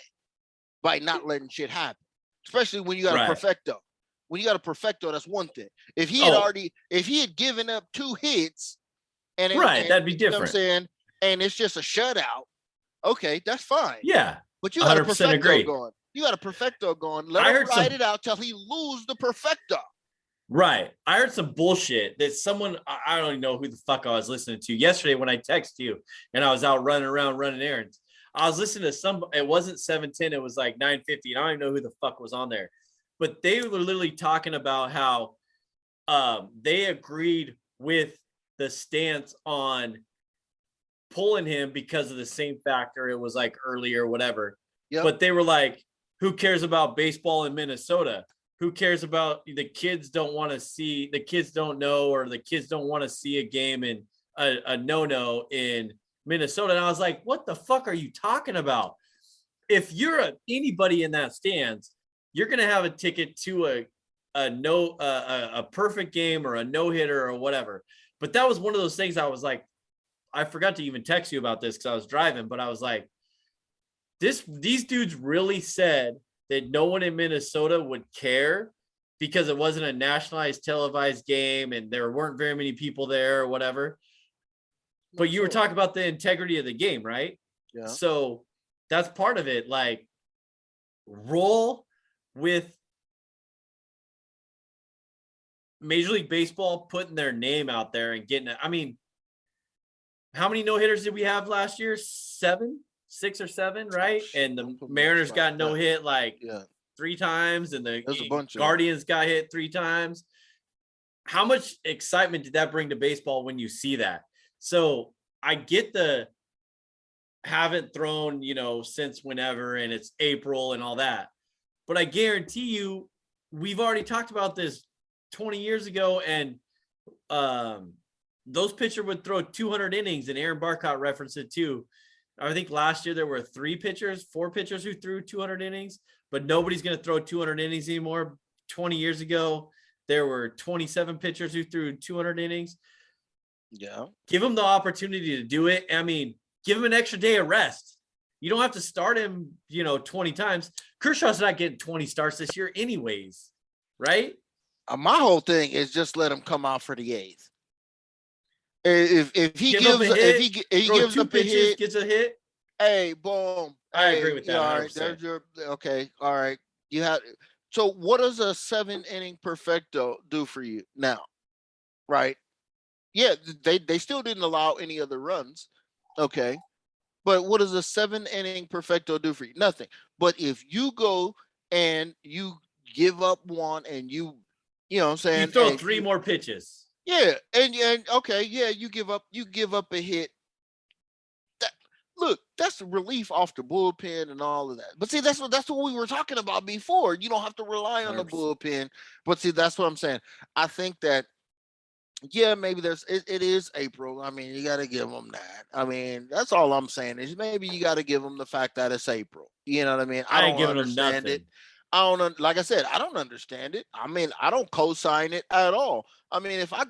by not letting shit happen, especially when you got a perfecto. When you got a perfecto, that's one thing. If he had given up 2 hits, and that'd be different. You know what I'm saying, and it's just a shutout. Okay, that's fine. Yeah, but you got a perfecto agree. going. You got a perfecto going. Let him ride it out till he lose the perfecto. Right. I heard some bullshit that someone, I don't even know who the fuck I was listening to yesterday when I texted you and I was out running around running errands. I was listening to it wasn't 710, it was like 950. And I don't even know who the fuck was on there. But they were literally talking about how they agreed with the stance on pulling him because of the same factor. It was like earlier, whatever. Yep. But they were like, who cares about baseball in Minnesota? Who cares about the kids don't want to see, the kids don't know, or the kids don't want to see a game in a no-no in Minnesota. And I was like, what the fuck are you talking about? If you're anybody in that stands, you're going to have a ticket to a perfect game or a no-hitter or whatever. But that was one of those things I was like, I forgot to even text you about this because I was driving, but I was like, these dudes really said that no one in Minnesota would care because it wasn't a nationalized televised game and there weren't very many people there or whatever. But you were talking about the integrity of the game, right? Yeah. So that's part of it. Like, roll with Major League Baseball putting their name out there and getting it. I mean, how many no-hitters did we have last year? 6 or 7, right? And the Mariners got no hit 3 times, and the Guardians got hit 3 times. How much excitement did that bring to baseball when you see that? So I get the haven't thrown, since whenever, and it's April and all that. But I guarantee you, we've already talked about this 20 years ago, and those pitchers would throw 200 innings, and Aaron Barcott referenced it too. I think last year there were 4 pitchers who threw 200 innings, but nobody's going to throw 200 innings anymore. 20 years ago, there were 27 pitchers who threw 200 innings. Yeah. Give him the opportunity to do it. I mean, give him an extra day of rest. You don't have to start him, 20 times. Kershaw's not getting 20 starts this year anyways, right? My whole thing is just let him come out for the 8th. If he Give gives up a hit, he throw gives 2 up a pitches, hit, gets a hit. hey, boom. I agree with that. All right, 100%. there's your okay. All right, you have. So what does a 7-inning perfecto do for you now? Right? Yeah, they still didn't allow any other runs. Okay, but what does a 7-inning perfecto do for you? Nothing. But if you go and you give up one and you know what I'm saying, You throw 3 more pitches. Yeah, and okay, yeah, you give up a hit. Look, that's a relief off the bullpen and all of that. But see, that's what we were talking about before. You don't have to rely on 100%. the bullpen. But see, that's what I'm saying. I think that maybe it is April. I mean, you got to give them that. I mean, that's all I'm saying is maybe you got to give them the fact that it's April. You know what I mean? I don't understand it. Like I said, I don't understand it. I mean, I don't co-sign it at all. I mean, if I,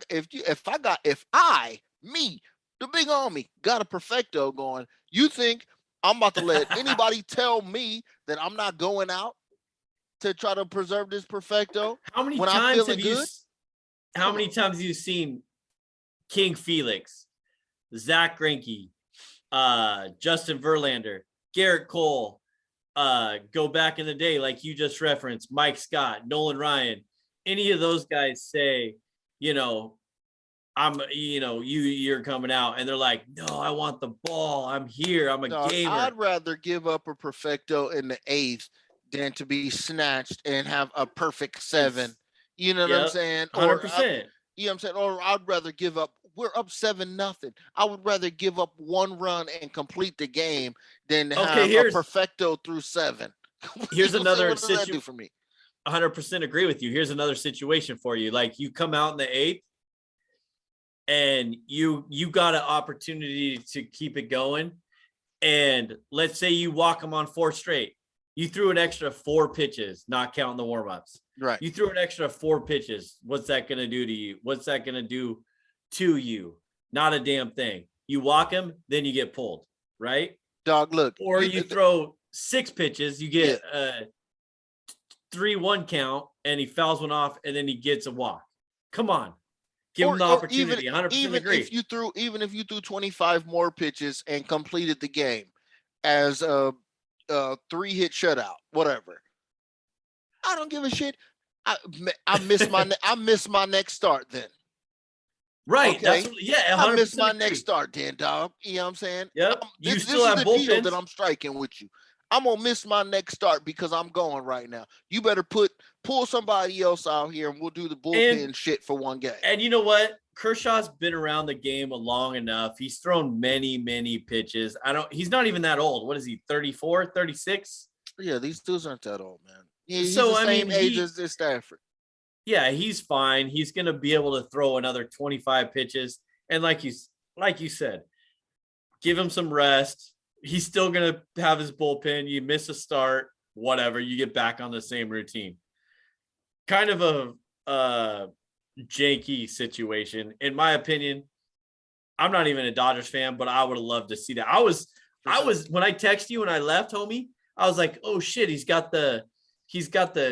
the big army, got a perfecto going, you think I'm about to let anybody tell me that I'm not going out to try to preserve this perfecto? How many when times I'm feeling have you? good? How many times have you seen King Felix, Zach Greinke, Justin Verlander, Garrett Cole, go back in the day, like you just referenced, Mike Scott, Nolan Ryan, any of those guys say, you're coming out, and they're like, no, I want the ball. I'm here. I'm a gamer. I'd rather give up a perfecto in the 8th than to be snatched and have a perfect 7. You know what I'm saying? 100%. You know what I'm saying? Or I'd rather give up. We're up 7-0. I would rather give up 1 run and complete the game than have a perfecto through 7. Here's another what does that do for me? 100% agree with you. Here's another situation for you. Like, you come out in the 8th and you got an opportunity to keep it going. And let's say you walk them on 4 straight. You threw an extra 4 pitches, not counting the warm-ups. Right. You threw an extra 4 pitches. What's that going to do to you? What's that going to do to you? Not a damn thing. You walk him, then you get pulled, right? Dog, look. Or you throw 6 pitches, you get a 3-1 count, and he fouls one off, and then he gets a walk. Come on. Give him the opportunity. 100% agree. Even if you threw 25 more pitches and completed the game as a 3-hit shutout, whatever. I don't give a shit. I miss my next start then. Right. Okay. I miss my agree. next start then, dog. You know what I'm saying? Yep. This is the deal that I'm striking with you. I'm gonna miss my next start because I'm going right now. You better pull somebody else out here and we'll do the bullpen shit for one game. And you know what? Kershaw's been around the game long enough. He's thrown many, many pitches. He's not even that old. What is he? 34, 36? Yeah, these dudes aren't that old, man. Yeah, he's the same age as Stafford. Yeah, he's fine. He's going to be able to throw another 25 pitches. And like you said, give him some rest. He's still going to have his bullpen. You miss a start, whatever. You get back on the same routine. Kind of a janky situation. In my opinion, I'm not even a Dodgers fan, but I would have loved to see that. I was when I texted you and I left, homie, I was like, oh shit, he's got the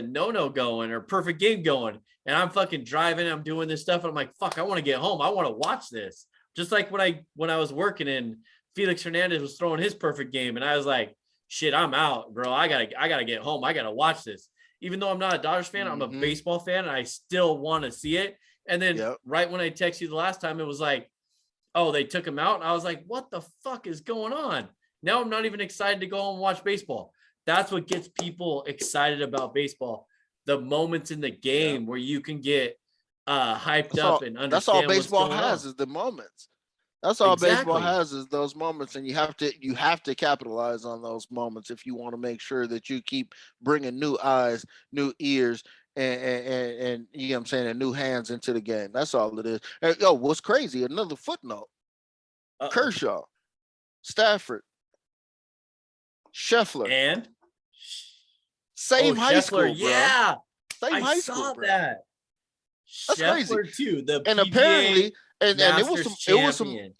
no going or perfect game going. And I'm fucking driving, I'm doing this stuff. And I'm like, fuck, I want to get home. I want to watch this. Just like when I was working and Felix Hernandez was throwing his perfect game. And I was like, shit, I'm out, bro. I gotta get home. I gotta watch this. Even though I'm not a Dodgers fan, I'm a baseball fan, and I still want to see it. And then right when I texted you the last time, it was like, oh, they took him out. And I was like, what the fuck is going on? Now I'm not even excited to go home and watch baseball. That's what gets people excited about baseball. The moments in the game where you can get hyped up and understand. That's all baseball what's going has on. is the moments. That's all baseball has is those moments, and you have to capitalize on those moments if you want to make sure that you keep bringing new eyes, new ears, and you know what I'm saying, and new hands into the game. That's all it is. And, what's crazy? Another footnote: Kershaw, Stafford, Scheffler, and same high Scheffler, school, bro. Yeah, same I high saw school, bro. that. That's Scheffler crazy too. The and PGA, And it was champion.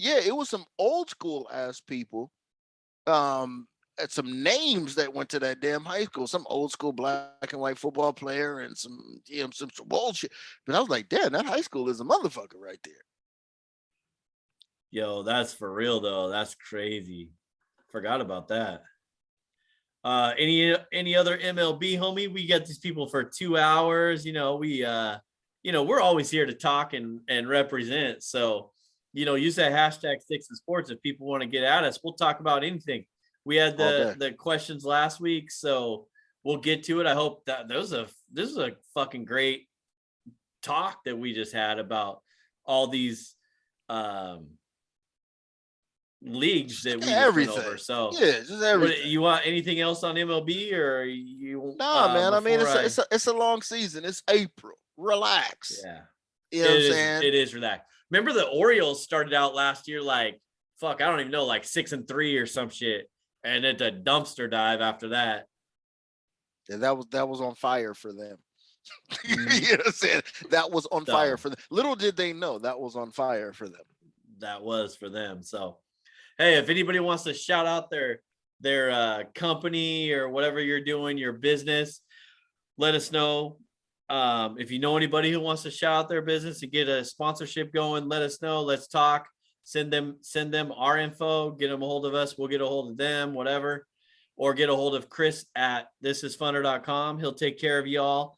some old school ass people. And some names that went to that damn high school. Some old school black and white football player and some bullshit. But I was like, damn, that high school is a motherfucker right there. Yo, that's for real though. That's crazy. Forgot about that. Any other MLB, homie? We got these people for 2 hours. We're always here to talk and represent. So, use that hashtag Stix and Sports if people want to get at us. We'll talk about anything. We had the questions last week, so we'll get to it. I hope that this is a fucking great talk that we just had about all these leagues that we just went over. So yeah, just everything. You want anything else on MLB or you? Nah, man. I mean, it's a long season. It's April. Relax. Yeah, you know what I'm saying? It is relaxed. Remember the Orioles started out last year like I don't even know, like 6-3 or some shit, and it's a dumpster dive after that. Yeah, that was on fire for them. You know what I'm saying? That was on fire for them. Little did they know that was on fire for them. That was for them. So, hey, if anybody wants to shout out their company or whatever you're doing, your business, let us know. If you know anybody who wants to shout out their business and get a sponsorship going, let us know. Let's talk. Send them our info. Get them a hold of us. We'll get a hold of them, whatever. Or get a hold of Chris at thisisfunner.com. He'll take care of y'all.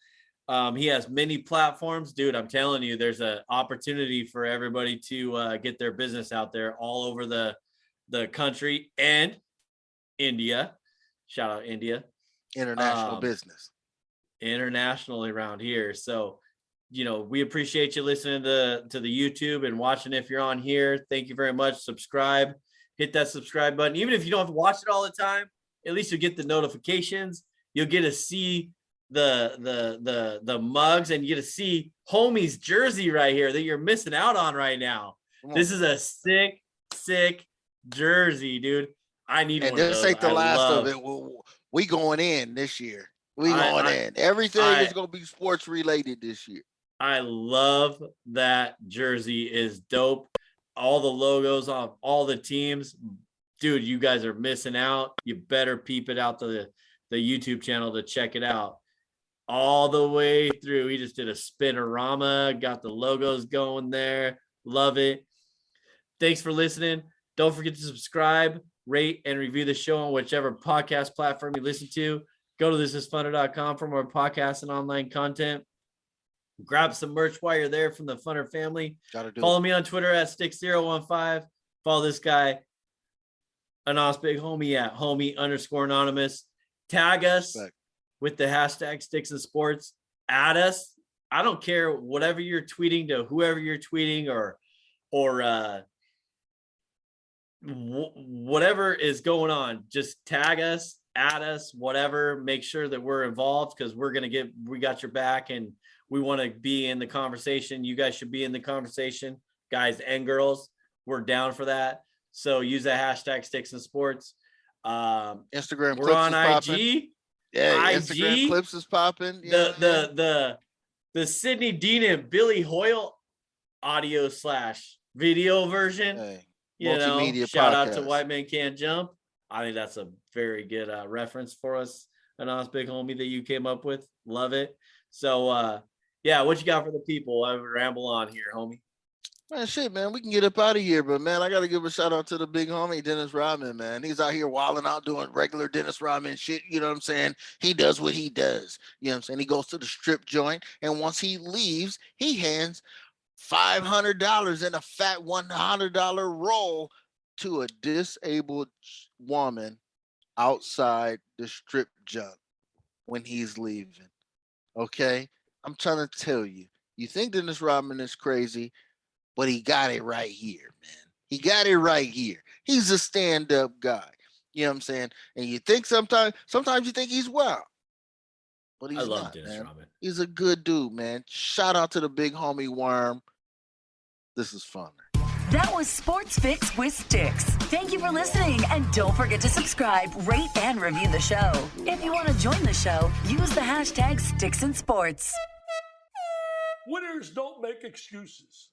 He has many platforms. Dude, I'm telling you, there's an opportunity for everybody to get their business out there all over the country and India. Shout out India. International business. Internationally around here. So, we appreciate you listening to the YouTube and watching. If you're on here, thank you very much. Subscribe, hit that subscribe button. Even if you don't have to watch it all the time, at least you'll get the notifications. You'll get to see the mugs, and you get to see homie's jersey right here that you're missing out on right now. This is a sick jersey, dude. I need one of those. And this ain't the last of it. We going in this year. We going in. Everything is going to be sports related this year. I love that jersey. Is dope. All the logos on all the teams. Dude, you guys are missing out. You better peep it out to the YouTube channel to check it out. All the way through. He just did a spinorama, got the logos going there. Love it. Thanks for listening. Don't forget to subscribe, rate, and review the show on whichever podcast platform you listen to. Go to thisisfunner.com for more podcasts and online content. Grab some merch while you're there from the Funner family. Follow me on Twitter at Stix015. Follow this guy, Anas Big Homie, at homie_anonymous. Tag us with the hashtag Stix and Sports. Add us. I don't care whatever you're tweeting to whoever you're tweeting or whatever is going on. Just tag us, add us, whatever. Make sure that we're involved because we got your back and we want to be in the conversation. You guys should be in the conversation, guys and girls. We're down for that. So use that hashtag Stix and Sports. Instagram we're clips on is IG. Popping. Yeah, IG. Instagram clips is popping. The Sidney Dean and Billy Hoyle audio / video version. Hey, multimedia shout out to White Man Can't Jump. I think that's a very good reference for us. Anas Big Homie that you came up with. Love it. So what you got for the people? I ramble on here, homie. Man, shit, man, we can get up out of here, but man, I gotta give a shout out to the big homie Dennis Rodman, man. He's out here wilding out doing regular Dennis Rodman shit. You know what I'm saying? He does what he does. You know what I'm saying? He goes to the strip joint, and once he leaves, he hands $500 in a fat $100 roll to a disabled woman outside the strip joint when he's leaving. Okay, I'm trying to tell you. You think Dennis Rodman is crazy? But he got it right here, man. He got it right here. He's a stand-up guy. You know what I'm saying? And you think sometimes you think he's wild. But he's not, Dennis Rodman. He's a good dude, man. Shout out to the big homie Worm. This is fun. That was Sports Fix with Stix. Thank you for listening, and don't forget to subscribe, rate, and review the show. If you want to join the show, use the hashtag Stix and Sports. Winners don't make excuses.